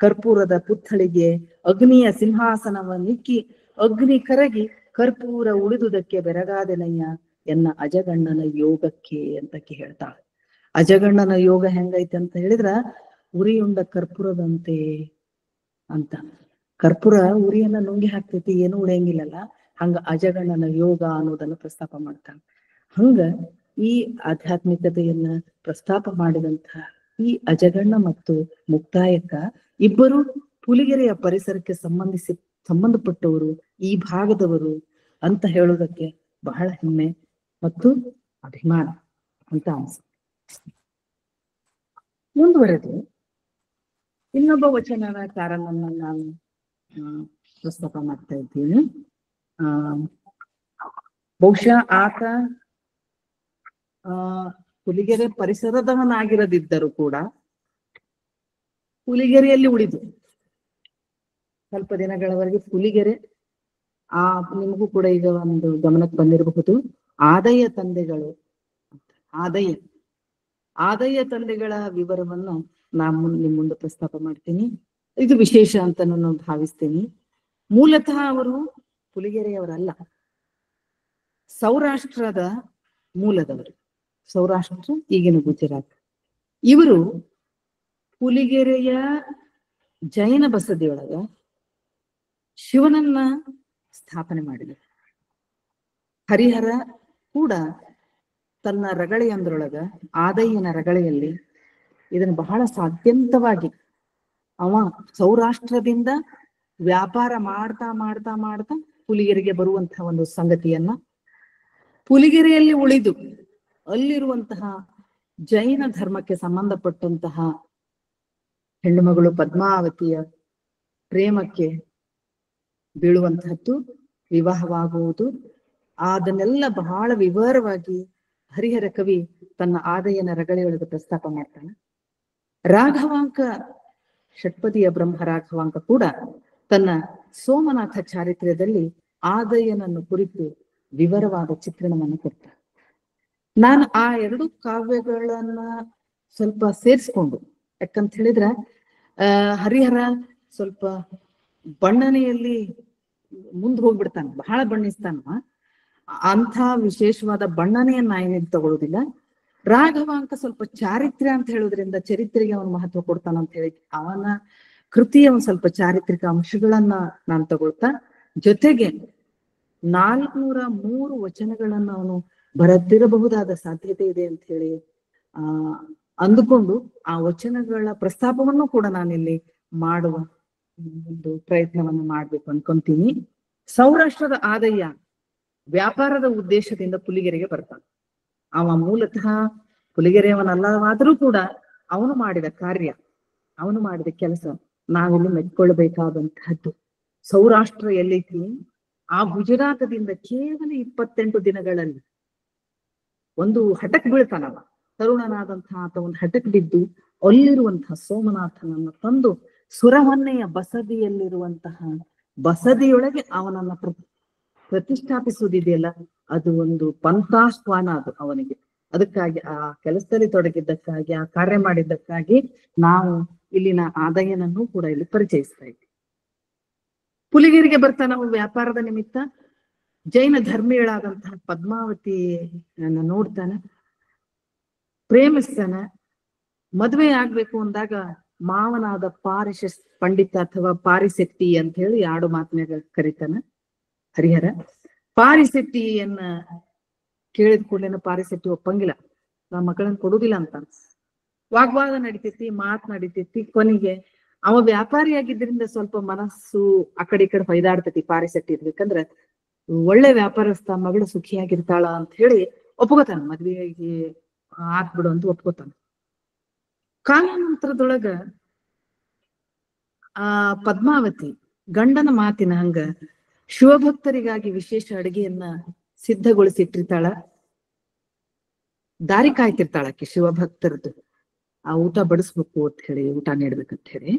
ಕರ್ಪೂರದ ಪುತ್ಥಳಿಗೆ ಅಗ್ನಿಯ ಸಿಂಹಾಸನವನ್ನಿಕ್ಕಿ ಅಗ್ನಿ ಕರಗಿ ಕರ್ಪೂರ ಉಳಿದುದಕ್ಕೆ ಬೆರಗಾದೆನಯ್ಯ ಎನ್ನ ಅಜಗಣ್ಣನ ಯೋಗಕ್ಕೆ ಅಂತಕ್ಕೆ ಹೇಳ್ತಾಳೆ. ಅಜಗಣ್ಣನ ಯೋಗ ಹೆಂಗೈತೆ ಅಂತ ಹೇಳಿದ್ರ ಉರಿಯುಂಡ ಕರ್ಪೂರದಂತೆ ಅಂತ. ಕರ್ಪೂರ ಉರಿಯನ್ನ ನುಂಗಿ ಹಾಕ್ತೈತಿ, ಏನು ಉಳಿಯಂಗಿಲ್ಲಲ್ಲ, ಹಂಗ ಅಜಗಣ್ಣನ ಯೋಗ ಅನ್ನೋದನ್ನ ಪ್ರಸ್ತಾಪ ಮಾಡ್ತಾನೆ. ಹಂಗ ಈ ಆಧ್ಯಾತ್ಮಿಕತೆಯನ್ನ ಪ್ರಸ್ತಾಪ ಮಾಡಿದಂತ ಈ ಅಜಗಣ್ಣ ಮತ್ತು ಮುಕ್ತಾಯಕ್ಕ ಇಬ್ಬರು ಪುಲಿಗೆರೆಯ ಪರಿಸರಕ್ಕೆ ಸಂಬಂಧಪಟ್ಟವರು, ಈ ಭಾಗದವರು ಅಂತ ಹೇಳುವುದಕ್ಕೆ ಬಹಳ ಹೆಮ್ಮೆ ಮತ್ತು ಅಭಿಮಾನ ಅಂತ ಅನ್ಸುತ್ತೆ. ಮುಂದುವರೆದು ಇನ್ನೊಬ್ಬ ವಚನಕಾರನನ್ನ ನಾನು ಪ್ರಸ್ತಾಪ ಮಾಡ್ತಾ ಇದ್ದೀನಿ. ಬಹುಶಃ ಆತ ಪುಲಿಗೆರೆ ಪರಿಸರದವನಾಗಿರದಿದ್ದರೂ ಕೂಡ ಪುಲಿಗೆರೆಯಲ್ಲಿ ಉಳಿದು ಸ್ವಲ್ಪ ದಿನಗಳವರೆಗೆ ಪುಲಿಗೆರೆ ನಿಮಗೂ ಕೂಡ ಈಗ ಒಂದು ಗಮನಕ್ಕೆ ಬಂದಿರಬಹುದು. ಆದಯ ತಂದೆಗಳು, ಆದಯ ತಂದೆಗಳ ವಿವರವನ್ನ ನಾನು ನಿಮ್ಮ ಮುಂದೆ ಪ್ರಸ್ತಾಪ ಮಾಡ್ತೀನಿ. ಇದು ವಿಶೇಷ ಅಂತ ನಾನು ಭಾವಿಸ್ತೀನಿ. ಮೂಲತಃ ಅವರು ಪುಲಿಗೆರೆಯವರಲ್ಲ, ಸೌರಾಷ್ಟ್ರದ ಮೂಲದವರು. ಸೌರಾಷ್ಟ್ರ ಈಗಿನ ಗುಜರಾತ್. ಇವರು ಪುಲಿಗೆರೆಯ ಜೈನ ಬಸದಿಯೊಳಗ ಶಿವನನ್ನ ಸ್ಥಾಪನೆ ಮಾಡಿದರು. ಹರಿಹರ ಕೂಡ ತನ್ನ ರಗಳೆಯೊಂದ್ರೊಳಗ, ಆದಯ್ಯನ ರಗಳೆಯಲ್ಲಿ ಇದನ್ನು ಬಹಳ ಸಾಧ್ಯಂತವಾಗಿ ಅವ ಸೌರಾಷ್ಟ್ರದಿಂದ ವ್ಯಾಪಾರ ಮಾಡ್ತಾ ಮಾಡ್ತಾ ಮಾಡ್ತಾ ಪುಲಿಗೆರೆಗೆ ಬರುವಂತಹ ಒಂದು ಸಂಗತಿಯನ್ನ, ಪುಲಿಗೆರೆಯಲ್ಲಿ ಉಳಿದು ಅಲ್ಲಿರುವಂತಹ ಜೈನ ಧರ್ಮಕ್ಕೆ ಸಂಬಂಧಪಟ್ಟಂತಹ ಹೆಣ್ಣು ಮಗಳು ಪದ್ಮಾವತಿಯ ಪ್ರೇಮಕ್ಕೆ ಬೀಳುವಂತಹದ್ದು, ವಿವಾಹವಾಗುವುದು, ಅದನ್ನೆಲ್ಲ ಬಹಳ ವಿವರವಾಗಿ ಹರಿಹರ ಕವಿ ತನ್ನ ಆದಯ್ಯನ ರಗಳೆಯೊಳಗೆ ಪ್ರಸ್ತಾಪ ಮಾಡ್ತಾನೆ. ರಾಘವಾಂಕ, ಷಟ್ಪದಿಯ ಬ್ರಹ್ಮ ರಾಘವಾಂಕ ಕೂಡ ತನ್ನ ಸೋಮನಾಥ ಚಾರಿತ್ರ್ಯದಲ್ಲಿ ಆದಯ್ಯನನ್ನು ಕುರಿತು ವಿವರವಾದ ಚಿತ್ರಣವನ್ನು ಕೊಡ್ತಾನೆ. ನಾನು ಆ ಎರಡು ಕಾವ್ಯಗಳನ್ನ ಸ್ವಲ್ಪ ಸೇರಿಸ್ಕೊಂಡು, ಯಾಕಂತ ಹೇಳಿದ್ರ ಹರಿಹರ ಸ್ವಲ್ಪ ಬಣ್ಣನೆಯಲ್ಲಿ ಮುಂದೆ ಹೋಗ್ಬಿಡ್ತಾನ, ಬಹಳ ಬಣ್ಣಿಸ್ತಾನ. ಅಂಥ ವಿಶೇಷವಾದ ಬಣ್ಣನೆಯನ್ನ ಏನೇನು ತಗೊಳ್ಳೋದಿಲ್ಲ. ರಾಘವಾಂಕ ಸ್ವಲ್ಪ ಚಾರಿತ್ರ್ಯ ಅಂತ ಹೇಳೋದ್ರಿಂದ ಚರಿತ್ರೆಗೆ ಅವನು ಮಹತ್ವ ಕೊಡ್ತಾನ ಅಂತ ಹೇಳಿ ಅವನ ಕೃತಿಯ ಒಂದ್ ಸ್ವಲ್ಪ ಚಾರಿತ್ರಿಕ ಅಂಶಗಳನ್ನ ನಾನು ತಗೊಳ್ತಾ, ಜೊತೆಗೆ 403 ವಚನಗಳನ್ನ ಅವನು ಬರದಿರಬಹುದಾದ ಸಾಧ್ಯತೆ ಇದೆ ಅಂತ ಹೇಳಿ ಅಂದುಕೊಂಡು ಆ ವಚನಗಳ ಪ್ರಸ್ತಾಪವನ್ನು ಕೂಡ ನಾನಿಲ್ಲಿ ಮಾಡುವ ಒಂದು ಪ್ರಯತ್ನವನ್ನು ಮಾಡ್ಬೇಕು ಅನ್ಕೊಂತೀನಿ. ಸೌರಾಷ್ಟ್ರದ ಆದಯ್ಯ ವ್ಯಾಪಾರದ ಉದ್ದೇಶದಿಂದ ಪುಲಿಗೆರೆಗೆ ಬರ್ತಾನೆ. ಅವ ಮೂಲತಃ ಪುಲಿಗೆರೆಯವನಲ್ಲವಾದರೂ ಕೂಡ ಅವನು ಮಾಡಿದ ಕಾರ್ಯ, ಅವನು ಮಾಡಿದ ಕೆಲಸ ನಾವಿಲ್ಲಿ ಮೆಚ್ಕೊಳ್ಬೇಕಾದಂತಹದ್ದು. ಸೌರಾಷ್ಟ್ರ ಎಲ್ಲೈತಿ, ಆ ಗುಜರಾತದಿಂದ ಕೇವಲ 28 ದಿನಗಳಲ್ಲಿ ಒಂದು ಹಠಕ್ ಬೀಳ್ತಾನವ. ತರುಣನಾದಂತಹ ಆತ ಒಂದು ಹಠಕ್ ಬಿದ್ದು ಅಲ್ಲಿರುವಂತಹ ಸೋಮನಾಥನನ್ನ ತಂದು ಸುರಹೊನ್ನೆಯ ಬಸದಿಯಲ್ಲಿರುವಂತಹ ಬಸದಿಯೊಳಗೆ ಅವನನ್ನ ಪ್ರತಿಷ್ಠಾಪಿಸುವುದಿದೆಯಲ್ಲ, ಅದು ಒಂದು ಪಂಥಾಹ್ವಾನ ಅದು ಅವನಿಗೆ. ಅದಕ್ಕಾಗಿ ಆ ಕೆಲಸದಲ್ಲಿ ತೊಡಗಿದ್ದಕ್ಕಾಗಿ, ಆ ಕಾರ್ಯ ಮಾಡಿದ್ದಕ್ಕಾಗಿ ನಾವು ಇಲ್ಲಿನ ಆದಾಯನನ್ನು ಕೂಡ ಇಲ್ಲಿ ಪರಿಚಯಿಸ್ತಾ ಇದ್ದೀವಿ. ಪುಲಿಗೆರೆಗೆ ಬರ್ತಾನ ವ್ಯಾಪಾರದ ನಿಮಿತ್ತ. ಜೈನ ಧರ್ಮೀಯಳಾದಂತಹ ಪದ್ಮಾವತಿ ನೋಡ್ತಾನ, ಪ್ರೇಮಿಸ್ತಾನ. ಮದ್ವೆ ಆಗ್ಬೇಕು ಅಂದಾಗ ಮಾವನಾದ ಪಂಡಿತ ಅಥವಾ ಪಾರಿಶೆಟ್ಟಿ ಅಂತ ಹೇಳಿ ಆಡು ಮಾತಿನಾಗ ಕರೀತಾನ ಹರಿಹರ. ಪಾರಿಶೆಟ್ಟಿಯನ್ನ ಕೇಳಿದ ಕೂಡಲೇನ ಪಾರಿಶೆಟ್ಟಿ ಒಪ್ಪಂಗಿಲ್ಲ, ನಮ್ಮ ಮಕ್ಕಳನ್ನ ಕೊಡುದಿಲ್ಲ ಅಂತ. ವಾಗ್ವಾದ ನಡಿತೈತಿ, ಮಾತ್ ನಡಿತೈತಿ. ಕೊನೆಗೆ ಅವ ವ್ಯಾಪಾರಿಯಾಗಿದ್ದರಿಂದ ಸ್ವಲ್ಪ ಮನಸ್ಸು ಆ ಕಡೆ ಈ ಕಡೆ ಹೊಯ್ದಾಡ್ತೈತಿ ಪಾರಿಶೆಟ್ಟಿ ಇರ್ಬೇಕಂದ್ರ ಒಳ್ಳೆ ವ್ಯಾಪಾರಸ್ಥ, ಮಗಳು ಸುಖಿಯಾಗಿರ್ತಾಳ ಅಂತ ಹೇಳಿ ಒಪ್ಕೋತಾನ. ಮದ್ವೆಗೆ ಆತ್ಬಿಡು ಅಂತ ಒಪ್ಕೋತಾನ. ಕಾಲಾನಂತರದೊಳಗ ಆ ಪದ್ಮಾವತಿ ಗಂಡನ ಮಾತಿನ ಹಂಗ ಶಿವಭಕ್ತರಿಗಾಗಿ ವಿಶೇಷ ಅಡಿಗೆಯನ್ನ ಸಿದ್ಧಗೊಳಿಸಿಟ್ಟಿರ್ತಾಳ. ದಾರಿ ಕಾಯ್ತಿರ್ತಾಳ ಆಕಿ ಶಿವಭಕ್ತರದ್ದು. ಆ ಊಟ ಬಡಿಸ್ಬೇಕು ಅಂತ ಹೇಳಿ, ಊಟ ನೀಡ್ಬೇಕಂತ ಹೇಳಿ.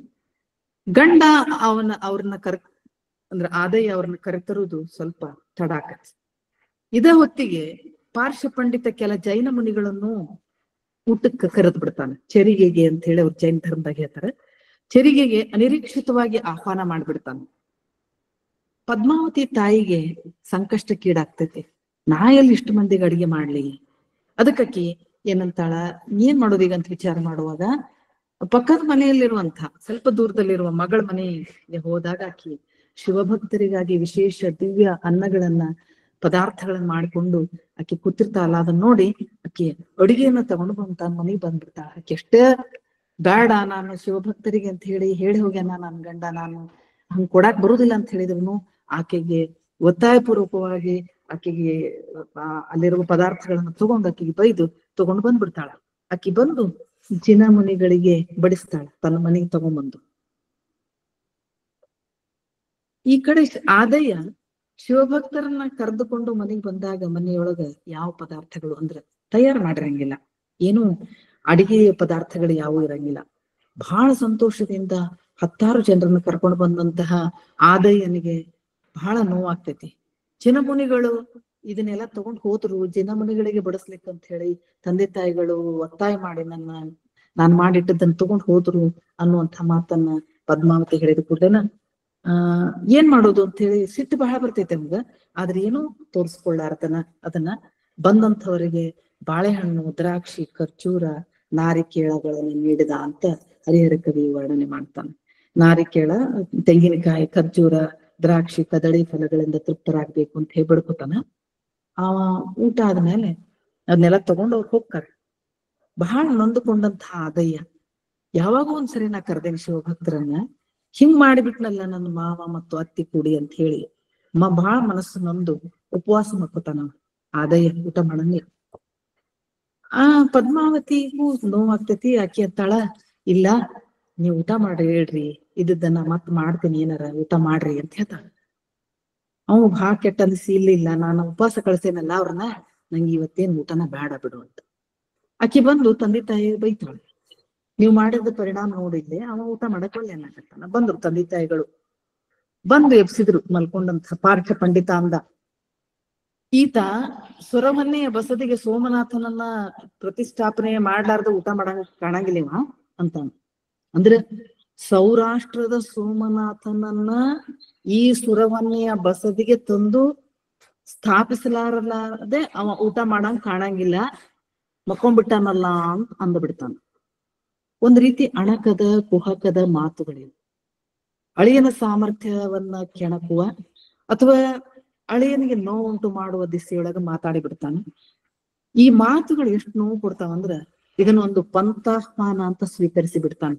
ಗಂಡ ಅವ್ರನ್ನ ಅಂದ್ರ ಆದಯ್ಯ ಅವ್ರನ್ನ ಕರೆತರುವುದು ಸ್ವಲ್ಪ ತಡ ಆಕತ್. ಇದ ಹೊತ್ತಿಗೆ ಪಾರ್ಶ್ವ ಪಂಡಿತ ಕೆಲ ಜೈನ ಮುನಿಗಳನ್ನು ಊಟಕ್ಕೆ ಕರೆದು ಬಿಡ್ತಾನೆ. ಚೆರಿಗೆಗೆ ಅಂತ ಹೇಳಿ ಅವ್ರು ಜೈನ ಧರ್ಮದಾಗ ಹೇಳ್ತಾರೆ. ಚೆರಿಗೆಗೆ ಅನಿರೀಕ್ಷಿತವಾಗಿ ಆಹ್ವಾನ ಮಾಡ್ಬಿಡ್ತಾನೆ. ಪದ್ಮಾವತಿ ತಾಯಿಗೆ ಸಂಕಷ್ಟಕ್ಕೀಡಾಗ್ತೈತಿ. ನಾ ಎಲ್ಲಿ ಇಷ್ಟು ಮಂದಿಗೆ ಅಡಿಗೆ ಮಾಡ್ಲಿ? ಅದಕ್ಕಿ ಏನಂತಾಳ, ಏನ್ ಮಾಡೋದೀಗ ಅಂತ ವಿಚಾರ ಮಾಡುವಾಗ ಪಕ್ಕದ ಮನೆಯಲ್ಲಿರುವಂತ ಸ್ವಲ್ಪ ದೂರದಲ್ಲಿರುವ ಮಗಳ ಮನೆಗೆ ಹೋದಾಗ ಆಕಿ ಶಿವಭಕ್ತರಿಗಾಗಿ ವಿಶೇಷ ದಿವ್ಯ ಅನ್ನಗಳನ್ನ ಪದಾರ್ಥಗಳನ್ನ ಮಾಡಿಕೊಂಡು ಆಕಿ ಕೂತಿರ್ತಾಳಲ್ಲ, ಅದನ್ನ ನೋಡಿ ಆಕಿ ಅಡಿಗೆಯನ್ನ ತಗೊಂಡು ತನ್ನ ಮನೆಗೆ ಬಂದ್ಬಿಡ್ತಾಳ. ಆಕಿ ಎಷ್ಟೇ ಬೇಡ, ನಾನು ಶಿವಭಕ್ತರಿಗೆ ಅಂತ ಹೇಳಿ ಹೋಗ್ಯಾನ ನನ್ ಗಂಡ, ನಾನು ಹಂಗ್ ಕೊಡಾಕ್ ಬರುದಿಲ್ಲ ಅಂತ ಹೇಳಿದ್ರು ಆಕೆಗೆ ಒತ್ತಾಯಪೂರ್ವಕವಾಗಿ ಆಕೆಗೆ ಅಲ್ಲಿರುವ ಪದಾರ್ಥಗಳನ್ನ ತಗೊಂಡು ಆಕೆಗೆ ಬೈದು ತಗೊಂಡು ಬಂದ್ಬಿಡ್ತಾಳ. ಆಕಿ ಬಂದು ಜಿನ ಮುನಿಗಳಿಗೆ ಬಡಿಸ್ತಾಳ, ತನ್ನ ಮನೆಗೆ ತಗೊಂಡ್ಬಂದು. ಈ ಕಡೆ ಆದಯ್ಯ ಶಿವಭಕ್ತರನ್ನ ಕರೆದುಕೊಂಡು ಮನೆಗೆ ಬಂದಾಗ ಮನೆಯೊಳಗ ಯಾವ ಪದಾರ್ಥಗಳು ಅಂದ್ರ ತಯಾರು ಮಾಡಿರಂಗಿಲ್ಲ, ಏನು ಅಡಿಗೆಯ ಪದಾರ್ಥಗಳು ಯಾವೂ ಇರಂಗಿಲ್ಲ. ಬಹಳ ಸಂತೋಷದಿಂದ 10 ಜನರನ್ನ ಕರ್ಕೊಂಡು ಬಂದಂತಹ ಆದಯ್ಯನಿಗೆ ಬಹಳ ನೋವಾಗ್ತೈತಿ. ಜಿನಮುನಿಗಳು ಇದನ್ನೆಲ್ಲ ತಗೊಂಡು ಹೋದ್ರು, ಜಿನಮುನಿಗಳಿಗೆ ಬಡಿಸ್ಲಿಕ್ಕಂತ ಹೇಳಿ ತಂದೆ ತಾಯಿಗಳು ಒತ್ತಾಯ ಮಾಡಿ ನಾನು ಮಾಡಿಟ್ಟದನ್ನ ತಗೊಂಡು ಹೋದ್ರು ಅನ್ನುವಂಥ ಮಾತನ್ನ ಪದ್ಮಾವತಿ ಹೇಳಿದ ಕೂಡಲೇನ ಏನ್ ಮಾಡೋದು ಅಂತ ಹೇಳಿ ಸಿಟ್ಟು ಬಹಳ ಬರ್ತೈತೆ ನಮ್ಗ. ಆದ್ರೆ ಏನೋ ತೋರಿಸ್ಕೊಳ್ಳಾರ್ದನ ಅದನ್ನ ಬಂದಂಥವರಿಗೆ ಬಾಳೆಹಣ್ಣು, ದ್ರಾಕ್ಷಿ, ಖರ್ಜೂರ, ನಾರಿಕೇಳಗಳನ್ನು ನೀಡಿದ ಅಂತ ಹರಿಹರ ಕವಿ ವರ್ಣನೆ ಮಾಡ್ತಾನೆ. ನಾರಿಕೇಳ, ತೆಂಗಿನಕಾಯಿ, ಖರ್ಜೂರ, ದ್ರಾಕ್ಷಿ, ಕದಳಿ ಫಲಗಳಿಂದ ತೃಪ್ತರಾಗ್ಬೇಕು ಅಂತ ಹೇಳಿ ಬಿಡ್ಕೊತಾನ. ಆ ಊಟ ಆದ್ಮೇಲೆ ಅದನ್ನೆಲ್ಲ ತಗೊಂಡು ಅವ್ರು ಹೋಗ್ತಾರೆ. ಬಹಳ ನೊಂದುಕೊಂಡಂತಹ ಆದಯ್ಯ ಯಾವಾಗೋ ಒಂದ್ಸರಿ ನಾ ಕರೆದೇನೆ ಶಿವಭಕ್ತರನ್ನ, ಹಿಂಗ್ ಮಾಡಿಬಿಟ್ನಲ್ಲ ನನ್ನ ಮಾವ ಮತ್ತು ಅತ್ತಿ ಕೂಡಿ ಅಂತ ಹೇಳಿ ಬಹಳ ಮನಸ್ಸು ನೊಂದು ಉಪವಾಸ ಮಾಡ್ಕೊತಾನ ಆದಯ್ಯ, ಊಟ ಮಾಡಂಗಿ. ಆ ಪದ್ಮಾವತಿಗೂ ನೋವಾಗ್ತೈತಿ. ಆಕಿ ಅಂತಾಳ, ಇಲ್ಲ ನೀವ್ ಊಟ ಮಾಡ್ರಿ, ಹೇಳ್ರಿ, ಇದನ್ನ ಮತ್ ಮಾಡ್ತೀನಿ, ಏನಾರ ಊಟ ಮಾಡ್ರಿ ಅಂತ ಹೇಳ್ತಾಳ. ಅವ್ ಬಹಳ ಕೆಟ್ಟ ಅನ್ಸಿ, ಇಲ್ಲ ನಾನು ಉಪವಾಸ ಕಳ್ಸೇನಲ್ಲ ಅವ್ರನ್ನ, ನಂಗೆ ಇವತ್ತೇನ್ ಊಟನ ಬೇಡ ಬಿಡು ಅಂತ. ಆಕಿ ಬಂದು ತಂದೆ ತಾಯಿ ಬೈತಾಳ, ನೀವ್ ಮಾಡಿದ ಪರಿಣಾಮ ನೋಡಿದ್ಲೆ, ಅವ ಊಟ ಮಾಡಕ್ ಒಳ್ಳೆ ಏನಾಗತ್ತಾನ. ಬಂದ್ರು ತಂದೆ ತಾಯಿಗಳು, ಬಂದು ಎಬ್ಸಿದ್ರು ಮಲ್ಕೊಂಡಂತ ಪಾರ್ಥ ಪಂಡಿತ ಅಂದ. ಈತ ಸುರವನ್ನೆಯ ಬಸದಿಗೆ ಸೋಮನಾಥನನ್ನ ಪ್ರತಿಷ್ಠಾಪನೆ ಮಾಡ್ಲಾರ್ದ ಊಟ ಮಾಡಂಗ ಕಾಣಂಗಿಲ್ಲವ ಅಂತ. ಅಂದ್ರೆ ಸೌರಾಷ್ಟ್ರದ ಸೋಮನಾಥನನ್ನ ಈ ಸುರವನ್ನೆಯ ಬಸದಿಗೆ ತಂದು ಸ್ಥಾಪಿಸಲಾರದೆ ಅವ ಊಟ ಮಾಡಂಗ್ ಕಾಣಂಗಿಲ್ಲ, ಮಕ್ಕೊಂಡ್ಬಿಟ್ಟಾನಲ್ಲ ಅಂತ ಅಂದ್ಬಿಡ್ತಾನ. ಒಂದ್ ರೀತಿ ಅಣಕದ ಕುಹಕದ ಮಾತುಗಳಿವೆ. ಅಳಿಯನ ಸಾಮರ್ಥ್ಯವನ್ನ ಕೆಣಕುವ ಅಥವಾ ಅಳಿಯನಿಗೆ ನೋವುಂಟು ಮಾಡುವ ದಿಸೆಯೊಳಗ ಮಾತಾಡಿ ಬಿಡ್ತಾನೆ. ಈ ಮಾತುಗಳು ಎಷ್ಟು ನೋವು ಕೊಡ್ತಾವಂದ್ರ ಇದನ್ನ ಒಂದು ಪಂಥಾಹ್ವಾನ ಅಂತ ಸ್ವೀಕರಿಸಿ ಬಿಡ್ತಾನ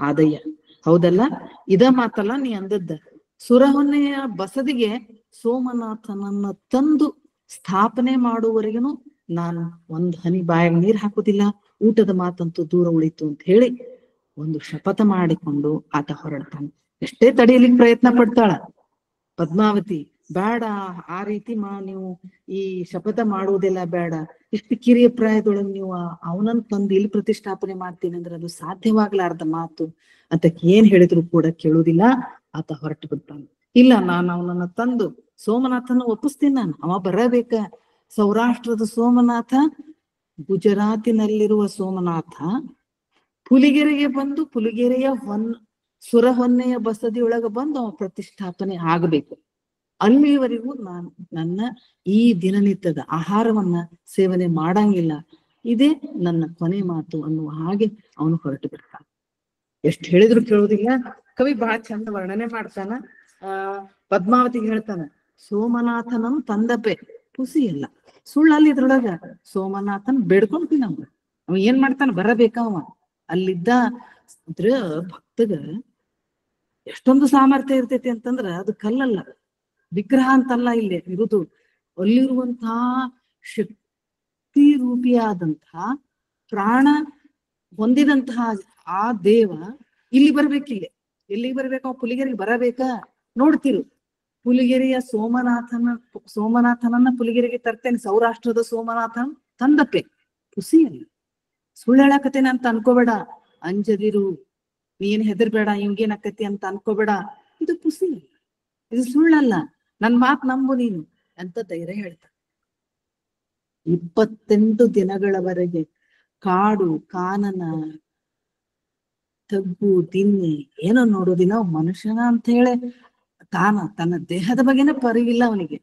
ಆದಯ್ಯ. ಹೌದಲ್ಲ, ಇದ ಮಾತಲ್ಲ ನೀ ಅಂದದ್ದ. ಸುರಹೊನ್ನೆಯ ಬಸದಿಗೆ ಸೋಮನಾಥನನ್ನ ತಂದು ಸ್ಥಾಪನೆ ಮಾಡುವವರೆಗೂ ನಾನು ಒಂದ್ ಹನಿ ಬಾಯಾಗ ನೀರ್ ಹಾಕುದಿಲ್ಲ, ಊಟದ ಮಾತಂತೂ ದೂರ ಉಳಿತು ಅಂತ ಹೇಳಿ ಒಂದು ಶಪಥ ಮಾಡಿಕೊಂಡು ಆತ ಹೊರಡ್ತಾನೆ. ಎಷ್ಟೇ ತಡೆಯಲಿಕ್ಕೆ ಪ್ರಯತ್ನ ಪಡ್ತಾಳ ಪದ್ಮಾವತಿ. ಬೇಡ, ಆ ರೀತಿ ನೀವು ಈ ಶಪಥ ಮಾಡುವುದೆಲ್ಲ ಬೇಡ, ಇಷ್ಟು ಕಿರಿಯ ಪ್ರಾಯದೊಳಗೆ ನೀವು ಅವನನ್ನ ತಂದು ಇಲ್ಲಿ ಪ್ರತಿಷ್ಠಾಪನೆ ಮಾಡ್ತೀನಿ ಅಂದ್ರೆ ಅದು ಸಾಧ್ಯವಾಗ್ಲಾರ್ದ ಮಾತು ಅಂತ ಏನ್ ಹೇಳಿದ್ರು ಕೂಡ ಕೇಳುವುದಿಲ್ಲ. ಆತ ಹೊರಟು ಬಿಡ್ತಾನೆ. ಇಲ್ಲ, ನಾನು ಅವನನ್ನ ತಂದು ಸೋಮನಾಥನ ಒಪ್ಪಿಸ್ತೀನಿ, ನಾನು ಅವ ಬರಬೇಕ. ಸೌರಾಷ್ಟ್ರದ ಸೋಮನಾಥ, ಗುಜರಾತಿನಲ್ಲಿರುವ ಸೋಮನಾಥ ಪುಲಿಗೆರೆಗೆ ಬಂದು ಪುಲಿಗೆರೆಯ ಸುರಹೊನ್ನೆಯ ಬಸದಿಯೊಳಗ ಬಂದು ಅವ ಪ್ರತಿಷ್ಠಾಪನೆ ಆಗಬೇಕು. ಅಲ್ಲಿವರೆಗೂ ನಾನು ನನ್ನ ಈ ದಿನನಿತ್ಯದ ಆಹಾರವನ್ನ ಸೇವನೆ ಮಾಡಂಗಿಲ್ಲ, ಇದೇ ನನ್ನ ಕೊನೆ ಮಾತು ಅನ್ನುವ ಹಾಗೆ ಅವನು ಹೊರಟು ಬಿಡ್ತಾನ. ಎಷ್ಟು ಹೇಳಿದ್ರು ಕೇಳುವುದಿಲ್ಲ. ಕವಿ ಬಹಳ ಚಂದ ವರ್ಣನೆ ಮಾಡ್ತಾನ. ಪದ್ಮಾವತಿಗೆ ಹೇಳ್ತಾನ, ಸೋಮನಾಥನಂ ತಂದಪೆ ಪುಸಿ ಇಲ್ಲ. ಸುಳ್ಳಲ್ಲಿ ಇದ್ರೊಳಗ ಸೋಮನಾಥನ್ ಬೇಡ್ಕೊಂತೀನಿ. ಅವ ಏನ್ ಮಾಡ್ತಾನ, ಬರಬೇಕ. ಅವ ಅಲ್ಲಿದ್ದ ಇದ್ರ ಭಕ್ತಗ ಎಷ್ಟೊಂದು ಸಾಮರ್ಥ್ಯ ಇರ್ತೈತಿ ಅಂತಂದ್ರ ಅದು ಕಲ್ಲಲ್ಲ, ವಿಗ್ರಹ ಅಂತಲ್ಲ ಇಲ್ಲಿ ಇರುವುದು. ಅಲ್ಲಿರುವಂತಹ ಶಕ್ತಿ ರೂಪಿಯಾದಂತಹ ಪ್ರಾಣ ಹೊಂದಿದಂತಹ ಆ ದೇವ ಇಲ್ಲಿ ಬರ್ಬೇಕಿಲ್ಲ. ಎಲ್ಲಿಗೆ ಬರ್ಬೇಕ? ಅವ ಪುಲಿಗೆರೆಗೆ ಬರಬೇಕ. ನೋಡ್ತಿರು, ಪುಲಿಗೆರೆಯ ಸೋಮನಾಥನನ್ನ ಪುಲಿಗೆರೆಗೆ ತರ್ತೇನೆ. ಸೌರಾಷ್ಟ್ರದ ಸೋಮನಾಥನ್ ತಂದಪ್ಪೆ ಪುಸಿ ಅಲ್ಲ. ಸುಳ್ಳು ಹೇಳಕತ್ತೇನೆ ಅಂತ ಅನ್ಕೋಬೇಡ, ಅಂಜದಿರು, ನೀನ್ ಹೆದರ್ಬೇಡ, ಹಿಂಗೇನಕತಿ ಅಂತ ಅನ್ಕೋಬೇಡ. ಇದು ಪುಸಿ ಅಲ್ಲ, ಇದು ಸುಳ್ಳಲ್ಲ, ನನ್ ಮಾತ್ ನಂಬು ನೀನು ಅಂತ ಧೈರ್ಯ ಹೇಳ್ತಾನೆ. 28 ದಿನಗಳವರೆಗೆ ಕಾಡು ಕಾನನ ತಗ್ಗು ದಿನ್ನಿ ಏನೋ ನೋಡೋದಿಲ್ಲ. ಮನುಷ್ಯನ ಅಂತ ಹೇಳಿ ತನ್ನ ದೇಹದ ಬಗ್ಗೆನೇ ಪರಿವಿಲ್ಲ ಅವನಿಗೆ.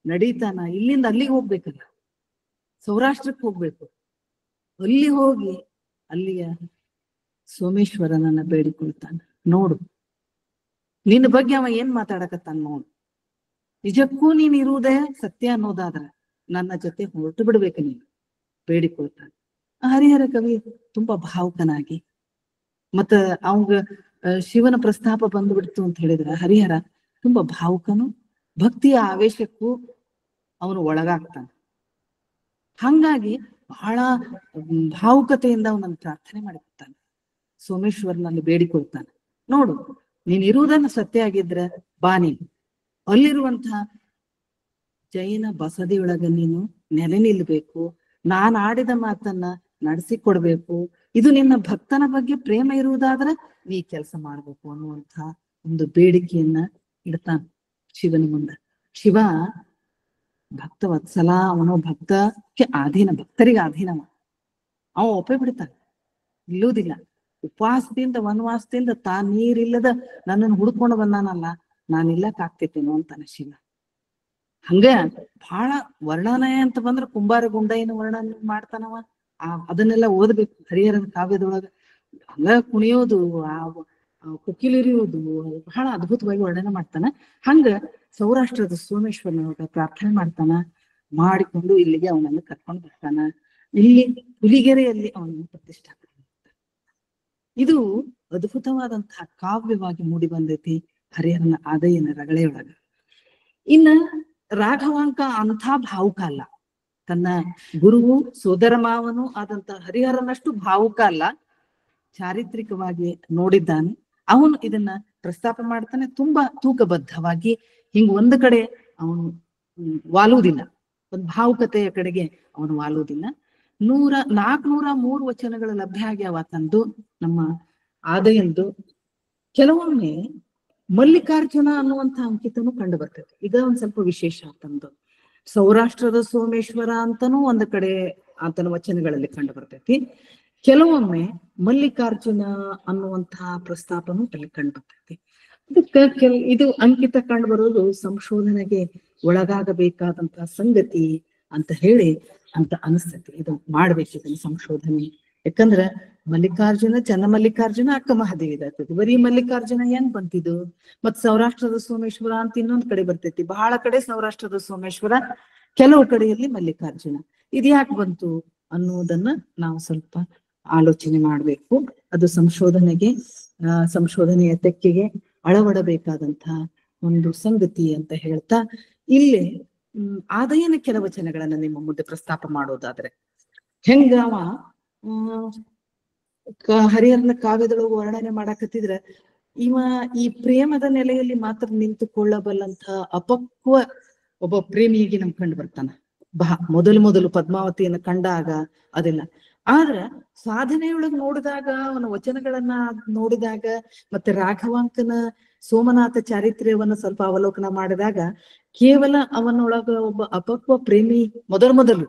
ನಡೀತಾನ, ಇಲ್ಲಿಂದ ಅಲ್ಲಿಗೆ ಹೋಗ್ಬೇಕಲ್ಲ, ಸೌರಾಷ್ಟ್ರಕ್ಕೆ ಹೋಗ್ಬೇಕು. ಅಲ್ಲಿ ಹೋಗಿ ಅಲ್ಲಿಯ ಸೋಮೇಶ್ವರನನ್ನ ಬೇಡಿಕೊಳ್ತಾನ. ನೋಡು, ನಿನ್ನ ಬಗ್ಗೆ ಅವ ಏನ್ ಮಾತಾಡಕತ್ತಾನ ನೋಡು. ನಿಜಕ್ಕೂ ನೀನ್ ಇರುವುದೇ ಸತ್ಯ ಅನ್ನೋದಾದ್ರ ನನ್ನ ಜೊತೆ ಹೊರಟು ಬಿಡ್ಬೇಕು ನೀನು ಬೇಡಿಕೊಳ್ತಾನೆ. ಹರಿಹರ ಕವಿ ತುಂಬಾ ಭಾವುಕನಾಗಿ, ಮತ್ತ ಅವಂಗ ಶಿವನ ಪ್ರಸ್ತಾಪ ಬಂದ್ಬಿಡ್ತು ಅಂತ ಹೇಳಿದ್ರ ಹರಿಹರ ತುಂಬಾ ಭಾವುಕನು, ಭಕ್ತಿಯ ಆವೇಶಕ್ಕೂ ಅವನು ಒಳಗಾಗ್ತಾನೆ. ಹಂಗಾಗಿ ಬಹಳ ಭಾವುಕತೆಯಿಂದ ಅವನನ್ನು ಪ್ರಾರ್ಥನೆ ಮಾಡಿಕೊಳ್ತಾನೆ. ಸೋಮೇಶ್ವರನಲ್ಲಿ ಬೇಡಿಕೊಳ್ತಾನೆ, ನೋಡು ನೀನ್ ಇರುವುದನ್ನ ಸತ್ಯ ಆಗಿದ್ರೆ ಬಾ, ನೀನು ಅಲ್ಲಿರುವಂತಹ ಜೈನ ಬಸದಿಯೊಳಗ ನೀನು ನೆಲೆ ನಿಲ್ಬೇಕು, ನಾನ್ ಆಡಿದ ಮಾತನ್ನ ನಡೆಸಿಕೊಡ್ಬೇಕು. ಇದು ನಿನ್ನ ಭಕ್ತನ ಬಗ್ಗೆ ಪ್ರೇಮ ಇರುವುದಾದ್ರೆ ನೀ ಕೆಲಸ ಮಾಡ್ಬೇಕು ಅನ್ನುವಂಥ ಒಂದು ಬೇಡಿಕೆಯನ್ನ ಇಡ್ತಾನ ಶಿವನ ಮುಂದೆ. ಶಿವ ಭಕ್ತ ವತ್ಸಲ, ಅವನು ಭಕ್ತಕ್ಕೆ ಅಧೀನ, ಭಕ್ತರಿಗೆ ಅಧೀನವ. ಅವ ಒಪ್ಪೇ ಬಿಡ್ತಾನೆ, ನಿಲ್ಲುವುದಿಲ್ಲ. ಉಪವಾಸದಿಂದ ವನವಾಸದಿಂದ ನೀರಿಲ್ಲದ ನನ್ನನ್ನು ಹುಡ್ಕೊಂಡು ಬಂದಾನಲ್ಲ, ನಾನಿಲ್ಲಕ್ ಆಗ್ತೇತೇನೋ ಅಂತಾನೆ ಶಿವ. ಹಂಗ ಬಹಳ ವರ್ಣನೆ ಅಂತ ಬಂದ್ರ ಕುಂಬಾರ ಗುಂಡಯ್ಯನ ವರ್ಣನೆ ಮಾಡ್ತಾನವ. ಅದನ್ನೆಲ್ಲ ಓದ್ಬೇಕು ಹರಿಹರನ ಕಾವ್ಯದೊಳಗ. ಹಂಗ ಕುಣಿಯೋದು, ಕುಕ್ಕಿಲಿರಿಯೋದು ಬಹಳ ಅದ್ಭುತವಾಗಿ ವರ್ಣನೆ ಮಾಡ್ತಾನ. ಹಂಗ ಸೌರಾಷ್ಟ್ರದ ಸೋಮೇಶ್ವರನೊಳಗ ಪ್ರಾರ್ಥನೆ ಮಾಡ್ತಾನ. ಮಾಡಿಕೊಂಡು ಇಲ್ಲಿಗೆ ಅವನನ್ನು ಕರ್ಕೊಂಡು ಬರ್ತಾನ. ಇಲ್ಲಿ ಪುಲಿಗೆರೆಯಲ್ಲಿ ಅವನನ್ನು ಪ್ರತಿಷ್ಠಾಪನೆ ಮಾಡ್ತಾನೆ. ಇದು ಅದ್ಭುತವಾದಂತಹ ಕಾವ್ಯವಾಗಿ ಮೂಡಿ ಬಂದೈತಿ ಹರಿಹರನ ಆದಯ್ಯನ ರಗಳೆಯೊಳಗ. ಇನ್ನ ರಾಘವಾಂಕ ಅಂಥ ಭಾವುಕ ಅಲ್ಲ, ತನ್ನ ಗುರುವು ಸೋದರ ಮಾವನು ಆದಂತ ಹರಿಹರನಷ್ಟು ಭಾವುಕ ಅಲ್ಲ, ಚಾರಿತ್ರಿಕವಾಗಿ ನೋಡಿದ್ದಾನೆ. ಅವನು ಇದನ್ನ ಪ್ರಸ್ತಾಪ ಮಾಡ್ತಾನೆ ತುಂಬಾ ತೂಕಬದ್ಧವಾಗಿ. ಹಿಂಗ ಒಂದು ಕಡೆ ಅವನು ವಾಲುವುದಿಲ್ಲ, ಒಂದು ಭಾವುಕತೆಯ ಕಡೆಗೆ ಅವನು ವಾಲುವುದಿಲ್ಲ. 403 ವಚನಗಳ ಲಭ್ಯ ಆಗ್ಯಾವ ತಂದು ನಮ್ಮ ಆದಯಂದು. ಕೆಲವೊಮ್ಮೆ ಮಲ್ಲಿಕಾರ್ಜುನ ಅನ್ನುವಂಥ ಅಂಕಿತನು ಕಂಡು ಬರ್ತೈತಿ. ಇದ ಒಂದ್ ಸ್ವಲ್ಪ ವಿಶೇಷ ತಂದು. ಸೌರಾಷ್ಟ್ರದ ಸೋಮೇಶ್ವರ ಅಂತನೂ ಒಂದು ಕಡೆ ಆತನ ವಚನಗಳಲ್ಲಿ ಕಂಡು ಬರ್ತೈತಿ. ಕೆಲವೊಮ್ಮೆ ಮಲ್ಲಿಕಾರ್ಜುನ ಅನ್ನುವಂತಹ ಪ್ರಸ್ತಾಪನೂ ಅಲ್ಲಿ ಕಂಡು ಬರ್ತೈತಿ. ಅದಕ್ಕೆ ಇದು ಅಂಕಿತ ಕಂಡು ಬರೋದು ಸಂಶೋಧನೆಗೆ ಒಳಗಾಗಬೇಕಾದಂತಹ ಸಂಗತಿ ಅಂತ ಹೇಳಿ ಅಂತ ಅನಿಸ್ತೈತಿ. ಇದು ಮಾಡ್ಬೇಕು ಇದನ್ನ ಸಂಶೋಧನೆ. ಯಾಕಂದ್ರ ಮಲ್ಲಿಕಾರ್ಜುನ, ಚನ್ನಮಲ್ಲಿಕಾರ್ಜುನ, ಅಕ್ಕ ಮಹಾದೇವಿ ಇದಾಗ್ತೈತಿ. ಬರೀ ಮಲ್ಲಿಕಾರ್ಜುನ ಹೆಂಗ್ ಬಂತಿದ್ದು? ಮತ್ ಸೌರಾಷ್ಟ್ರದ ಸೋಮೇಶ್ವರ ಅಂತ ಇನ್ನೊಂದ್ ಕಡೆ ಬರ್ತೈತಿ. ಬಹಳ ಕಡೆ ಸೌರಾಷ್ಟ್ರದ ಸೋಮೇಶ್ವರ, ಕೆಲವು ಕಡೆಯಲ್ಲಿ ಮಲ್ಲಿಕಾರ್ಜುನ. ಇದ್ಯಾಕೆ ಬಂತು ಅನ್ನೋದನ್ನ ನಾವು ಸ್ವಲ್ಪ ಆಲೋಚನೆ ಮಾಡ್ಬೇಕು. ಅದು ಸಂಶೋಧನೆಯ ತೆಕ್ಕೆಗೆ ಅಳವಡಬೇಕಾದಂತಹ ಒಂದು ಸಂಗತಿ ಅಂತ ಹೇಳ್ತಾ ಇಲ್ಲಿ ಆದಯನ ಕೆಲ ವಚನಗಳನ್ನ ನಿಮ್ಮ ಮುಂದೆ ಪ್ರಸ್ತಾಪ ಮಾಡೋದಾದ್ರೆ, ಹೆಂಗವ ಹರಿಹರನ ಕಾವ್ಯದೊಳಗೆ ವರ್ಣನೆ ಮಾಡಾಕತ್ತಿದ್ರೆ, ಇವ ಈ ಪ್ರೇಮದ ನೆಲೆಯಲ್ಲಿ ಮಾತ್ರ ನಿಂತುಕೊಳ್ಳಬಲ್ಲಂತ ಅಪಕ್ವ ಒಬ್ಬ ಪ್ರೇಮಿಯಾಗಿ ನಮ್ ಕಂಡು ಬರ್ತಾನ. ಮೊದಲು ಪದ್ಮಾವತಿಯನ್ನು ಕಂಡಾಗ ಅದೆಲ್ಲ, ಆದ್ರ ಸಾಧನೆಯೊಳಗೆ ನೋಡಿದಾಗ, ಅವನ ವಚನಗಳನ್ನ ನೋಡಿದಾಗ, ಮತ್ತೆ ರಾಘವಾಂಕನ ಸೋಮನಾಥ ಚಾರಿತ್ರ್ಯವನ್ನ ಸ್ವಲ್ಪ ಅವಲೋಕನ ಮಾಡಿದಾಗ, ಕೇವಲ ಅವನೊಳಗ ಒಬ್ಬ ಅಪಕ್ವ ಪ್ರೇಮಿ ಮೊದಲು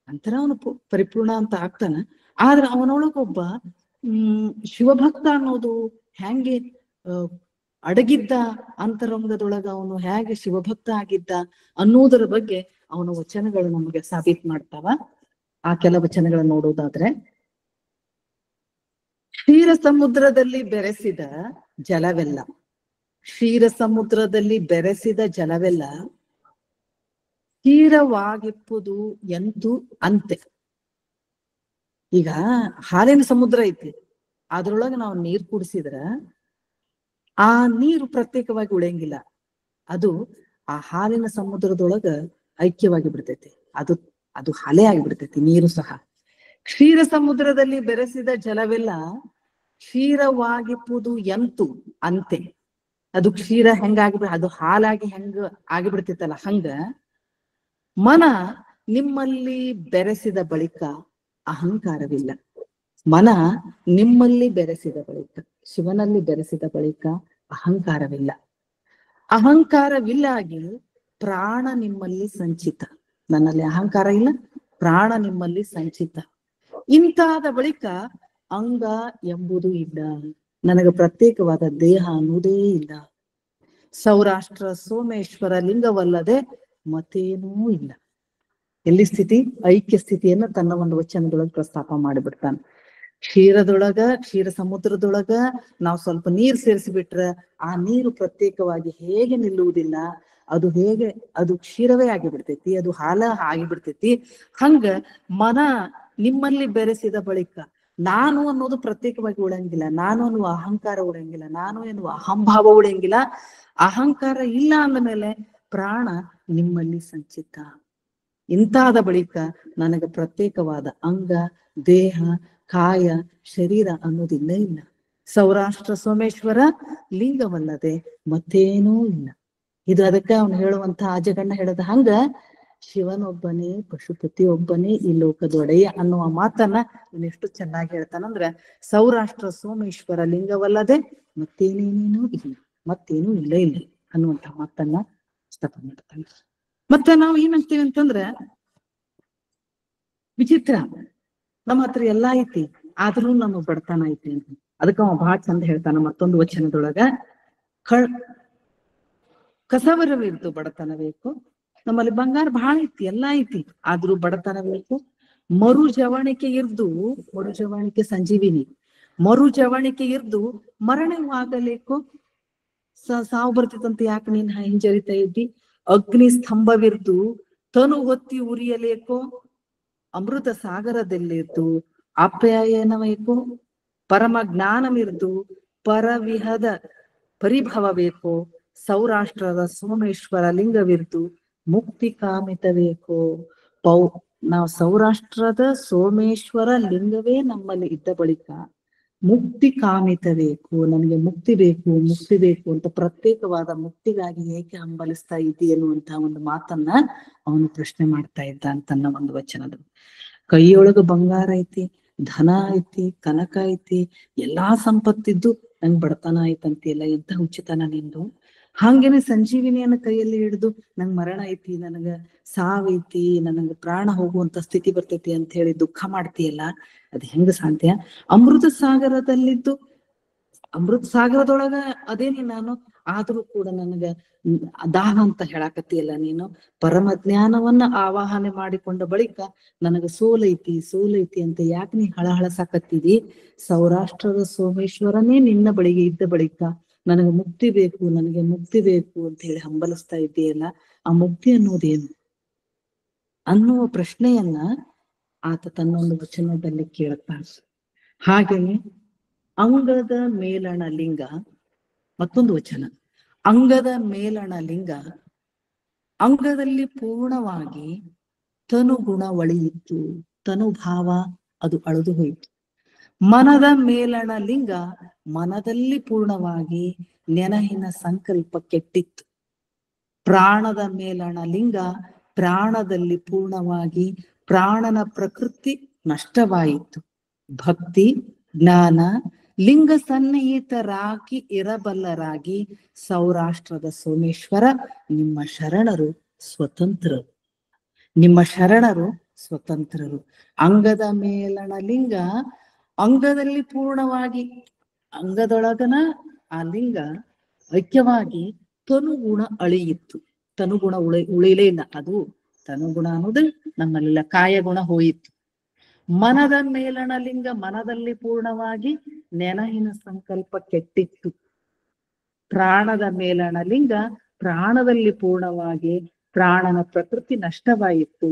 ಅಂತರ ಅವನು ಪರಿಪೂರ್ಣ ಅಂತ ಆಗ್ತಾನ. ಆದ್ರೆ ಅವನೊಳಗೊಬ್ಬ ಶಿವಭಕ್ತ ಅನ್ನೋದು ಹೆಂಗೆ ಅಡಗಿದ್ದ, ಅಂತರಂಗದೊಳಗ ಅವನು ಹೇಗೆ ಶಿವಭಕ್ತ ಆಗಿದ್ದ ಅನ್ನೋದರ ಬಗ್ಗೆ ಅವನ ವಚನಗಳು ನಮಗೆ ಸಾಬೀತು ಮಾಡ್ತಾವ. ಆ ಕೆಲ ವಚನಗಳನ್ನ ನೋಡೋದಾದ್ರೆ, ಕ್ಷೀರ ಸಮುದ್ರದಲ್ಲಿ ಬೆರೆಸಿದ ಜಲವೆಲ್ಲ, ಕ್ಷೀರ ಸಮುದ್ರದಲ್ಲಿ ಬೆರೆಸಿದ ಜಲವೆಲ್ಲ ಕ್ಷೀರವಾಗಿಪ್ಪುದು ಎಂತು ಅಂತೆ. ಈಗ ಹಾಲಿನ ಸಮುದ್ರ ಐತಿ, ಅದ್ರೊಳಗೆ ನಾವು ನೀರ್ ಕುಡಿಸಿದ್ರ ಆ ನೀರು ಪ್ರತ್ಯೇಕವಾಗಿ ಉಳಿಯಂಗಿಲ್ಲ, ಅದು ಆ ಹಾಲಿನ ಸಮುದ್ರದೊಳಗ ಐಕ್ಯವಾಗಿ ಬಿಡ್ತೈತಿ, ಅದು ಹಾಲೇ ಆಗಿಬಿಡ್ತೈತಿ ನೀರು ಸಹ. ಕ್ಷೀರ ಸಮುದ್ರದಲ್ಲಿ ಬೆರೆಸಿದ ಜಲವೆಲ್ಲ ಕ್ಷೀರವಾಗಿಪ್ಪುದು ಎಂತು ಅಂತೆ. ಅದು ಕ್ಷೀರ ಅದು ಹಾಲಾಗಿ ಹೆಂಗ ಆಗಿಬಿಡ್ತೈತಲ್ಲ, ಹಂಗ ಮನ ನಿಮ್ಮಲ್ಲಿ ಬೆರೆಸಿದ ಬಳಿಕ ಅಹಂಕಾರವಿಲ್ಲ. ಮನ ನಿಮ್ಮಲ್ಲಿ ಬೆರೆಸಿದ ಬಳಿಕ, ಶಿವನಲ್ಲಿ ಬೆರೆಸಿದ ಬಳಿಕ ಅಹಂಕಾರವಿಲ್ಲ. ಅಹಂಕಾರವಿಲ್ಲಾಗಿ ಪ್ರಾಣ ನಿಮ್ಮಲ್ಲಿ ಸಂಚಿತ. ನನ್ನಲ್ಲಿ ಅಹಂಕಾರ ಇಲ್ಲ, ಪ್ರಾಣ ನಿಮ್ಮಲ್ಲಿ ಸಂಚಿತ. ಇಂತಾದ ಬಳಿಕ ಅಂಗ ಎಂಬುದು ಇಲ್ಲ, ನನಗೆ ಪ್ರತ್ಯೇಕವಾದ ದೇಹ ಅನ್ನುವುದೇ ಇಲ್ಲ. ಸೌರಾಷ್ಟ್ರ ಸೋಮೇಶ್ವರ ಲಿಂಗವಲ್ಲದೆ ಮತ್ತೇನೂ ಇಲ್ಲ. ಎಲ್ಲಿ ಸ್ಥಿತಿ? ಐಕ್ಯ ಸ್ಥಿತಿಯನ್ನ ತನ್ನ ಒಂದು ವಚನದೊಳಗೆ ಪ್ರಸ್ತಾಪ ಮಾಡಿಬಿಡ್ತಾನೆ. ಕ್ಷೀರ ಸಮುದ್ರದೊಳಗ ನಾವು ಸ್ವಲ್ಪ ನೀರು ಸೇರಿಸಿಬಿಟ್ರ ಆ ನೀರು ಪ್ರತ್ಯೇಕವಾಗಿ ಹೇಗೆ ನಿಲ್ಲುವುದಿಲ್ಲ, ಅದು ಕ್ಷೀರವೇ ಆಗಿಬಿಡ್ತೈತಿ, ಅದು ಹಾಲ ಆಗಿಬಿಡ್ತೈತಿ. ಹಂಗ ಮನ ನಿಮ್ಮಲ್ಲಿ ಬೆರೆಸಿದ ಬಳಿಕ ನಾನು ಅನ್ನೋದು ಪ್ರತ್ಯೇಕವಾಗಿ ಉಳಿಯಂಗಿಲ್ಲ, ನಾನು ಅನ್ನುವ ಅಹಂಕಾರ ಉಳಿಯಂಗಿಲ್ಲ, ನಾನು ಎನ್ನುವ ಅಹಂಭಾವ ಉಳಿಯಂಗಿಲ್ಲ. ಅಹಂಕಾರ ಇಲ್ಲ ಅಂದ ಮೇಲೆ ಪ್ರಾಣ ನಿಮ್ಮಲ್ಲಿ ಸಂಚಿತ. ಇಂತಾದ ಬಳಿಕ ನನಗೆ ಪ್ರತ್ಯೇಕವಾದ ಅಂಗ, ದೇಹ, ಕಾಯ, ಶರೀರ ಅನ್ನೋದಿಲ್ಲ ಇಲ್ಲ. ಸೌರಾಷ್ಟ್ರ ಸೋಮೇಶ್ವರ ಲಿಂಗವಲ್ಲದೆ ಮತ್ತೇನೂ ಇಲ್ಲ. ಇದು ಅದಕ್ಕೆ ಅವನು ಹೇಳುವಂತ ಅಜಗಣ್ಣ ಹೇಳದ ಹಂಗ, ಶಿವನೊಬ್ಬನೇ ಪಶುಪತಿ ಒಬ್ಬನೇ ಈ ಲೋಕದೊಡೆಯ ಅನ್ನುವ ಮಾತನ್ನ ಇವನೆಷ್ಟು ಚೆನ್ನಾಗಿ ಹೇಳ್ತಾನಂದ್ರ, ಸೌರಾಷ್ಟ್ರ ಸೋಮೇಶ್ವರ ಲಿಂಗವಲ್ಲದೆ ಮತ್ತೇನೇನೇನೂ ಇಲ್ಲ, ಮತ್ತೇನೂ ಇಲ್ಲ ಅನ್ನುವಂತ ಮಾತನ್ನ ಪ್ರಸ್ತಾಪ ಮಾಡ್ತಾನೆ. ಮತ್ತೆ ನಾವು ಏನಂತೀವಿ ಅಂತಂದ್ರ, ವಿಚಿತ್ರ, ನಮ್ಮ ಹತ್ರ ಎಲ್ಲಾ ಐತಿ ಆದ್ರೂ ನಮ್ಮ ಬಡತನ ಐತಿ ಅಂತ. ಅದಕ್ಕ ಅವ ಬಹಳ ಚಂದ ಹೇಳ್ತಾನ ಮತ್ತೊಂದು ವಚನದೊಳಗ, ಕಸವರವಿರ್ದು ಬಡತನ ಬೇಕು. ನಮ್ಮಲ್ಲಿ ಬಂಗಾರ ಬಹಳ ಐತಿ, ಎಲ್ಲಾ ಐತಿ, ಆದ್ರೂ ಬಡತನ ಬೇಕು. ಮರು ಜವಣಿಕೆ ಸಂಜೀವಿನಿ, ಮರು ಜವಣಿಕೆ ಇರ್ದು ಮರಣವಾಗಲೇಕು. ಸಾವು ಬರ್ತಿತ್ತಂತ ಯಾಕೆ ನೀನ್ ಹಿಂಜರಿತಾ ಇದ್ದಿ? ಅಗ್ನಿ ಸ್ತಂಭವಿರ್ದು ತನು ಹೊತ್ತಿ ಉರಿಯಲೇಕೋ. ಅಮೃತ ಸಾಗರದಲ್ಲಿರ್ದು ಆಪ್ಯಾಯನವೇಕೋ. ಪರಮ ಜ್ಞಾನವಿರ್ದು ಪರವಿಹದ ಪರಿಭವ ಬೇಕೋ. ಸೌರಾಷ್ಟ್ರದ ಸೋಮೇಶ್ವರ ಲಿಂಗವಿರ್ದು ಮುಕ್ತಿ ಕಾಮಿತಬೇಕೋ. ನಾವು ಸೌರಾಷ್ಟ್ರದ ಸೋಮೇಶ್ವರ ಲಿಂಗವೇ ನಮ್ಮಲ್ಲಿ ಇದ್ದ ಬಳಿಕ ಮುಕ್ತಿ ಕಾಮಿತಬೇಕು, ನನಗೆ ಮುಕ್ತಿ ಬೇಕು ಅಂತ ಪ್ರತ್ಯೇಕವಾದ ಮುಕ್ತಿಗಾಗಿ ಏಕೆ ಹಂಬಲಿಸ್ತಾ ಇದ್ದಿ ಅನ್ನುವಂತ ಒಂದು ಮಾತನ್ನ ಅವನು ಪ್ರಶ್ನೆ ಮಾಡ್ತಾ ಇದ್ದ ಅಂತನ್ನ ಒಂದು ವಚನದ. ಕೈಯೊಳಗ ಬಂಗಾರ ಐತಿ, ಧನ ಐತಿ, ಕನಕ ಐತಿ, ಎಲ್ಲಾ ಸಂಪತ್ತಿದ್ದು ನಂಗೆ ಬಡತನ ಐತಂತಿಲ್ಲ, ಎಂತ ಹುಚ್ಚಿತನ ನಿಂದು. ಹಾಗೇನೆ ಸಂಜೀವಿನಿಯನ್ನ ಕೈಯಲ್ಲಿ ಹಿಡಿದು ನಂಗ್ ಮರಣ ಐತಿ, ನನಗ ಸಾವೈತಿ, ನನಗ ಪ್ರಾಣ ಹೋಗುವಂತ ಸ್ಥಿತಿ ಬರ್ತೈತಿ ಅಂತ ಹೇಳಿ ದುಃಖ ಮಾಡ್ತೀಯಲ್ಲ, ಅದ್ ಹೆಂಗ ಸಾಧ್ಯ? ಅಮೃತ ಸಾಗರದೊಳಗ ಅದೇನಿ ನಾನು, ಆದ್ರೂ ಕೂಡ ನನಗ ದಾಹ ಅಂತ ಹೇಳಾಕತ್ತಿಯಲ್ಲ ನೀನು. ಪರಮ ಜ್ಞಾನವನ್ನ ಆವಾಹನೆ ಮಾಡಿಕೊಂಡ ಬಳಿಕ ನನಗ ಸೋಲೈತಿ ಅಂತ ಯಾಕೆ ನೀ ಹಳಹಳಸಾಕತ್ತಿದಿ? ಸೌರಾಷ್ಟ್ರದ ಸೋಮೇಶ್ವರನೇ ನಿನ್ನ ಬಳಿಗೆ ಇದ್ದ ಬಳಿಕ ನನಗೆ ಮುಕ್ತಿ ಬೇಕು ಅಂತ ಹೇಳಿ ಹಂಬಲಿಸ್ತಾ ಇದ್ದೀಯಲ್ಲ, ಆ ಮುಕ್ತಿ ಅನ್ನೋದೇನು? ಅನ್ನುವ ಪ್ರಶ್ನೆಯನ್ನ ಆತ ತನ್ನೊಂದು ವಚನದಲ್ಲಿ ಕೇಳುತ್ತಾನೆ. ಹಾಗೆಯೇ ಅಂಗದ ಮೇಲಣ ಲಿಂಗ, ಮತ್ತೊಂದು ವಚನ, ಅಂಗದ ಮೇಲಣ ಲಿಂಗ ಅಂಗದಲ್ಲಿ ಪೂರ್ಣವಾಗಿ ತನುಗುಣ ಒಳೆಯಿತು, ತನುಭಾವ ಅದು ಅಳೆದು ಹೋಯಿತು. ಮನದ ಮೇಲಣ ಲಿಂಗ ಮನದಲ್ಲಿ ಪೂರ್ಣವಾಗಿ ನೆನಹಿನ ಸಂಕಲ್ಪ ಕೆಟ್ಟಿತ್ತು. ಪ್ರಾಣದ ಮೇಲಣ ಲಿಂಗ ಪ್ರಾಣದಲ್ಲಿ ಪೂರ್ಣವಾಗಿ ಪ್ರಾಣನ ಪ್ರಕೃತಿ ನಷ್ಟವಾಯಿತು. ಭಕ್ತಿ ಜ್ಞಾನ ಲಿಂಗ ಸನ್ನಿಹಿತರಾಗಿ ಇರಬಲ್ಲರಾಗಿ ಸೌರಾಷ್ಟ್ರದ ಸೋಮೇಶ್ವರ ನಿಮ್ಮ ಶರಣರು ಸ್ವತಂತ್ರರು, ನಿಮ್ಮ ಶರಣರು ಸ್ವತಂತ್ರರು. ಅಂಗದ ಮೇಲಣ ಲಿಂಗ ಅಂಗದಲ್ಲಿ ಪೂರ್ಣವಾಗಿ, ಅಂಗದೊಳಗನ ಆ ಲಿಂಗ ಐಕ್ಯವಾಗಿ ತನುಗುಣ ಅಳಿಯಿತ್ತು. ತನುಗುಣ ಉಳಿಲೇ ಇಲ್ಲ. ಅದು ತನುಗುಣ ಅನ್ನೋದು ನಮ್ಮಲ್ಲೆಲ್ಲ ಕಾಯಗುಣ ಹೋಯಿತು. ಮನದ ಮೇಲಣ ಲಿಂಗ ಮನದಲ್ಲಿ ಪೂರ್ಣವಾಗಿ ನೆನಹಿನ ಸಂಕಲ್ಪ ಕೆಟ್ಟಿತ್ತು. ಪ್ರಾಣದ ಮೇಲಣ ಲಿಂಗ ಪ್ರಾಣದಲ್ಲಿ ಪೂರ್ಣವಾಗಿ ಪ್ರಾಣನ ಪ್ರಕೃತಿ ನಷ್ಟವಾಯಿತು.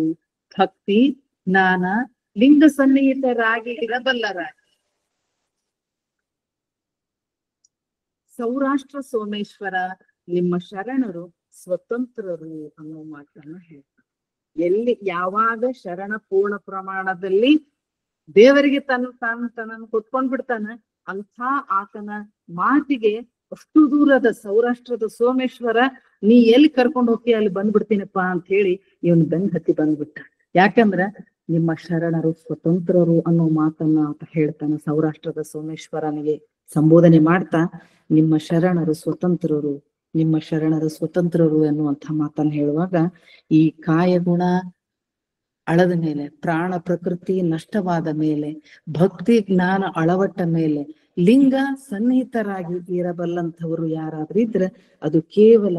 ಭಕ್ತಿ ಜ್ಞಾನ ಲಿಂಗ ಸನ್ನಿಹಿತರಾಗಿ ಇರಬಲ್ಲರಾಗಿ ಸೌರಾಷ್ಟ್ರ ಸೋಮೇಶ್ವರ ನಿಮ್ಮ ಶರಣರು ಸ್ವತಂತ್ರರು ಅನ್ನೋ ಮಾತನ್ನ ಹೇಳ್ತಾರೆ. ಎಲ್ಲಿ ಯಾವಾಗ ಶರಣ ಪೂರ್ಣ ಪ್ರಮಾಣದಲ್ಲಿ ದೇವರಿಗೆ ತನ್ನನ್ನು ಕೊಟ್ಕೊಂಡ್ ಬಿಡ್ತಾನ, ಅಂಥ ಆತನ ಮಾತಿಗೆ ಅಷ್ಟು ದೂರದ ಸೌರಾಷ್ಟ್ರದ ಸೋಮೇಶ್ವರ ನೀ ಎಲ್ಲಿ ಕರ್ಕೊಂಡು ಹೋಗಿ ಅಲ್ಲಿ ಬಂದ್ಬಿಡ್ತೀನಪ್ಪ ಅಂತ ಹೇಳಿ ಇವನ್ ಬೆನ್ ಹತ್ತಿ ಬಂದ್ಬಿಟ್ಟ. ಯಾಕಂದ್ರ ನಿಮ್ಮ ಶರಣರು ಸ್ವತಂತ್ರರು ಅನ್ನೋ ಮಾತನ್ನ ಆತ ಹೇಳ್ತಾನ. ಸೌರಾಷ್ಟ್ರದ ಸೋಮೇಶ್ವರನಿಗೆ ಸಂಬೋಧನೆ ಮಾಡ್ತಾ ನಿಮ್ಮ ಶರಣರು ಸ್ವತಂತ್ರರು, ನಿಮ್ಮ ಶರಣರು ಸ್ವತಂತ್ರರು ಎನ್ನುವಂಥ ಮಾತನ್ನ ಹೇಳುವಾಗ ಈ ಕಾಯಗುಣ ಅಳದ ಮೇಲೆ, ಪ್ರಾಣ ಪ್ರಕೃತಿ ನಷ್ಟವಾದ ಮೇಲೆ, ಭಕ್ತಿ ಜ್ಞಾನ ಅಳವಟ್ಟ ಮೇಲೆ ಲಿಂಗ ಸನ್ನಿಹಿತರಾಗಿ ಇರಬಲ್ಲಂಥವರು ಯಾರಾದ್ರೂ ಇದ್ರೆ ಅದು ಕೇವಲ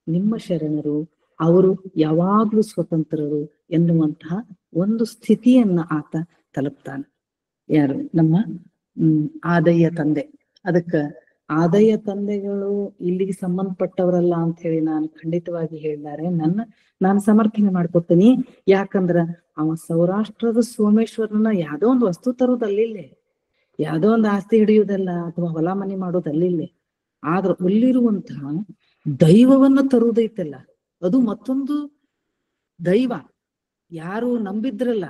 ನಿಮ್ಮ ಶರಣರು. ಅವರು ಯಾವಾಗ್ಲೂ ಸ್ವತಂತ್ರರು ಎನ್ನುವಂತಹ ಒಂದು ಸ್ಥಿತಿಯನ್ನ ಆತ ತಲುಪ್ತಾನೆ. ಯಾರು? ನಮ್ಮ ಆದಯ್ಯ ತಂದೆ. ಅದಕ್ಕ ಆದಯ್ಯ ತಂದೆಗಳು ಇಲ್ಲಿಗೆ ಸಂಬಂಧಪಟ್ಟವರಲ್ಲ ಅಂತ ಹೇಳಿ ನಾನು ಖಂಡಿತವಾಗಿ ಹೇಳಿದ್ದಾರೆ. ನಾನು ಸಮರ್ಥನೆ ಮಾಡ್ಕೊತೀನಿ. ಯಾಕಂದ್ರ ಅವ ಸೌರಾಷ್ಟ್ರದ ಸೋಮೇಶ್ವರನ ಯಾವ್ದೋ ಒಂದು ವಸ್ತು ತರೋದಲ್ಲಿಲ್ಲೇ, ಯಾವ್ದೋ ಒಂದು ಆಸ್ತಿ ಹಿಡಿಯುವುದಲ್ಲ ಅಥವಾ ಹೊಲ ಮನೆ ಮಾಡೋದಲ್ಲಿಲ್ಲೇ, ಆದ್ರ ಅಲ್ಲಿರುವಂತಹ ದೈವವನ್ನ ತರುವುದೈತಲ್ಲ, ಅದು ಮತ್ತೊಂದು ದೈವ. ಯಾರು ನಂಬಿದ್ರಲ್ಲ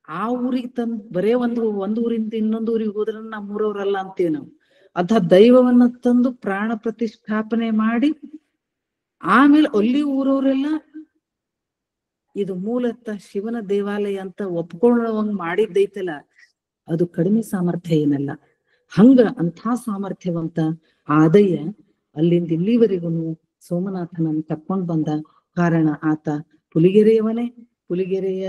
ಆ ಊರಿಗೆ ಬರೇ ಒಂದು ಊರಿಂದ ಇನ್ನೊಂದು ಊರಿಗೆ ಹೋದ್ರ ನಮ್ಮೂರವ್ರಲ್ಲ ಅಂತೀವಿ ನಾವು. ಅಂಥ ದೈವವನ್ನ ತಂದು ಪ್ರಾಣ ಪ್ರತಿಷ್ಠಾಪನೆ ಮಾಡಿ ಆಮೇಲೆ ಅಲ್ಲಿ ಊರವರೆಲ್ಲ ಇದು ಮೂಲತಃ ಶಿವನ ದೇವಾಲಯ ಅಂತ ಒಪ್ಕೊಳ್ಳುವಂಗ್ ಮಾಡಿದ್ದೈತಲ್ಲ, ಅದು ಕಡಿಮೆ ಸಾಮರ್ಥ್ಯ ಏನಲ್ಲ. ಹಂಗ ಅಂಥ ಸಾಮರ್ಥ್ಯವಂತ ಆದಯ್ಯ ಅಲ್ಲಿಂದ ಇಲ್ಲಿವರೆಗೂ ಸೋಮನಾಥನನ್ನು ಕರ್ಕೊಂಡ್ ಬಂದ ಕಾರಣ ಆತ ಪುಲಿಗೆರೆಯವನೇ, ಪುಲಿಗೆರೆಯ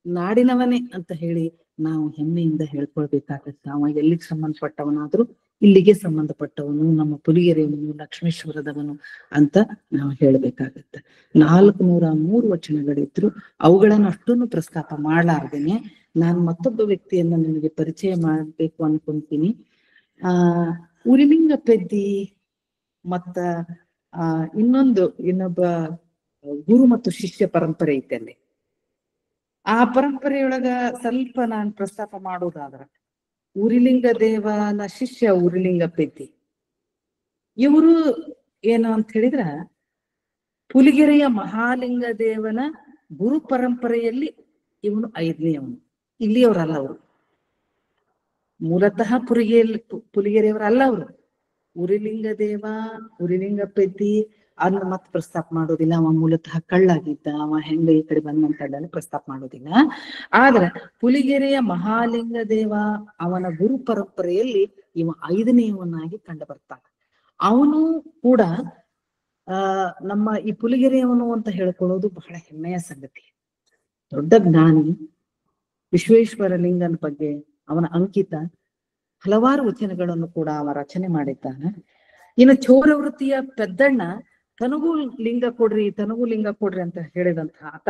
ನಾಡಿನವನೇ ಅಂತ ಹೇಳಿ ನಾವು ಹೆಮ್ಮೆಯಿಂದ ಹೇಳ್ಕೊಳ್ಬೇಕಾಗತ್ತ. ಅವ ಎಲ್ಲಿಗೆ ಸಂಬಂಧಪಟ್ಟವನಾದ್ರೂ ಇಲ್ಲಿಗೆ ಸಂಬಂಧಪಟ್ಟವನು, ನಮ್ಮ ಪುಲಿಗೆರೆಯವನು, ಲಕ್ಷ್ಮೇಶ್ವರದವನು ಅಂತ ನಾವು ಹೇಳ್ಬೇಕಾಗತ್ತ. 403 ವಚನಗಳಿದ್ರು. ಅವುಗಳನ್ನ ಅಷ್ಟನ್ನು ಪ್ರಸ್ತಾಪ ಮಾಡ್ಲಾರ್ದೇನೆ ನಾನು ಮತ್ತೊಬ್ಬ ವ್ಯಕ್ತಿಯನ್ನ ನಿಮಗೆ ಪರಿಚಯ ಮಾಡ್ಬೇಕು ಅನ್ಕೊಂತೀನಿ. ಉರಿಲಿಂಗ ಪೆದ್ದಿ ಮತ್ತ ಇನ್ನೊಬ್ಬ ಗುರು ಮತ್ತು ಶಿಷ್ಯ ಪರಂಪರೆ ಐತೆ ಅಲ್ಲಿ. ಆ ಪರಂಪರೆಯೊಳಗ ಸ್ವಲ್ಪ ನಾನು ಪ್ರಸ್ತಾಪ ಮಾಡೋದಾದ್ರ ಉರಿಲಿಂಗ ದೇವನ ಶಿಷ್ಯ ಉರಿಲಿಂಗ ಪೆದ್ದಿ. ಇವರು ಏನು ಅಂತ ಹೇಳಿದ್ರ ಪುಲಿಗೆರೆಯ ಮಹಾಲಿಂಗ ದೇವನ ಗುರು ಪರಂಪರೆಯಲ್ಲಿ ಇವನು 5ನೇಯವನು. ಇಲ್ಲಿಯವರಲ್ಲ ಅವರು, ಮೂಲತಃ ಪುಲಿಗೆರೆಯವರಲ್ಲ ಅವರು. ಉರಿಲಿಂಗ ದೇವ, ಉರಿಲಿಂಗ ಪೆದ್ದಿ ಅದನ್ನ ಮತ್ತೆ ಪ್ರಸ್ತಾಪ ಮಾಡೋದಿಲ್ಲ. ಅವ ಮೂಲತಃ ಕಳ್ಳಾಗಿದ್ದ, ಅವ ಹೆಂಗ ಈ ಕಡೆ ಬಂದಂತ ಪ್ರಸ್ತಾಪ ಮಾಡೋದಿಲ್ಲ. ಆದ್ರೆ ಪುಲಿಗೆರೆಯ ಮಹಾಲಿಂಗ ದೇವ ಅವನ ಗುರು ಪರಂಪರೆಯಲ್ಲಿ ಇವ 5ನೇಯವನಾಗಿ ಕಂಡು ಬರ್ತಾನೆ. ಅವನು ಕೂಡ ನಮ್ಮ ಈ ಪುಲಿಗೆರೆಯವನು ಅಂತ ಹೇಳ್ಕೊಳ್ಳೋದು ಬಹಳ ಹೆಮ್ಮೆಯ ಸಂಗತಿ. ದೊಡ್ಡ ಜ್ಞಾನಿ, ವಿಶ್ವೇಶ್ವರ ಲಿಂಗನ ಬಗ್ಗೆ ಅವನ ಅಂಕಿತ ಹಲವಾರು ವಚನಗಳನ್ನು ಕೂಡ ಅವ ರಚನೆ ಮಾಡಿದ್ದಾನೆ. ಇನ್ನು ಚೋರವೃತ್ತಿಯ ಪೆದ್ದಣ್ಣ ತನಗೂ ಲಿಂಗ ಕೊಡ್ರಿ, ತನಗೂ ಲಿಂಗ ಕೊಡ್ರಿ ಅಂತ ಹೇಳಿದಂತ ಆತ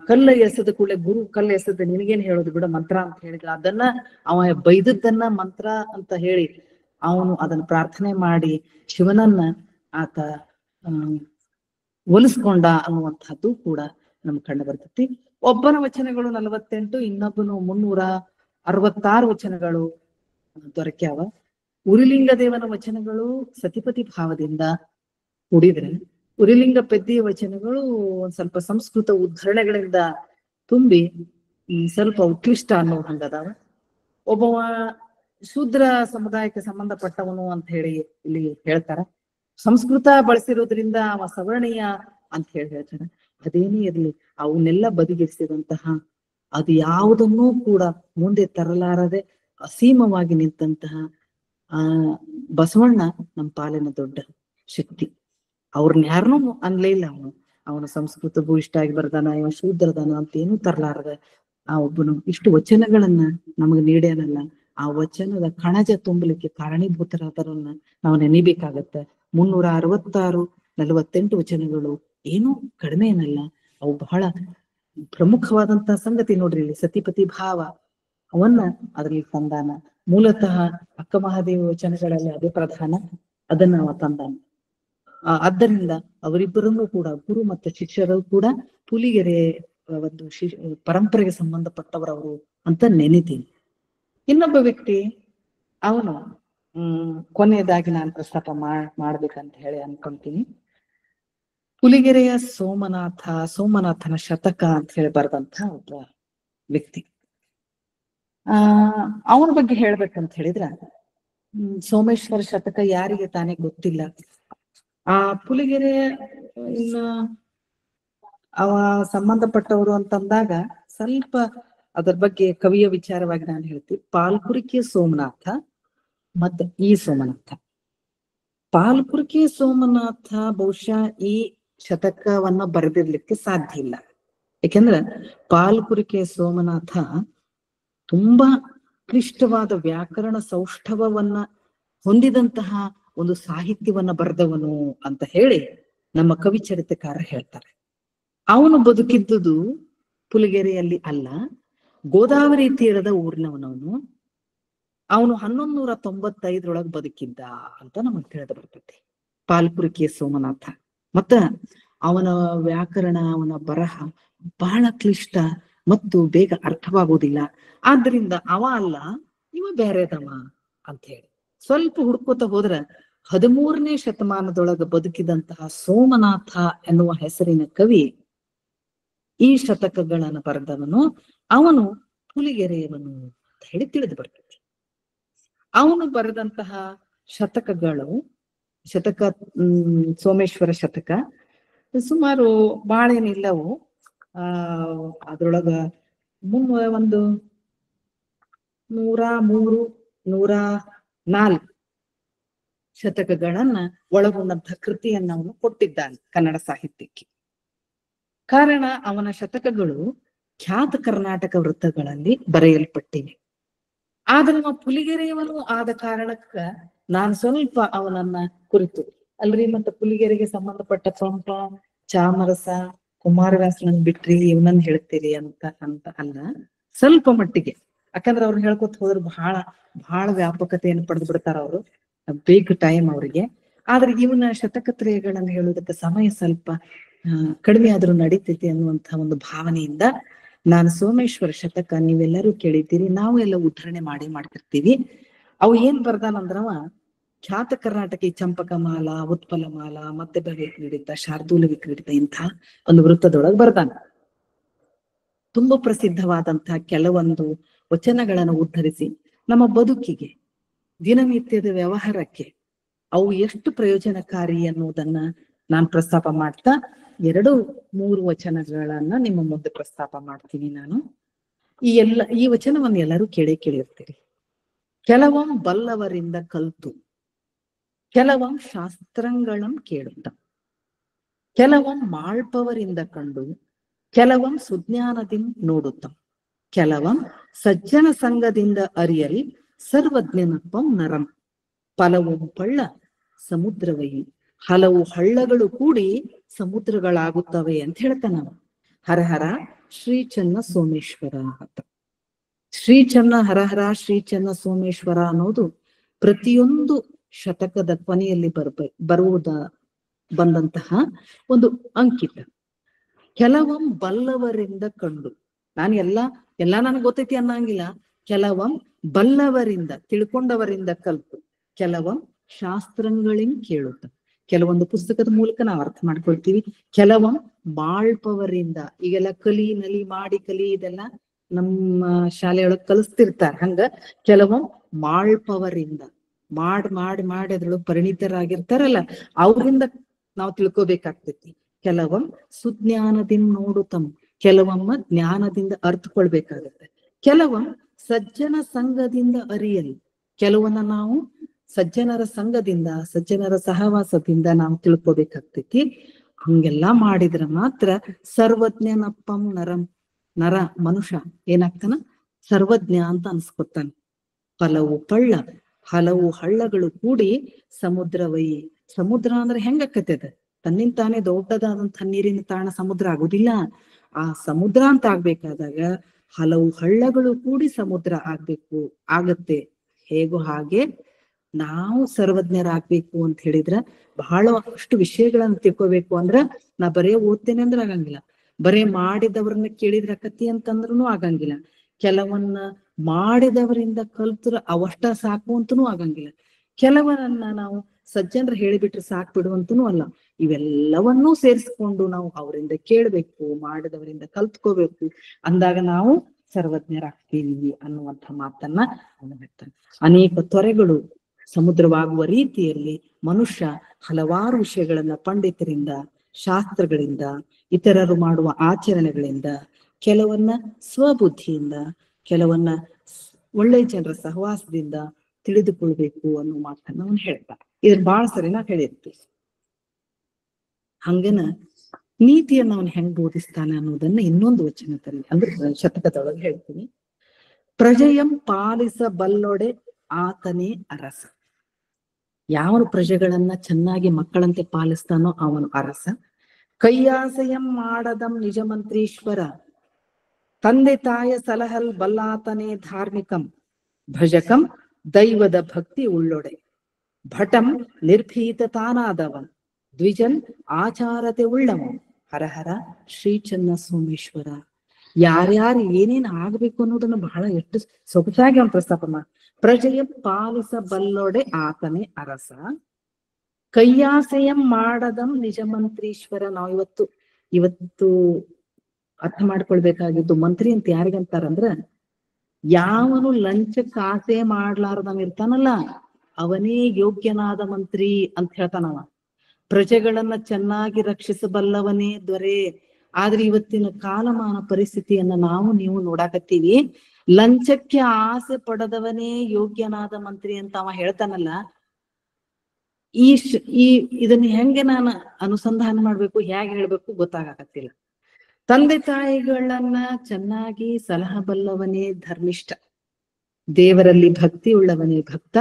ಕಲ್ಲ ಎಸೆದ ಕೂಡಲೇ ಗುರು ಕಲ್ಲ ಎಸೆದ ನಿನಗೇನ್ ಹೇಳೋದು ಬಿಡ ಮಂತ್ರ ಅಂತ ಹೇಳಿದ. ಅದನ್ನ ಅವ ಬೈದದ್ದನ್ನ ಮಂತ್ರ ಅಂತ ಹೇಳಿ ಅವನು ಅದನ್ನ ಪ್ರಾರ್ಥನೆ ಮಾಡಿ ಶಿವನನ್ನ ಆತ ಒಲಿಸ್ಕೊಂಡ ಅನ್ನುವಂಥದ್ದು ಕೂಡ ನಮ್ಗೆ ಕಂಡು ಬರ್ತೈತಿ. ಒಬ್ಬನ ವಚನಗಳು 48, ಇನ್ನೊಬ್ಬನು 366 ವಚನಗಳು ದೊರಕ್ಯಾವ. ಉರಿಲಿಂಗ ದೇವನ ವಚನಗಳು ಸತಿಪತಿ ಭಾವದಿಂದ ಕೂಡಿದ್ರೆ, ಉರಿಲಿಂಗ ಪೆದ್ದಿಯ ವಚನಗಳು ಒಂದ್ ಸ್ವಲ್ಪ ಸಂಸ್ಕೃತ ಉದ್ಧರಣೆಗಳಿಂದ ತುಂಬಿ ಸ್ವಲ್ಪ ಉತ್ಕೃಷ್ಟ ಅನ್ನೋ ಹಂಗದಾವ. ಒಬ್ಬವ ಶೂದ್ರ ಸಮುದಾಯಕ್ಕೆ ಸಂಬಂಧಪಟ್ಟವನು ಅಂತ ಹೇಳಿ ಇಲ್ಲಿ ಹೇಳ್ತಾರ. ಸಂಸ್ಕೃತ ಬಳಸಿರೋದ್ರಿಂದ ಅವ ಸವರ್ಣೀಯ ಅಂತ ಹೇಳ್ತಾರೆ. ಅದೇನೇ ಇರ್ಲಿ, ಅವನ್ನೆಲ್ಲ ಬದಿಗಿರಿಸಿದಂತಹ, ಅದು ಯಾವುದನ್ನೂ ಕೂಡ ಮುಂದೆ ತರಲಾರದೆ ಅಸೀಮವಾಗಿ ನಿಂತಹ ಬಸವಣ್ಣ ನಮ್ಮ ಪಾಲಿನ ದೊಡ್ಡ ಶಕ್ತಿ. ಅವ್ರನ್ನ ಯಾರನ್ನೂ ಅನ್ಲೇ ಇಲ್ಲ. ಅವನು ಸಂಸ್ಕೃತ ಭೂಯಿಷ್ಠ ಆಗಿ ಬರ್ದಾನ, ಇವ ಶೂದ್ರದಾನ ಅಂತ ಏನೂ ತರಲಾರದ ಆ ಒಬ್ಬನು ಇಷ್ಟು ವಚನಗಳನ್ನ ನಮಗೆ ನೀಡ್ಯಾನಲ್ಲ. ಆ ವಚನದ ಕಣಜ ತುಂಬಲಿಕ್ಕೆ ಕಾರಣೀಭೂತರಾದರನ್ನ ನಾವು ನೆನಿಬೇಕಾಗತ್ತೆ. 366, 48 ವಚನಗಳು ಏನೂ ಕಡಿಮೆ ಏನಲ್ಲ. ಅವು ಬಹಳ ಪ್ರಮುಖವಾದಂತಹ ಸಂಗತಿ ನೋಡ್ರಿ. ಇಲ್ಲಿ ಸತಿಪತಿ ಭಾವ ಅವನ್ನ ಅದ್ರಲ್ಲಿ ತಂದಾನ. ಮೂಲತಃ ಅಕ್ಕ ಮಹಾದೇವಿ ವಚನಗಳಲ್ಲಿ ಅದೇ ಪ್ರಧಾನ, ಅದನ್ನ ಅವ ತಂದಾನ. ಆದ್ದರಿಂದ ಅವರಿಬ್ಬರನ್ನು ಕೂಡ ಗುರು ಮತ್ತು ಶಿಷ್ಯರು ಕೂಡ ಪುಲಿಗೆರೆ ಒಂದು ಪರಂಪರೆಗೆ ಸಂಬಂಧಪಟ್ಟವರವರು ಅಂತ ನೆನಿತೀನಿ. ಇನ್ನೊಬ್ಬ ವ್ಯಕ್ತಿ ಅವನು ಕೊನೆಯದಾಗಿ ನಾನು ಪ್ರಸ್ತಾಪ ಮಾಡ್ಬೇಕಂತ ಹೇಳಿ ಅನ್ಕೊಂತೀನಿ. ಪುಲಿಗೆರೆಯ ಸೋಮನಾಥನ ಶತಕ ಅಂತ ಹೇಳಿ ಬರೆದಂತ ಒಬ್ಬ ವ್ಯಕ್ತಿ. ಅವನ ಬಗ್ಗೆ ಹೇಳ್ಬೇಕಂತ ಹೇಳಿದ್ರ, ಸೋಮೇಶ್ವರ ಶತಕ ಯಾರಿಗೆ ತಾನೇ ಗೊತ್ತಿಲ್ಲ. ಆ ಪುಲಿಗೆರೆ ಇನ್ನ ಅವ ಸಂಬಂಧಪಟ್ಟವರು ಅಂತಂದಾಗ ಸ್ವಲ್ಪ ಅದರ ಬಗ್ಗೆ ಕವಿಯ ವಿಚಾರವಾಗಿ ನಾನು ಹೇಳ್ತೀನಿ. ಪಾಲ್ಕುರಿಕೆ ಸೋಮನಾಥ ಮತ್ತು ಈ ಸೋಮನಾಥ. ಪಾಲ್ಕುರಿಕೆ ಸೋಮನಾಥ ಬಹುಶಃ ಈ ಶತಕವನ್ನ ಬರೆದಿರ್ಲಿಕ್ಕೆ ಸಾಧ್ಯ ಇಲ್ಲ. ಯಾಕೆಂದ್ರೆ ಪಾಲ್ಕುರಿಕೆ ಸೋಮನಾಥ ತುಂಬಾ ಕ್ಲಿಷ್ಟವಾದ ವ್ಯಾಕರಣ ಸೌಷ್ಠವವನ್ನ ಹೊಂದಿದಂತಹ ಒಂದು ಸಾಹಿತ್ಯವನ್ನ ಬರೆದವನು ಅಂತ ಹೇಳಿ ನಮ್ಮ ಕವಿ ಚರಿತ್ರಕಾರ ಹೇಳ್ತಾರೆ. ಅವನು ಬದುಕಿದ್ದುದು ಪುಲಿಗೆರೆಯಲ್ಲಿ ಅಲ್ಲ, ಗೋದಾವರಿ ತೀರದ ಊರಿನವನವನು. ಅವನು 1195 ಬದುಕಿದ್ದ ಅಂತ ನಮಗ್ ತಿಳಿದು ಬರ್ತೈತಿ ಪಾಲ್ಕುರಿಕೆ ಸೋಮನಾಥ. ಮತ್ತ ಅವನ ವ್ಯಾಕರಣ, ಅವನ ಬರಹ ಬಹಳ ಕ್ಲಿಷ್ಟ ಮತ್ತು ಬೇಗ ಅರ್ಥವಾಗುವುದಿಲ್ಲ. ಆದ್ರಿಂದ ಅವ ಅಲ್ಲ, ಇವ ಬೇರೆದವ ಅಂತ ಹೇಳಿ ಸ್ವಲ್ಪ ಹುಡ್ಕೋತ ಹೋದ್ರ 13ನೇ ಶತಮಾನದೊಳಗ ಬದುಕಿದಂತಹ ಸೋಮನಾಥ ಎನ್ನುವ ಹೆಸರಿನ ಕವಿ ಈ ಶತಕಗಳನ್ನು ಬರೆದವನು. ಅವನು ಪುಲಿಗೆರೆಯವನು ಅಂತ ಹೇಳಿ ತಿಳಿದು ಬರ್ತೈತಿ. ಅವನು ಬರೆದಂತಹ ಶತಕಗಳು, ಸೋಮೇಶ್ವರ ಶತಕ ಸುಮಾರು ಬಾಳೇನಿಲ್ಲವು. ಅದ್ರೊಳಗ ಒಂದು 103, 104 ಶತಕಗಳನ್ನ ಒಳಗೊಂಡಂತ ಕೃತಿಯನ್ನ ಅವನು ಕೊಟ್ಟಿದ್ದಾನೆ ಕನ್ನಡ ಸಾಹಿತ್ಯಕ್ಕೆ. ಕಾರಣ ಅವನ ಶತಕಗಳು ಖ್ಯಾತ ಕರ್ನಾಟಕ ವೃತ್ತಗಳಲ್ಲಿ ಬರೆಯಲ್ಪಟ್ಟಿವೆ. ಆದ್ರೆ ನಾವು ಪುಲಿಗೆರೆಯವನು ಆದ ಕಾರಣಕ್ಕ ನಾನು ಸ್ವಲ್ಪ ಅವನನ್ನ ಕುರಿತು, ಅಲ್ರಿ ಮತ್ತೆ ಪುಲಿಗೆರೆಗೆ ಸಂಬಂಧಪಟ್ಟ ಪಂಪ, ಚಾಮರಸ, ಕುಮಾರವ್ಯಾಸನನ್ನ ಬಿಟ್ರಿ ಇವನನ್ನ ಹೇಳ್ತೀರಿ ಅಂತ ಅಲ್ಲ, ಸ್ವಲ್ಪ ಮಟ್ಟಿಗೆ. ಯಾಕಂದ್ರೆ ಅವ್ರನ್ನ ಹೇಳ್ಕೊತ ಹೋದ್ರೆ ಬಹಳ ವ್ಯಾಪಕತೆಯನ್ನು ಪಡೆದು ಬಿಡ್ತಾರ ಅವರು, ಬೇಗ ಟೈಮ್ ಅವ್ರಿಗೆ. ಆದ್ರೆ ಇವನ ಶತಕತ್ರಯಗಳನ್ನ ಹೇಳುವುದಕ್ಕೆ ಸಮಯ ಸ್ವಲ್ಪ ಕಡಿಮೆ ಆದ್ರೂ ನಡೀತೈತಿ ಅನ್ನುವಂತ ಒಂದು ಭಾವನೆಯಿಂದ ನಾನು ಸೋಮೇಶ್ವರ ಶತಕ ನೀವೆಲ್ಲರೂ ಕೇಳಿದ್ದೀರಿ, ನಾವು ಎಲ್ಲ ಉದ್ಧರಣೆ ಮಾಡ್ತಿರ್ತೀವಿ. ಅವು ಏನ್ ಬರ್ದಾನಂದ್ರವ ಖ್ಯಾತ ಕರ್ನಾಟಕ ಚಂಪಕಮಾಲ, ಉತ್ಪಲಮಾಲ, ಮತ್ತೆ ಬಗೆ ಕ್ರೀಡಿತ, ಶಾರ್ದೂಲ ವಿಕ್ರೀಡಿತ ಇಂಥ ಒಂದು ವೃತ್ತದೊಳಗೆ ಬರ್ದಾನ. ತುಂಬಾ ಪ್ರಸಿದ್ಧವಾದಂತಹ ಕೆಲವೊಂದು ವಚನಗಳನ್ನು ಉದ್ಧರಿಸಿ ನಮ್ಮ ಬದುಕಿಗೆ, ದಿನನಿತ್ಯದ ವ್ಯವಹಾರಕ್ಕೆ ಅವು ಎಷ್ಟು ಪ್ರಯೋಜನಕಾರಿ ಅನ್ನುವುದನ್ನ ನಾನು ಪ್ರಸ್ತಾಪ ಮಾಡ್ತಾ 2-3 ವಚನಗಳನ್ನ ನಿಮ್ಮ ಮುಂದೆ ಪ್ರಸ್ತಾಪ ಮಾಡ್ತೀನಿ. ನಾನು ಈ ವಚನವನ್ನು ಎಲ್ಲರೂ ಕೇಳಿರ್ತೀರಿ. ಕೆಲವಂ ಬಲ್ಲವರಿಂದ ಕಲ್ತು, ಕೆಲವಂ ಶಾಸ್ತ್ರಂಗಳಂ ಕೇಳುತ್ತ, ಕೆಲವಂ ಮಾಳ್ಪವರಿಂದ ಕಂಡು, ಕೆಲವಂ ಸುಜ್ಞಾನದಿಂದ ನೋಡುತ್ತ, ಕೆಲವಂ ಸಜ್ಜನ ಸಂಘದಿಂದ ಅರಿಯಲ್ ಸರ್ವಜ್ಞನತ್ವಂ ನರಂ, ಫಲವು ಪಳ್ಳ ಸಮುದ್ರವೈ, ಹಲವು ಹಳ್ಳಗಳು ಕೂಡಿ ಸಮುದ್ರಗಳಾಗುತ್ತವೆ ಅಂತ ಹೇಳ್ತಾನ. ಹರಹರ ಶ್ರೀ ಚನ್ನ ಸೋಮೇಶ್ವರ ಅಂತ. ಶ್ರೀ ಚನ್ನ ಹರಹರ ಶ್ರೀ ಚನ್ನ ಸೋಮೇಶ್ವರ ಅನ್ನೋದು ಪ್ರತಿಯೊಂದು ಶತಕದ ಕೊನೆಯಲ್ಲಿ ಬಂದಂತಹ ಒಂದು ಅಂಕಿತ. ಕೆಲವಂ ಬಲ್ಲವರಿಂದ ಕಂಡು. ನಾನು ಎಲ್ಲಾ ನನಗೆ ಗೊತ್ತೈತಿ ಅನ್ನಂಗಿಲ್ಲ. ಕೆಲವಂ ಬಲ್ಲವರಿಂದ, ತಿಳ್ಕೊಂಡವರಿಂದ ಕಲ್ತು, ಕೆಲವಂ ಶಾಸ್ತ್ರಗಳಿಂದ ಕೇಳುತ್ತ. ಕೆಲವೊಂದು ಪುಸ್ತಕದ ಮೂಲಕ ನಾವು ಅರ್ಥ ಮಾಡ್ಕೊಳ್ತೀವಿ. ಕೆಲವಂ ಬಾಳ್ಪವರಿಂದ, ಈಗೆಲ್ಲ ಕಲಿ ನಲಿ ಮಾಡಿ ಕಲಿ ಇದೆಲ್ಲ ನಮ್ಮ ಶಾಲೆಯೊಳಗ್ ಕಲಿಸ್ತಿರ್ತಾರೆ. ಹಂಗ ಕೆಲವಂ ಮಾಳ್ಪವರಿಂದ, ಮಾಡಿ ಅದ್ರೊಳಗ್ ಪರಿಣಿತರಾಗಿರ್ತಾರಲ್ಲ, ಅವರಿಂದ ನಾವು ತಿಳ್ಕೊಬೇಕಾಗ್ತೈತಿ. ಕೆಲವಂ ಸುಜ್ಞಾನದಿಂದ ನೋಡುತ್ತಮ್, ಕೆಲವೊಮ್ಮ ಜ್ಞಾನದಿಂದ ಅರ್ಥಕೊಳ್ಬೇಕಾಗತ್ತೆ. ಕೆಲವಂ ಸಜ್ಜನ ಸಂಘದಿಂದ ಅರಿಯಲು, ಕೆಲವನ್ನ ನಾವು ಸಜ್ಜನರ ಸಂಘದಿಂದ, ಸಜ್ಜನರ ಸಹವಾಸದಿಂದ ನಾವು ತಿಳ್ಕೊಬೇಕಾಗ್ತೈತಿ. ಹಂಗೆಲ್ಲಾ ಮಾಡಿದ್ರ ಮಾತ್ರ ಸರ್ವಜ್ಞನಪ್ಪಂ ನರ ಮನುಷ್ಯ ಏನಾಗ್ತಾನ, ಸರ್ವಜ್ಞ ಅಂತ ಅನ್ಸ್ಕೊತಾನ. ಹಲವು ಹಳ್ಳಗಳು ಕೂಡಿ ಸಮುದ್ರವೈ. ಸಮುದ್ರ ಅಂದ್ರೆ ಹೆಂಗಕ್ಕತ್ತದ, ತನ್ನಿಂದ ತಾನೇ ದೊಡ್ಡದಾದಂಥ ನೀರಿನ ತಾಣ ಸಮುದ್ರ ಆಗುದಿಲ್ಲ. ಆ ಸಮುದ್ರ ಅಂತ ಆಗ್ಬೇಕಾದಾಗ ಹಲವು ಹಳ್ಳಗಳು ಕೂಡಿ ಸಮುದ್ರ ಆಗತ್ತೆ. ಹೇಗೋ ಹಾಗೆ ನಾವು ಸರ್ವಜ್ಞರಾಗ್ಬೇಕು ಅಂತ ಹೇಳಿದ್ರ ಬಹಳಷ್ಟು ವಿಷಯಗಳನ್ನ ತಿಳ್ಕೋಬೇಕು. ಅಂದ್ರ ನಾ ಬರೇ ಓದ್ತೇನೆ ಅಂದ್ರೆ ಆಗಂಗಿಲ್ಲ, ಬರೇ ಮಾಡಿದವ್ರನ್ನ ಕೇಳಿದ್ರ ಕತಿ ಅಂತಂದ್ರೂ ಆಗಂಗಿಲ್ಲ, ಕೆಲವನ್ನ ಮಾಡಿದವರಿಂದ ಕಲ್ತ್ರ ಅವಷ್ಟ ಸಾಕು ಅಂತನೂ ಆಗಂಗಿಲ್ಲ, ಕೆಲವರನ್ನ ನಾವು ಸಜ್ಜನರು ಹೇಳಿಬಿಟ್ರೆ ಸಾಕು ಬಿಡುವಂತನೂ ಅಲ್ಲ. ಇವೆಲ್ಲವನ್ನೂ ಸೇರಿಸ್ಕೊಂಡು ನಾವು ಅವರಿಂದ ಕೇಳ್ಬೇಕು, ಮಾಡಿದವರಿಂದ ಕಲ್ತ್ಕೋಬೇಕು. ಅಂದಾಗ ನಾವು ಸರ್ವಜ್ಞರಾಗ್ತೀವಿ ಅನ್ನುವಂಥ ಮಾತನ್ನ ಅವನು ಹೇಳ್ತಾನೆ. ಅನೇಕ ತೊರೆಗಳು ಸಮುದ್ರವಾಗುವ ರೀತಿಯಲ್ಲಿ ಮನುಷ್ಯ ಹಲವಾರು ವಿಷಯಗಳನ್ನ ಪಂಡಿತರಿಂದ, ಶಾಸ್ತ್ರಗಳಿಂದ, ಇತರರು ಮಾಡುವ ಆಚರಣೆಗಳಿಂದ, ಕೆಲವನ್ನ ಸ್ವಬುದ್ಧಿಯಿಂದ, ಕೆಲವನ್ನ ಒಳ್ಳೆ ಜನರ ಸಹವಾಸದಿಂದ ತಿಳಿದುಕೊಳ್ಬೇಕು ಅನ್ನೋ ಮಾತನ್ನ ಅವನು ಹೇಳ್ತಾನೆ. ಇದನ್ನ ಬಹಳ ಸರಿ ನಾವು ಹೇಳಿರ್ತೀವಿ. ಹಂಗನ ನೀತಿಯನ್ನ ಅವನು ಹೆಂಗ್ ಬೋಧಿಸ್ತಾನೆ ಅನ್ನೋದನ್ನ ಇನ್ನೊಂದು ವಚನದಲ್ಲಿ ಅಂದ್ರೆ ಶತಕದೊಳಗೆ ಹೇಳ್ತೀನಿ. ಪ್ರಜೆಯಂ ಪಾಲಿಸಬಲ್ಲೊಡೆ ಆತನೇ ಅರಸ. ಯಾವನು ಪ್ರಜೆಗಳನ್ನ ಚೆನ್ನಾಗಿ ಮಕ್ಕಳಂತೆ ಪಾಲಿಸ್ತಾನೋ ಅವನು ಅರಸ. ಕೈಯಾಸೆಯಂ ಮಾಡದಂ ನಿಜ ಮಂತ್ರೀಶ್ವರ, ತಂದೆ ತಾಯ ಸಲಹಲ್ ಬಲ್ಲಾತನೇ ಧಾರ್ಮಿಕಂ. ಭಜಕಂ ದೈವದ ಭಕ್ತಿ ಉಳ್ಳೊಡೆ, ಭಟಂ ನಿರ್ಭೀತ ತಾನಾದವನ್, ದ್ವಿಜನ್ ಆಚಾರತೆ ಉಳ್ಳವನು. ಹರಹರ ಶ್ರೀ ಚನ್ನ ಸೋಮೇಶ್ವರ. ಯಾರ್ಯಾರು ಏನೇನ್ ಆಗ್ಬೇಕು ಅನ್ನೋದನ್ನ ಬಹಳ ಎಷ್ಟು ಸೊಗಸಾಗಿ ಅವನು ಪ್ರಸ್ತಾಪ ಮಾಡಿ. ಪ್ರಜೆಯ ಪಾಲಿಸಬಲ್ಲೊಡೆ ಆತನೇ ಅರಸ, ಕೈಯಾಸೆಯಂ ಮಾಡದಂ ನಿಜ ಮಂತ್ರೀಶ್ವರ. ನಾವು ಇವತ್ತು ಅರ್ಥ ಮಾಡ್ಕೊಳ್ಬೇಕಾಗಿದ್ದು, ಮಂತ್ರಿ ಅಂತ ಯಾರಿಗಂತಾರಂದ್ರ, ಯಾವನು ಲಂಚಕ್ಕೆ ಆಸೆ ಮಾಡ್ಲಾರ್ದವ ಇರ್ತಾನಲ್ಲ ಅವನೇ ಯೋಗ್ಯನಾದ ಮಂತ್ರಿ ಅಂತ ಹೇಳ್ತಾನವ. ಪ್ರಜೆಗಳನ್ನ ಚೆನ್ನಾಗಿ ರಕ್ಷಿಸಬಲ್ಲವನೇ ದೊರೆ. ಆದ್ರೆ ಇವತ್ತಿನ ಕಾಲಮಾನ ಪರಿಸ್ಥಿತಿಯನ್ನ ನೀವು ನೋಡಾಕತ್ತೀವಿ. ಲಂಚಕ್ಕೆ ಆಸೆ ಪಡೆದವನೇ ಯೋಗ್ಯನಾದ ಮಂತ್ರಿ ಅಂತ ಅವ ಹೇಳ್ತಾನಲ್ಲ. ಇದನ್ನ ಹೆಂಗೆ ನಾನು ಅನುಸಂಧಾನ ಮಾಡ್ಬೇಕು, ಹೇಗೆ ಹೇಳ್ಬೇಕು ಗೊತ್ತಾಗಕತ್ತಿಲ್ಲ. ತಂದೆ ತಾಯಿಗಳನ್ನ ಚೆನ್ನಾಗಿ ಸಲಹಬಲ್ಲವನೇ ಧರ್ಮಿಷ್ಠ, ದೇವರಲ್ಲಿ ಭಕ್ತಿ ಉಳ್ಳವನೇ ಭಕ್ತ,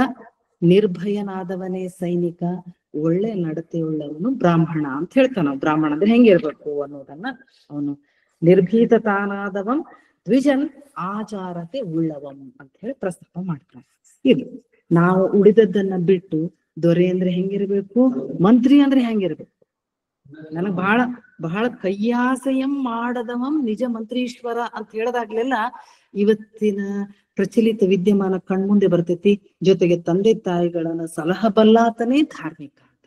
ನಿರ್ಭಯನಾದವನೇ ಸೈನಿಕ, ಒಳ್ಳೆ ನಡತೆ ಉಳ್ಳವನು ಬ್ರಾಹ್ಮಣ ಅಂತ ಹೇಳ್ತಾನ. ಬ್ರಾಹ್ಮಣ ಅಂದ್ರೆ ಹೆಂಗಿರ್ಬೇಕು ಅನ್ನೋದನ್ನ ಅವನು ನಿರ್ಭೀತ ತಾನಾದವಂ, ದ್ವಿಜನ್ ಆಚಾರತೆ ಉಳ್ಳವಂ ಅಂತ ಹೇಳಿ ಪ್ರಸ್ತಾಪ ಮಾಡ್ತಾನೆ. ಇದು ನಾವು ಉಳಿದದ್ದನ್ನ ಬಿಟ್ಟು ದೊರೆ ಅಂದ್ರೆ ಹೆಂಗಿರ್ಬೇಕು, ಮಂತ್ರಿ ಅಂದ್ರೆ ಹೆಂಗಿರ್ಬೇಕು, ನನಗ್ ಬಹಳ ಕೈಯಾಸೆಯಂ ಮಾಡದವಂ ನಿಜ ಮಂತ್ರೀಶ್ವರ ಅಂತ ಹೇಳದಾಗ್ಲೆಲ್ಲ ಇವತ್ತಿನ ಪ್ರಚಲಿತ ವಿದ್ಯಮಾನ ಕಣ್ಮುಂದೆ ಬರ್ತೈತಿ. ಜೊತೆಗೆ ತಂದೆ ತಾಯಿಗಳನ್ನ ಸಲಹಬಲ್ಲಾತನೇ ಧಾರ್ಮಿಕ ಅಂತ.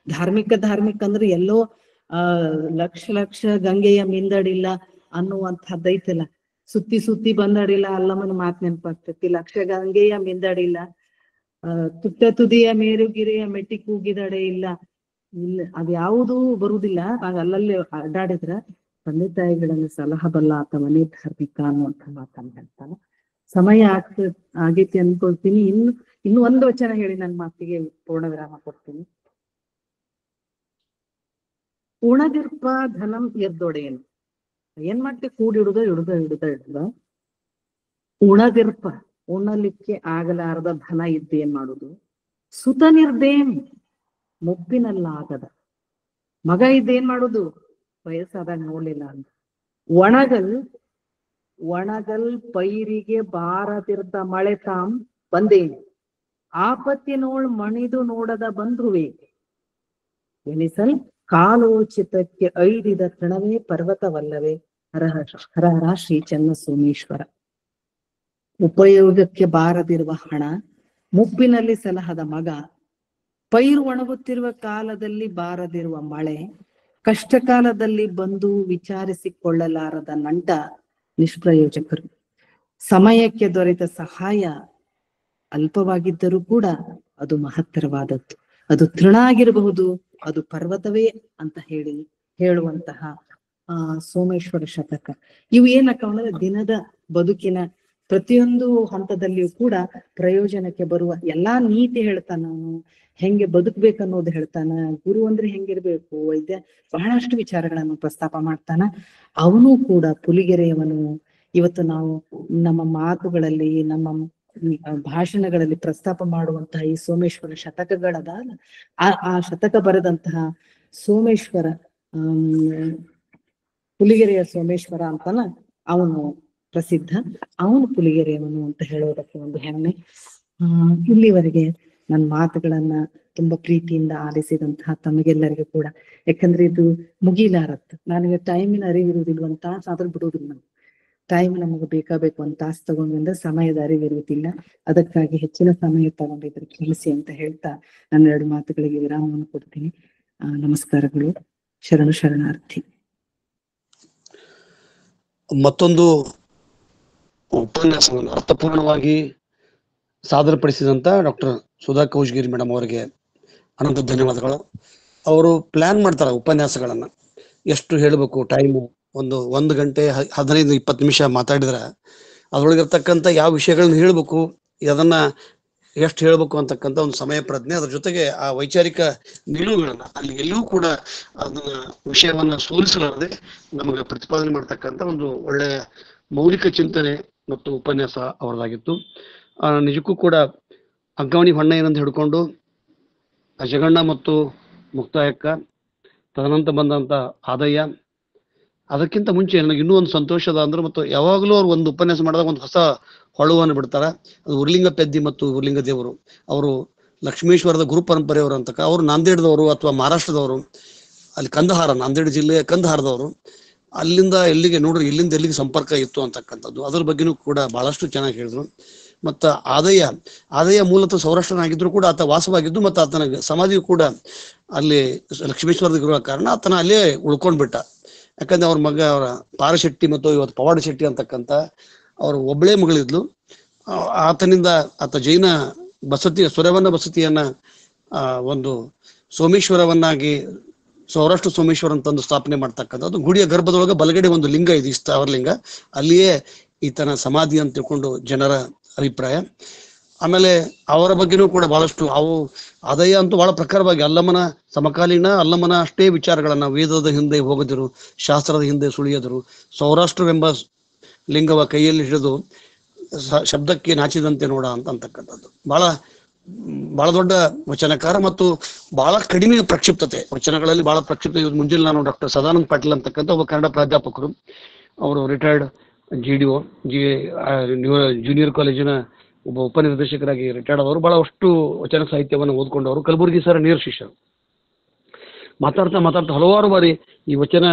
ಧಾರ್ಮಿಕ ಅಂದ್ರೆ ಎಲ್ಲೋ ಲಕ್ಷ ಗಂಗೆಯ ಮಿಂದಡಿಲ್ಲ ಅನ್ನುವಂಥದ್ದೈತಲ್ಲ, ಸುತ್ತಿ ಬಂದಡಿಲ್ಲ ಅಲ್ಲಮ್ಮನ ಮಾತು ನೆನಪಾಗ್ತೈತಿ. ಲಕ್ಷ ಗಂಗೆಯ ಮಿಂದಡಿಲ್ಲ, ತುಟ್ಟ ತುದಿಯ ಮೇರುಗಿರಿಯ ಮೆಟ್ಟಿ ಕೂಗಿದಡೆ ಇಲ್ಲ ಅದ್ಯಾವುದೂ ಬರುವುದಿಲ್ಲ. ಆಗ ಅಲ್ಲಲ್ಲಿ ಅಡ್ಡಾಡಿದ್ರ ತಂದೆ ತಾಯಿಗಳನ್ನು ಸಲಹಬಲ್ಲ ಆತವನೇ ಧಾರ್ಮಿಕ ಅನ್ನುವಂಥ ಮಾತನ್ನ ಹೇಳ್ತಾನೆ. ಸಮಯ ಆಗೈತಿ ಅನ್ಕೊಳ್ತೀನಿ. ಇನ್ನು ಒಂದು ವಚನ ಹೇಳಿ ನನ್ನ ಮಾತಿಗೆ ಪೂರ್ಣ ವಿರಾಮ ಕೊಡ್ತೀನಿ. ಉಣದಿರ್ಪ ಧನಂ ಎದ್ದೊಡೆಯನು. ಏನ್ ಮಾಡ್ತಿ, ಕೂಡಿಡುದ ಉಣದಿರ್ಪ, ಉಣ್ಣಲಿಕ್ಕೆ ಆಗಲಾರದ ಧನ ಇದ್ದು ಏನ್ ಮಾಡುದು. ಸುತ ನಿರ್ದೇಮ್, ಮುಪ್ಪಿನಲ್ಲಾಗದ ಮಗ ಇದ್ದೇನ್ ಮಾಡುದು, ವಯಸ್ಸಾದಾಗ ನೋಡ್ಲಿಲ್ಲ ಅಂತ. ಒಣಗಲ್ ಪೈರಿಗೆ ಬಾರದಿರ್ದ ಮಳೆ ತಾಂ ಬಂದೇನು, ಆಪತ್ತಿನೋಳ್ ಮಣಿದು ನೋಡದ ಬಂಧುವೆ ಎನಿಸಲ್ ಕಾಲೋಚಿತಕ್ಕೆ ಐಡಿದ ತೃಣವೇ ಪರ್ವತವಲ್ಲವೇ ಹರಹರ ಶ್ರೀ ಚನ್ನ ಸೋಮೇಶ್ವರ. ಉಪಯೋಗಕ್ಕೆ ಬಾರದಿರುವ ಹಣ, ಮುಪ್ಪಿನಲ್ಲಿ ಸಲಹದ ಮಗ, ಪೈರು ಒಣಗುತ್ತಿರುವ ಕಾಲದಲ್ಲಿ ಬಾರದಿರುವ ಮಳೆ, ಕಷ್ಟ ಕಾಲದಲ್ಲಿ ಬಂದು ವಿಚಾರಿಸಿಕೊಳ್ಳಲಾರದ ನಂಟ ನಿಷ್ಪ್ರಯೋಜಕರು. ಸಮಯಕ್ಕೆ ದೊರೆತ ಸಹಾಯ ಅಲ್ಪವಾಗಿದ್ದರೂ ಕೂಡ ಅದು ಮಹತ್ತರವಾದದ್ದು. ಅದು ತೃಣ ಆಗಿರಬಹುದು, ಅದು ಪರ್ವತವೇ ಅಂತ ಹೇಳುವಂತಹ ಸೋಮೇಶ್ವರ ಶತಕ. ಇವು ಏನಕ್ಕ ಅಂದ್ರೆ ದಿನದ ಬದುಕಿನ ಪ್ರತಿಯೊಂದು ಹಂತದಲ್ಲಿಯೂ ಕೂಡ ಪ್ರಯೋಜನಕ್ಕೆ ಬರುವ ಎಲ್ಲಾ ನೀತಿ ಹೇಳ್ತಾನ, ಅವನು ಹೆಂಗೆ ಬದುಕ್ಬೇಕನ್ನೋದು ಹೇಳ್ತಾನ, ಗುರು ಅಂದ್ರೆ ಹೆಂಗಿರ್ಬೇಕು, ವೈದ್ಯ ಬಹಳಷ್ಟು ವಿಚಾರಗಳನ್ನು ಪ್ರಸ್ತಾಪ ಮಾಡ್ತಾನ. ಅವನು ಕೂಡ ಪುಲಿಗೆರೆಯವನು. ಇವತ್ತು ನಾವು ನಮ್ಮ ಮಾತುಗಳಲ್ಲಿ, ನಮ್ಮ ಭಾಷಣಗಳಲ್ಲಿ ಪ್ರಸ್ತಾಪ ಮಾಡುವಂತಹ ಈ ಸೋಮೇಶ್ವರ ಶತಕಗಳದ ಆ ಶತಕ ಬರೆದಂತಹ ಸೋಮೇಶ್ವರ, ಪುಲಿಗೆರೆಯ ಸೋಮೇಶ್ವರ ಅಂತಾನ ಅವನು ಪ್ರಸಿದ್ಧ. ಅವನು ಪುಲಿಗೆರೆಯವನು ಅಂತ ಹೇಳೋದಕ್ಕೆ ಒಂದು ಹೆಮ್ಮೆ. ಇಲ್ಲಿವರೆಗೆ ನನ್ನ ಮಾತುಗಳನ್ನ ತುಂಬಾ ಪ್ರೀತಿಯಿಂದ ಆಲಿಸಿದಂತಹ ತಮಗೆಲ್ಲರಿಗೂ ಕೂಡ, ಯಾಕಂದ್ರೆ ಇದು ಮುಗಿಲಾರತ್ತು. ನನಗೆ ಟೈಮಿನ ಅರಿವಿರುವುದಿಲ್ವಂತ ಆದ್ರೂ ಬಿಡುವುದಿಲ್ಲ. ನಾವು ಟೈಮ್ ನಮಗೆ ಬೇಕಾಗಬೇಕು, ಒಂದು ತಾಸು ತಗೊಂಡ್ರೆ ಸಮಯದ ಅರಿವಿರುವುದಿಲ್ಲ. ಅದಕ್ಕಾಗಿ ಹೆಚ್ಚಿನ ಸಮಯ ತಗೊಂಡಿದ್ರೆ ಕ್ಷಮಿಸಿ ಅಂತ ಹೇಳ್ತಾ ನನ್ನ 2 ಮಾತುಗಳಿಗೆ ವಿರಾಮವನ್ನು ಕೊಡ್ತೀನಿ. ನಮಸ್ಕಾರಗಳು. ಶರಣಾರ್ಥಿ. ಮತ್ತೊಂದು ಉಪನ್ಯಾಸವನ್ನು ಅರ್ಥಪೂರ್ಣವಾಗಿ ಸಾದರಪಡಿಸಿದಂತ ಡಾಕ್ಟರ್ ಸುಧಾ ಕೌಜ್ಗಿರಿ ಮೇಡಮ್ ಅವರಿಗೆ ಅನಂತ ಧನ್ಯವಾದಗಳು. ಅವರು ಪ್ಲಾನ್ ಮಾಡ್ತಾರೆ ಉಪನ್ಯಾಸಗಳನ್ನ, ಎಷ್ಟು ಹೇಳಬೇಕು ಟೈಮು. ಒಂದು ಗಂಟೆ 15-20 ನಿಮಿಷ ಮಾತಾಡಿದ್ರೆ ಅದ್ರೊಳಗಿರ್ತಕ್ಕಂಥ ಯಾವ ವಿಷಯಗಳನ್ನ ಹೇಳ್ಬೇಕು, ಅದನ್ನ ಎಷ್ಟು ಹೇಳ್ಬೇಕು ಅಂತಕ್ಕಂಥ ಒಂದು ಸಮಯ ಪ್ರಜ್ಞೆ, ಅದ್ರ ಜೊತೆಗೆ ಆ ವೈಚಾರಿಕ ನಿಲುವುಗಳನ್ನ ಅಲ್ಲಿ ಎಲ್ಲೂ ಕೂಡ ಅದನ್ನ ವಿಷಯವನ್ನ ಸೋಲಿಸಲಾರದೆ ನಮಗೆ ಪ್ರತಿಪಾದನೆ ಮಾಡ್ತಕ್ಕಂಥ ಒಂದು ಒಳ್ಳೆಯ ಮೌಲಿಕ ಚಿಂತನೆ ಮತ್ತು ಉಪನ್ಯಾಸ ಅವರದಾಗಿತ್ತು. ನಿಜಕ್ಕೂ ಕೂಡ ಅಗ್ಗವಣಿ ಹೊಣ್ಣ ಏನಂತ ಹಿಡ್ಕೊಂಡು ಜಗಣ್ಣ ಮತ್ತು ಮುಕ್ತಾಯಕ್ಕ, ತದನಂತರ ಬಂದಂತ ಆದಯ್ಯ, ಅದಕ್ಕಿಂತ ಮುಂಚೆ ನನಗೆ ಇನ್ನೂ ಒಂದು ಸಂತೋಷದ ಅಂದ್ರೆ, ಮತ್ತು ಯಾವಾಗಲೂ ಅವ್ರು ಒಂದು ಉಪನ್ಯಾಸ ಮಾಡಿದಾಗ ಒಂದು ಹೊಸ ಹೊಳವನ್ನು ಬಿಡ್ತಾರೆ. ಅದು ಉರ್ಲಿಂಗ ಪೆದ್ದಿ ಮತ್ತು ಉರ್ಲಿಂಗ ದೇವರು. ಅವರು ಲಕ್ಷ್ಮೇಶ್ವರದ ಗುರು ಪರಂಪರೆಯವರು ಅಂತಕ್ಕ. ಅವರು ನಾಂದೇಡ್ದವರು ಅಥವಾ ಮಹಾರಾಷ್ಟ್ರದವರು, ಅಲ್ಲಿ ಕಂದಹಾರ, ನಾಂದೇಡ್ ಜಿಲ್ಲೆಯ ಕಂದಹಾರದವರು. ಅಲ್ಲಿಂದ ಎಲ್ಲಿಗೆ ನೋಡ್ರಿ, ಇಲ್ಲಿಂದ ಎಲ್ಲಿಗೆ ಸಂಪರ್ಕ ಇತ್ತು ಅಂತಕ್ಕಂಥದ್ದು, ಅದ್ರ ಬಗ್ಗೆನೂ ಕೂಡ ಬಹಳಷ್ಟು ಚೆನ್ನಾಗಿ ಹೇಳಿದ್ರು. ಮತ್ತು ಆದಯ್ಯ ಮೂಲತಃ ಸೌರಾಷ್ಟ್ರನಾಗಿದ್ರು ಕೂಡ ಆತ ವಾಸವಾಗಿದ್ದು, ಮತ್ತು ಆತನ ಸಮಾಧಿಯು ಕೂಡ ಅಲ್ಲಿ ಲಕ್ಷ್ಮೇಶ್ವರದ ಇರುವ ಕಾರಣ ಆತನ ಅಲ್ಲೇ ಉಳ್ಕೊಂಡ್ಬಿಟ್ಟ. ಯಾಕಂದ್ರೆ ಅವ್ರ ಮಗ, ಅವರ ಪಾರಶೆಟ್ಟಿ ಮತ್ತು ಇವತ್ತು ಪವಾಡ ಶೆಟ್ಟಿ ಅಂತಕ್ಕಂಥ ಅವ್ರ ಒಬ್ಬಳೇ ಮಗಳಿದ್ಲು. ಆತ ಜೈನ ಸುರವನ್ನ ಬಸತಿಯನ್ನ ಒಂದು ಸೋಮೇಶ್ವರವನ್ನಾಗಿ ಸೌರಾಷ್ಟ್ರ ಸೋಮೇಶ್ವರ ಅಂತಂದು ಸ್ಥಾಪನೆ ಮಾಡ್ತಕ್ಕಂಥದ್ದು. ಗುಡಿಯ ಗರ್ಭದೊಳಗೆ ಬಲಗಡೆ ಒಂದು ಲಿಂಗ ಇದೆ, ಸ್ಥಾವರಲಿಂಗ, ಅಲ್ಲಿಯೇ ಈತನ ಸಮಾಧಿ ಅಂತ ತಿಳ್ಕೊಂಡು ಜನರ ಅಭಿಪ್ರಾಯ. ಆಮೇಲೆ ಅವರ ಬಗ್ಗೆನೂ ಕೂಡ ಬಹಳಷ್ಟು ಆದಯ್ಯ ಅಂತೂ ಬಹಳ ಪ್ರಕಾರವಾಗಿ ಅಲ್ಲಮನ ಸಮಕಾಲೀನ, ಅಲ್ಲಮನ ಅಷ್ಟೇ ವಿಚಾರಗಳನ್ನ, ವೇದದ ಹಿಂದೆ ಹೋಗದಿರು, ಶಾಸ್ತ್ರದ ಹಿಂದೆ ಸುಳಿಯದರು, ಸೌರಾಷ್ಟ್ರವೆಂಬ ಲಿಂಗವ ಕೈಯಲ್ಲಿ ಹಿಡಿದು ಶಬ್ದಕ್ಕೆ ನಾಚಿದಂತೆ ನೋಡ ಅಂತಕ್ಕಂಥದ್ದು. ಬಹಳ ದೊಡ್ಡ ವಚನಕಾರ ಮತ್ತು ಬಹಳ ಕಡಿಮೆ ಪ್ರಕ್ಷಿಪ್ತತೆ ವಚನಗಳಲ್ಲಿ, ಬಹಳ ಪ್ರಕ್ಷಿಪ್ತ. ಮುಂಜಾನೆ ನಾನು ಡಾಕ್ಟರ್ ಸದಾನಂದ ಪಾಟೀಲ್ ಅಂತಕ್ಕಂಥ ಒಬ್ಬ ಕನ್ನಡ ಪ್ರಾಧ್ಯಾಪಕರು, ಅವರು ರಿಟೈರ್ಡ್ GDO ಜೂನಿಯರ್ ಕಾಲೇಜಿನ ಒಬ್ಬ ಉಪನಿರ್ದೇಶಕರಾಗಿ ರಿಟೈರ್ಡ್ ಆದವರು, ಬಹಳಷ್ಟು ವಚನ ಸಾಹಿತ್ಯವನ್ನು ಓದ್ಕೊಂಡವರು, ಕಲಬುರಗಿ ಸರ್ ನೇರ ಶಿಷ್ಯರು. ಮಾತಾಡ್ತಾ ಹಲವಾರು ಬಾರಿ ಈ ವಚನ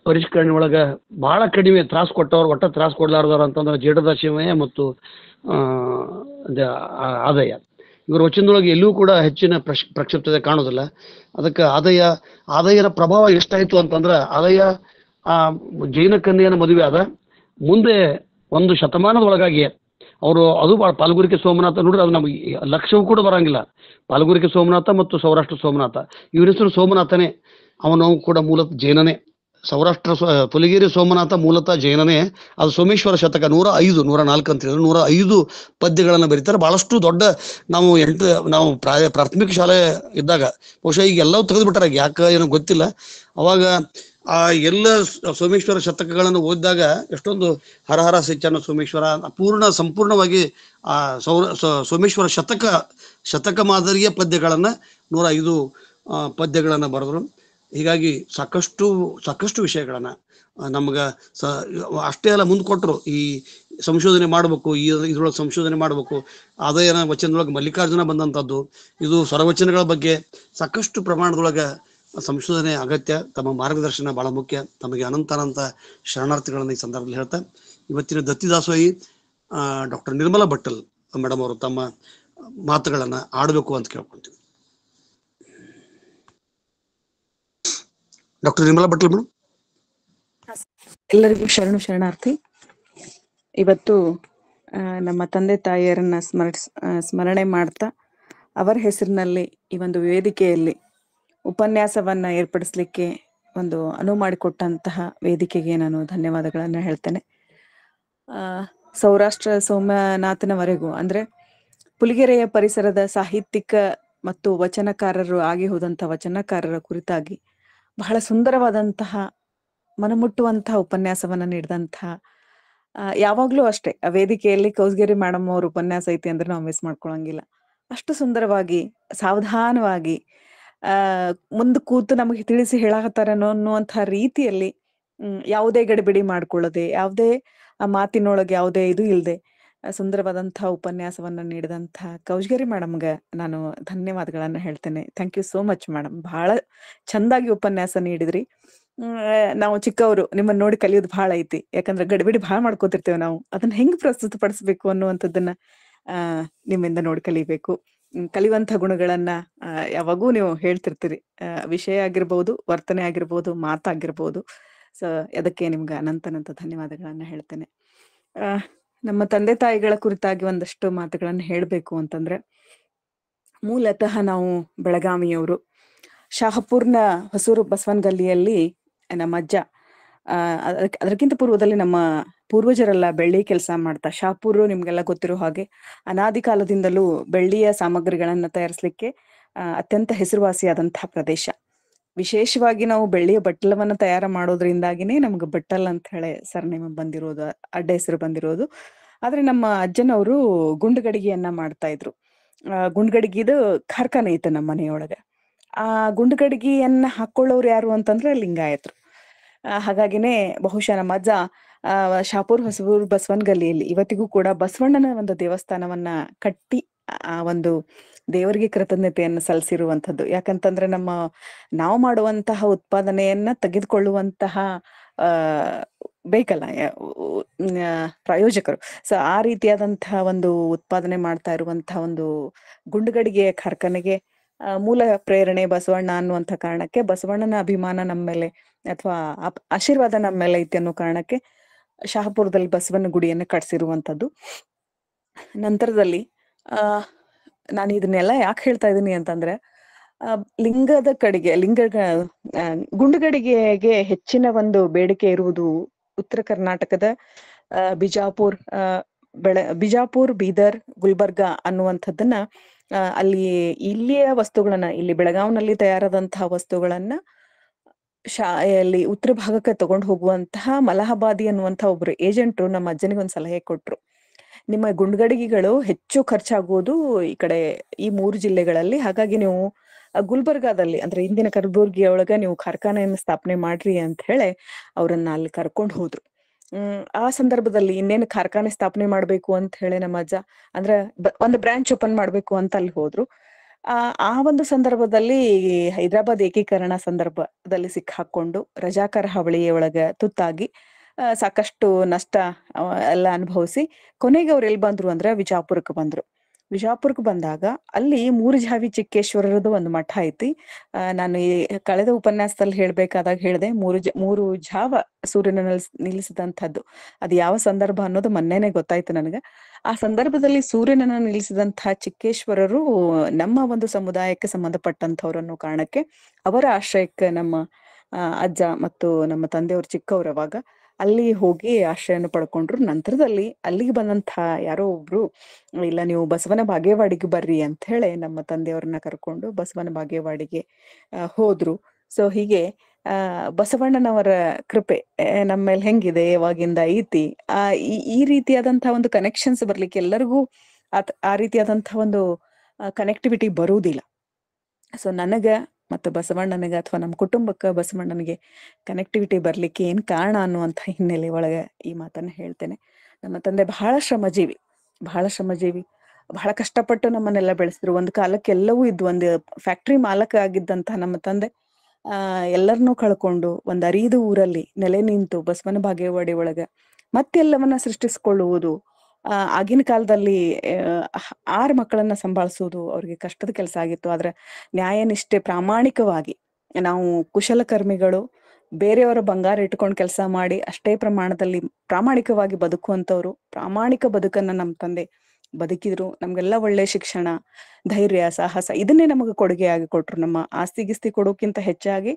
ಪರಿಷ್ಕರಣೆ ಒಳಗೆ ಬಹಳ ಕಡಿಮೆ ತ್ರಾಸು ಕೊಟ್ಟವ್ರು, ಒಟ್ಟ ತ್ರಾಸು ಕೊಡ್ಲಾರ್ದವ್ರು ಅಂತಂದ್ರೆ ಜೇಡದಾಶಿಮಯ ಮತ್ತು ಆದಯ್ಯ. ಇವರ ವಚನದೊಳಗೆ ಎಲ್ಲೂ ಕೂಡ ಹೆಚ್ಚಿನ ಪ್ರಕ್ಷಿಪ್ತತೆ ಕಾಣೋದಿಲ್ಲ. ಅದಕ್ಕೆ ಆದಯ್ಯನ ಪ್ರಭಾವ ಎಷ್ಟಾಯ್ತು ಅಂತಂದ್ರೆ, ಆದಯ್ಯ ಜೈನ ಕನ್ಯೆಯನ ಮದುವೆ ಆದ ಮುಂದೆ 1 ಶತಮಾನದೊಳಗಾಗಿ ಅವರು, ಅದು ಭಾಳ ಪಾಲ್ಗುರಿಕೆ ಸೋಮನಾಥ ನೋಡ್ರಿ, ಅದು ನಮಗೆ ಲಕ್ಷ್ಯವೂ ಕೂಡ ಬರಂಗಿಲ್ಲ. ಪಾಲ್ಗುರಿಕೆ ಸೋಮನಾಥ ಮತ್ತು ಸೌರಾಷ್ಟ್ರ ಸೋಮನಾಥ, ಇವ್ರ ಹೆಸರು ಸೋಮನಾಥನೇ. ಅವನು ಕೂಡ ಮೂಲತಃ ಜೈನನೇ. ಪುಲಿಗೇರಿ ಸೋಮನಾಥ ಮೂಲತಃ ಜೈನನೇ. ಅದು ಸೋಮೇಶ್ವರ ಶತಕ 104 ಅಂತ ಹೇಳಿದ್ರು, 105 ಪದ್ಯಗಳನ್ನು ಬರೀತಾರೆ. ಬಹಳಷ್ಟು ದೊಡ್ಡ, ನಾವು ಪ್ರಾಥಮಿಕ ಶಾಲೆ ಇದ್ದಾಗ ಬಹುಶಃ ಈಗ ಎಲ್ಲವೂ ತೆಗೆದುಬಿಟ್ಟಾರ, ಯಾಕೆ ಏನೋ ಗೊತ್ತಿಲ್ಲ. ಅವಾಗ ಆ ಎಲ್ಲ ಸೋಮೇಶ್ವರ ಶತಕಗಳನ್ನು ಓದಿದಾಗ ಎಷ್ಟೊಂದು ಹರಹರ ಸಿಚ್ಚನ ಸೋಮೇಶ್ವರ ಸಂಪೂರ್ಣವಾಗಿ ಆ ಸೋಮೇಶ್ವರ ಶತಕ ಮಾದರಿಯ ಪದ್ಯಗಳನ್ನ 105 ಪದ್ಯಗಳನ್ನ ಬರೆದ್ರು. ಹೀಗಾಗಿ ಸಾಕಷ್ಟು ವಿಷಯಗಳನ್ನ ನಮ್ಗ ಅಷ್ಟೇ ಅಲ್ಲ ಮುಂದೆ ಕೊಟ್ಟರು. ಈ ಸಂಶೋಧನೆ ಮಾಡಬೇಕು, ಇದ್ರೊಳಗೆ ಸಂಶೋಧನೆ ಮಾಡಬೇಕು. ಆದಯ್ಯನ ವಚನದೊಳಗೆ ಮಲ್ಲಿಕಾರ್ಜುನ ಬಂದಂಥದ್ದು, ಇದು ಸ್ವರವಚನಗಳ ಬಗ್ಗೆ ಸಾಕಷ್ಟು ಪ್ರಮಾಣದೊಳಗೆ ಸಂಶೋಧನೆ ಅಗತ್ಯ. ತಮ್ಮ ಮಾರ್ಗದರ್ಶನ ಬಹಳ ಮುಖ್ಯ. ತಮಗೆ ಅನಂತ ಶರಣಾರ್ಥಿಗಳನ್ನು ಈ ಸಂದರ್ಭದಲ್ಲಿ ಹೇಳ್ತಾ, ಇವತ್ತಿನ ದತ್ತಿದಾಸೋಹಿ ಡಾಕ್ಟರ್ ನಿರ್ಮಲಾ ಭಟ್ಟಲ್ ಮೇಡಮ್ ಅವರು ತಮ್ಮ ಮಾತುಗಳನ್ನ ಆಡಬೇಕು ಅಂತ ಕೇಳ್ಕೊಂತೀವಿ. Doctor Nirmala Bhattal madam. ಎಲ್ಲರಿಗೂ ಶರಣಾರ್ಥಿ. ಇವತ್ತು ನಮ್ಮ ತಂದೆ ತಾಯಿಯರನ್ನ ಸ್ಮರಣೆ ಮಾಡ್ತಾ ಅವರ ಹೆಸರಿನಲ್ಲಿ ಈ ಒಂದು ವೇದಿಕೆಯಲ್ಲಿ ಉಪನ್ಯಾಸವನ್ನ ಏರ್ಪಡಿಸ್ಲಿಕ್ಕೆ ಒಂದು ಅನುವು ಮಾಡಿಕೊಟ್ಟಂತಹ ವೇದಿಕೆಗೆ ನಾನು ಧನ್ಯವಾದಗಳನ್ನ ಹೇಳ್ತೇನೆ. ಸೌರಾಷ್ಟ್ರ ಸೋಮನಾಥನವರೆಗೂ ಅಂದ್ರೆ ಪುಲಿಗೆರೆಯ ಪರಿಸರದ ಸಾಹಿತ್ಯಿಕ ಮತ್ತು ವಚನಕಾರರು ಆಗಿ ಹೋದಂಥ ವಚನಕಾರರ ಕುರಿತಾಗಿ ಬಹಳ ಸುಂದರವಾದಂತಹ ಮನಮುಟ್ಟುವಂತಹ ಉಪನ್ಯಾಸವನ್ನ ನೀಡಿದಂತಹ ಯಾವಾಗ್ಲೂ ಅಷ್ಟೇ ಆ ವೇದಿಕೆಯಲ್ಲಿ ಕೌಸ್ಗೇರಿ ಮೇಡಮ್ ಅವ್ರ ಉಪನ್ಯಾಸ ಐತಿ ಅಂದ್ರೆ ನಾವು ಮಿಸ್ ಮಾಡ್ಕೊಳಂಗಿಲ್ಲ. ಅಷ್ಟು ಸುಂದರವಾಗಿ ಸಾವಧಾನವಾಗಿ ಮುಂದೆ ಕೂತು ನಮಗೆ ತಿಳಿಸಿ ಹೇಳಾಕತ್ತಾರನೋ ಅನ್ನುವಂತಹ ರೀತಿಯಲ್ಲಿ ಯಾವುದೇ ಗಡಿಬಿಡಿ ಮಾಡ್ಕೊಳ್ಳದೆ, ಯಾವುದೇ ಆ ಮಾತಿನೊಳಗೆ ಯಾವುದೇ ಇದು ಇಲ್ಲದೆ ಸುಂದರವಾದಂತಹ ಉಪನ್ಯಾಸವನ್ನ ನೀಡಿದಂತಹ ಕೌಸ್ಗೇರಿ ಮೇಡಮ್ಗೆ ನಾನು ಧನ್ಯವಾದಗಳನ್ನ ಹೇಳ್ತೇನೆ. Thank you so much madam. ಬಹಳ ಚಂದಾಗಿ ಉಪನ್ಯಾಸ ನೀಡಿದ್ರಿ. ನಾವು ಚಿಕ್ಕವರು ನಿಮ್ಮನ್ನ ನೋಡಿ ಕಲಿಯೋದು ಬಹಳ ಐತಿ. ಯಾಕಂದ್ರೆ ಗಡಿಬಿಡಿ ಬಹಳ ಮಾಡ್ಕೋತಿರ್ತೇವೆ ನಾವು. ಅದನ್ನ ಹೆಂಗ್ ಪ್ರಸ್ತುತ ಪಡಿಸ್ಬೇಕು ಅನ್ನುವಂಥದ್ದನ್ನ ನಿಮ್ಮಿಂದ ನೋಡಿ ಕಲಿಬೇಕು. ಕಲಿಯುವಂತ ಗುಣಗಳನ್ನ ಯಾವಾಗೂ ನೀವು ಹೇಳ್ತಿರ್ತೀರಿ. ವಿಷಯ ಆಗಿರ್ಬೋದು, ವರ್ತನೆ ಆಗಿರ್ಬೋದು, ಮಾತಾಗಿರ್ಬೋದು. ಸೊ ಅದಕ್ಕೆ ನಿಮ್ಗೆ ಅನಂತ ಧನ್ಯವಾದಗಳನ್ನ ಹೇಳ್ತೇನೆ. ನಮ್ಮ ತಂದೆ ತಾಯಿಗಳ ಕುರಿತಾಗಿ ಒಂದಷ್ಟು ಮಾತುಗಳನ್ನ ಹೇಳ್ಬೇಕು ಅಂತಂದ್ರೆ, ಮೂಲತಃ ನಾವು ಬೆಳಗಾವಿಯವರು. ಶಹಾಪುರ್ನ ಹೊಸೂರು ಬಸವನಗಲ್ಲಿಯಲ್ಲಿ ನಮ್ಮ ಅಜ್ಜ, ಅದಕ್ಕಿಂತ ಪೂರ್ವದಲ್ಲಿ ನಮ್ಮ ಪೂರ್ವಜರೆಲ್ಲ ಬೆಳ್ಳಿ ಕೆಲಸ ಮಾಡ್ತಾ, ಶಹಾಪುರ ನಿಮ್ಗೆಲ್ಲ ಗೊತ್ತಿರೋ ಹಾಗೆ ಅನಾದಿ ಕಾಲದಿಂದಲೂ ಬೆಳ್ಳಿಯ ಸಾಮಗ್ರಿಗಳನ್ನ ತಯಾರಿಸ್ಲಿಕ್ಕೆ ಅತ್ಯಂತ ಹೆಸರುವಾಸಿಯಾದಂತಹ ಪ್ರದೇಶ. ವಿಶೇಷವಾಗಿ ನಾವು ಬೆಳ್ಳಿಯ ಬಟ್ಟಲವನ್ನ ತಯಾರು ಮಾಡೋದ್ರಿಂದಾಗಿನೇ ನಮ್ಗೆ ಬಟ್ಟಲ್ ಅಂತ ಹೇಳಿ ಸರ್ನೇಮ್ ಬಂದಿರೋದು, ಅಡ್ಡ ಹೆಸರು ಬಂದಿರೋದು. ಆದ್ರೆ ನಮ್ಮ ಅಜ್ಜನವರು ಗುಂಡುಗಡಿಗೆಯನ್ನ ಮಾಡ್ತಾ ಇದ್ರು. ಗುಂಡುಗಡಿಗೆದು ಕಾರ್ಖಾನೆ ಇತ್ತು ನಮ್ಮ ಮನೆಯೊಳಗೆ. ಆ ಗುಂಡುಗಡಿಗೆಯನ್ನ ಹಾಕೊಳ್ಳೋರು ಯಾರು ಅಂತಂದ್ರೆ ಲಿಂಗಾಯತರು. ಹಾಗಾಗಿನೇ ಬಹುಶಃ ನಮ್ಮ ಅಜ್ಜ ಶಹಾಪುರ ಹೊಸೂರು ಬಸವನಗಲ್ಲಿಯಲ್ಲಿ ಇವತ್ತಿಗೂ ಕೂಡ ಬಸವಣ್ಣನ ಒಂದು ದೇವಸ್ಥಾನವನ್ನ ಕಟ್ಟಿ ಆ ಒಂದು ದೇವರಿಗೆ ಕೃತಜ್ಞತೆಯನ್ನು ಸಲ್ಲಿಸಿರುವಂಥದ್ದು. ಯಾಕಂತಂದ್ರೆ ನಾವು ಮಾಡುವಂತಹ ಉತ್ಪಾದನೆಯನ್ನ ತೆಗೆದುಕೊಳ್ಳುವಂತಹ ಬೇಕಲ್ಲ ಪ್ರಾಯೋಜಕರು. ಸೊ ಆ ರೀತಿಯಾದಂತಹ ಒಂದು ಉತ್ಪಾದನೆ ಮಾಡ್ತಾ ಇರುವಂತಹ ಒಂದು ಗುಂಡುಗಡಿಗೆಯ ಕಾರ್ಖಾನೆಗೆ ಮೂಲ ಪ್ರೇರಣೆ ಬಸವಣ್ಣ ಅನ್ನುವಂಥ ಕಾರಣಕ್ಕೆ, ಬಸವಣ್ಣನ ಅಭಿಮಾನ ನಮ್ಮ ಮೇಲೆ ಅಥವಾ ಆಶೀರ್ವಾದ ನಮ್ಮ ಮೇಲೆ ಐತಿ ಅನ್ನೋ ಕಾರಣಕ್ಕೆ ಶಹಾಪುರದಲ್ಲಿ ಬಸವನ ಗುಡಿಯನ್ನು ಕಟ್ಸಿರುವಂಥದ್ದು. ನಂತರದಲ್ಲಿ ನಾನು ಇದನ್ನೆಲ್ಲ ಯಾಕೆ ಹೇಳ್ತಾ ಇದ್ದೀನಿ ಅಂತಂದ್ರೆ, ಲಿಂಗದ ಕಡೆಗೆ ಗುಂಡುಗಡಿಗೆಗೆ ಹೆಚ್ಚಿನ ಒಂದು ಬೇಡಿಕೆ ಇರುವುದು ಉತ್ತರ ಕರ್ನಾಟಕದ ಬಿಜಾಪುರ್, ಬೀದರ್, ಗುಲ್ಬರ್ಗ ಅನ್ನುವಂಥದ್ದನ್ನ ಇಲ್ಲಿಯ ವಸ್ತುಗಳನ್ನ, ಇಲ್ಲಿ ಬೆಳಗಾವಿನಲ್ಲಿ ತಯಾರಾದಂತಹ ವಸ್ತುಗಳನ್ನ ಅಲ್ಲಿ ಉತ್ತರ ಭಾಗಕ್ಕೆ ತಗೊಂಡು ಹೋಗುವಂತಹ ಮಲಹಾಬಾದಿ ಅನ್ನುವಂತಹ ಒಬ್ರು ಏಜೆಂಟ್ರು ನಮ್ಮ ಅಜ್ಜನಿಗೆ ಒಂದ್ ಸಲಹೆ ಕೊಟ್ರು. ನಿಮ್ಮ ಗುಂಡುಗಡಿಗೆಗಳು ಹೆಚ್ಚು ಖರ್ಚಾಗುವುದು ಈ ಕಡೆ ಈ 3 ಜಿಲ್ಲೆಗಳಲ್ಲಿ. ಹಾಗಾಗಿ ನೀವು ಗುಲ್ಬರ್ಗಾದಲ್ಲಿ ಅಂದ್ರೆ ಇಂದಿನ ಕಲಬುರ್ಗಿಯೊಳಗ ನೀವು ಕಾರ್ಖಾನೆಯನ್ನು ಸ್ಥಾಪನೆ ಮಾಡ್ರಿ ಅಂತ ಹೇಳಿ ಅವ್ರನ್ನ ಅಲ್ಲಿ ಕರ್ಕೊಂಡು ಹೋದ್ರು. ಆ ಸಂದರ್ಭದಲ್ಲಿ ಇನ್ನೇನು ಕಾರ್ಖಾನೆ ಸ್ಥಾಪನೆ ಮಾಡ್ಬೇಕು ಅಂತ ಹೇಳಿ ನಮ್ಮ ಅಜ್ಜ ಅಂದ್ರೆ ಒಂದು ಬ್ರಾಂಚ್ ಓಪನ್ ಮಾಡ್ಬೇಕು ಅಂತ ಅಲ್ಲಿ ಹೋದ್ರು. ಆ ಒಂದು ಸಂದರ್ಭದಲ್ಲಿ ಹೈದರಾಬಾದ್ ಏಕೀಕರಣ ಸಂದರ್ಭದಲ್ಲಿ ಸಿಕ್ಕಾಕೊಂಡು ರಜಾಕರ ಹಾವಳಿಯೊಳಗ ತುತ್ತಾಗಿ ಸಾಕಷ್ಟು ನಷ್ಟ ಎಲ್ಲ ಅನುಭವಿಸಿ ಕೊನೆಗೆ ಅವ್ರು ಎಲ್ಲಿ ಬಂದ್ರು ಅಂದ್ರೆ ವಿಜಾಪುರಕ್ಕೆ ಬಂದ್ರು. ವಿಜಾಪುರಕ್ಕೆ ಬಂದಾಗ ಅಲ್ಲಿ ಮೂರುಜಾವಿ ಚಿಕ್ಕೇಶ್ವರರದು ಒಂದು ಮಠ ಐತಿ. ನಾನು ಈ ಕಳೆದ ಉಪನ್ಯಾಸದಲ್ಲಿ ಹೇಳ್ಬೇಕಾದಾಗ ಹೇಳಿದೆ, ಮೂರು ಜಾವ ಸೂರ್ಯನ ನಿಲ್ಲಿಸಿದಂಥದ್ದು. ಅದು ಯಾವ ಸಂದರ್ಭ ಅನ್ನೋದು ಮೊನ್ನೆನೆ ಗೊತ್ತಾಯ್ತು ನನಗೆ. ಆ ಸಂದರ್ಭದಲ್ಲಿ ಸೂರ್ಯನನ್ನ ನಿಲ್ಲಿಸಿದಂತಹ ಚಿಕ್ಕೇಶ್ವರರು ನಮ್ಮ ಒಂದು ಸಮುದಾಯಕ್ಕೆ ಸಂಬಂಧಪಟ್ಟಂಥವ್ರು ಅನ್ನೋ ಕಾರಣಕ್ಕೆ ಅವರ ಆಶ್ರಯಕ್ಕೆ ನಮ್ಮ ಅಜ್ಜ ಮತ್ತು ನಮ್ಮ ತಂದೆಯವರು ಚಿಕ್ಕವ್ರು ಅವಾಗ ಅಲ್ಲಿ ಹೋಗಿ ಆಶ್ರಯನ ಪಡ್ಕೊಂಡ್ರು. ನಂತರದಲ್ಲಿ ಅಲ್ಲಿಗೆ ಬಂದಂತಹ ಯಾರೋ ಒಬ್ರು, ಇಲ್ಲ ನೀವು ಬಸವನ ಬಾಗೇವಾಡಿಗೆ ಬರ್ರಿ ಅಂತ ಹೇಳಿ ನಮ್ಮ ತಂದೆಯವ್ರನ್ನ ಕರ್ಕೊಂಡು ಬಸವನ ಬಾಗೇವಾಡಿಗೆ ಹೋದ್ರು. ಸೊ ಹೀಗೆ ಬಸವಣ್ಣನವರ ಕೃಪೆ ನಮ್ಮ ಮೇಲೆ ಹೆಂಗಿದೆ, ಯಾವಾಗಿಂದ ಐತಿ, ಈ ರೀತಿಯಾದಂತಹ ಒಂದು ಕನೆಕ್ಷನ್ಸ್ ಬರ್ಲಿಕ್ಕೆ ಎಲ್ಲರಿಗೂ ಆ ರೀತಿಯಾದಂತಹ ಒಂದು ಕನೆಕ್ಟಿವಿಟಿ ಬರುವುದಿಲ್ಲ. ಸೊ ನನಗ ಮತ್ತು ಬಸವಣ್ಣನಿಗೆ ಅಥವಾ ನಮ್ಮ ಕುಟುಂಬಕ್ಕೆ ಬಸವಣ್ಣನಿಗೆ ಕನೆಕ್ಟಿವಿಟಿ ಬರ್ಲಿಕ್ಕೆ ಏನ್ ಕಾರಣ ಅನ್ನುವಂಥ ಹಿನ್ನೆಲೆ ಒಳಗೆ ಈ ಮಾತನ್ನ ಹೇಳ್ತೇನೆ. ನಮ್ಮ ತಂದೆ ಬಹಳ ಶ್ರಮಜೀವಿ, ಬಹಳ ಕಷ್ಟಪಟ್ಟು ನಮ್ಮನ್ನೆಲ್ಲ ಬೆಳೆಸಿದ್ರು. ಒಂದು ಕಾಲಕ್ಕೆ ಎಲ್ಲವೂ ಇದ್ವು. ಒಂದು ಫ್ಯಾಕ್ಟ್ರಿ ಮಾಲಕ ಆಗಿದ್ದಂತಹ ನಮ್ಮ ತಂದೆ ಎಲ್ಲರನ್ನೂ ಕಳ್ಕೊಂಡು ಒಂದ್ ಅರಿದು ಊರಲ್ಲಿ ನೆಲೆ ನಿಂತು ಬಸವನ ಬಾಗೇವಾಡಿ ಒಳಗ ಮತ್ತೆಲ್ಲವನ್ನ ಸೃಷ್ಟಿಸ್ಕೊಳ್ಳುವುದು. ಆಗಿನ ಕಾಲದಲ್ಲಿ 6 ಮಕ್ಕಳನ್ನ ಸಂಭಾಳಿಸೋದು ಅವ್ರಿಗೆ ಕಷ್ಟದ ಕೆಲಸ ಆಗಿತ್ತು. ಆದ್ರೆ ನ್ಯಾಯ ನಿಷ್ಠೆ ಪ್ರಾಮಾಣಿಕವಾಗಿ ನಾವು ಕುಶಲಕರ್ಮಿಗಳು ಬೇರೆಯವರ ಬಂಗಾರ ಇಟ್ಕೊಂಡು ಕೆಲಸ ಮಾಡಿ ಅಷ್ಟೇ ಪ್ರಮಾಣದಲ್ಲಿ ಪ್ರಾಮಾಣಿಕವಾಗಿ ಬದುಕುವಂತವ್ರು. ಪ್ರಾಮಾಣಿಕ ಬದುಕನ್ನ ನಮ್ಮ ತಂದೆ ಬದುಕಿದ್ರು. ನಮ್ಗೆಲ್ಲ ಒಳ್ಳೆ ಶಿಕ್ಷಣ, ಧೈರ್ಯ, ಸಾಹಸ ಇದನ್ನೇ ನಮಗೆ ಕೊಡುಗೆಯಾಗಿ ಕೊಟ್ರು. ನಮ್ಮ ಆಸ್ತಿ ಗಿಸ್ತಿ ಕೊಡೋಕ್ಕಿಂತ ಹೆಚ್ಚಾಗಿ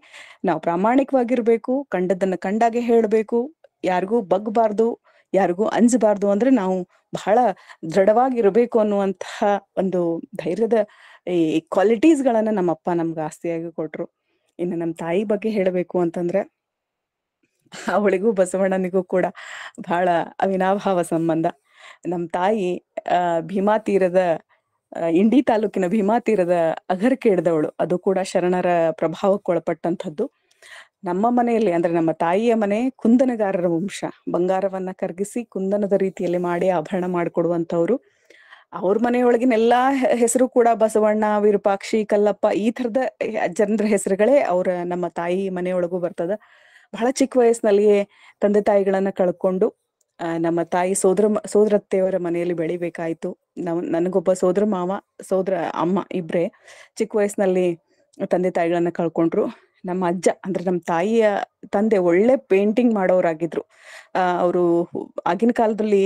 ನಾವು ಪ್ರಾಮಾಣಿಕವಾಗಿರ್ಬೇಕು, ಕಂಡದನ್ನ ಕಂಡಾಗೆ ಹೇಳ್ಬೇಕು, ಯಾರಿಗೂ ಬಗ್ಬಾರ್ದು, ಯಾರಿಗೂ ಅಂಜಬಾರ್ದು, ಅಂದ್ರೆ ನಾವು ಬಹಳ ದೃಢವಾಗಿರ್ಬೇಕು ಅನ್ನುವಂತಹ ಒಂದು ಧೈರ್ಯದ ಈ ಕ್ವಾಲಿಟೀಸ್ ಗಳನ್ನ ನಮ್ಮಪ್ಪ ನಮ್ಗೆ ಆಸ್ತಿಯಾಗಿ ಕೊಟ್ರು. ಇನ್ನು ನಮ್ಮ ತಾಯಿ ಬಗ್ಗೆ ಹೇಳಬೇಕು ಅಂತಂದ್ರೆ ಅವಳಿಗೂ ಬಸವಣ್ಣನಿಗೂ ಕೂಡ ಬಹಳ ಅವಿನಾಭಾವ ಸಂಬಂಧ. ನಮ್ಮ ತಾಯಿ ಭೀಮಾ ತೀರದ ಇಂಡಿ ತಾಲೂಕಿನ ಭೀಮಾ ತೀರದ ಅಗರ್ಕೇಡ್ದವಳು. ಅದು ಕೂಡ ಶರಣರ ಪ್ರಭಾವಕ್ಕೊಳಪಟ್ಟಂಥದ್ದು. ನಮ್ಮ ಮನೆಯಲ್ಲಿ ಅಂದ್ರೆ ನಮ್ಮ ತಾಯಿಯ ಮನೆ ಕುಂದನಗಾರರ ವಂಶ. ಬಂಗಾರವನ್ನ ಕರಗಿಸಿ ಕುಂದನದ ರೀತಿಯಲ್ಲಿ ಮಾಡಿ ಆಭರಣ ಮಾಡಿಕೊಡುವಂಥವ್ರು. ಅವ್ರ ಮನೆಯೊಳಗಿನ ಎಲ್ಲಾ ಹೆಸರು ಕೂಡ ಬಸವಣ್ಣ, ವಿರೂಪಾಕ್ಷಿ, ಕಲ್ಲಪ್ಪ ಈ ತರದ ಜನರ ಹೆಸರುಗಳೇ ನಮ್ಮ ತಾಯಿ ಮನೆಯೊಳಗೂ ಬರ್ತದ. ಬಹಳ ಚಿಕ್ಕ ವಯಸ್ಸಿನಲ್ಲಿಯೇ ತಂದೆ ತಾಯಿಗಳನ್ನ ಕಳ್ಕೊಂಡು ನಮ್ಮ ತಾಯಿ ಸೋದರತ್ತೆಯವರ ಮನೆಯಲ್ಲಿ ಬೆಳಿಬೇಕಾಯ್ತು. ನನಗೊಬ್ಬ ಸೋದರ ಮಾವ, ಸೋದರ ಅಮ್ಮ ಇಬ್ರೇ. ಚಿಕ್ಕ ವಯಸ್ಸಿನಲ್ಲಿ ತಂದೆ ತಾಯಿಗಳನ್ನ ಕಳ್ಕೊಂಡ್ರು. ನಮ್ಮ ಅಜ್ಜ ಅಂದ್ರೆ ನಮ್ಮ ತಾಯಿಯ ತಂದೆ ಒಳ್ಳೆ ಪೇಂಟಿಂಗ್ ಮಾಡೋರಾಗಿದ್ರು. ಅವರು ಆಗಿನ ಕಾಲದಲ್ಲಿ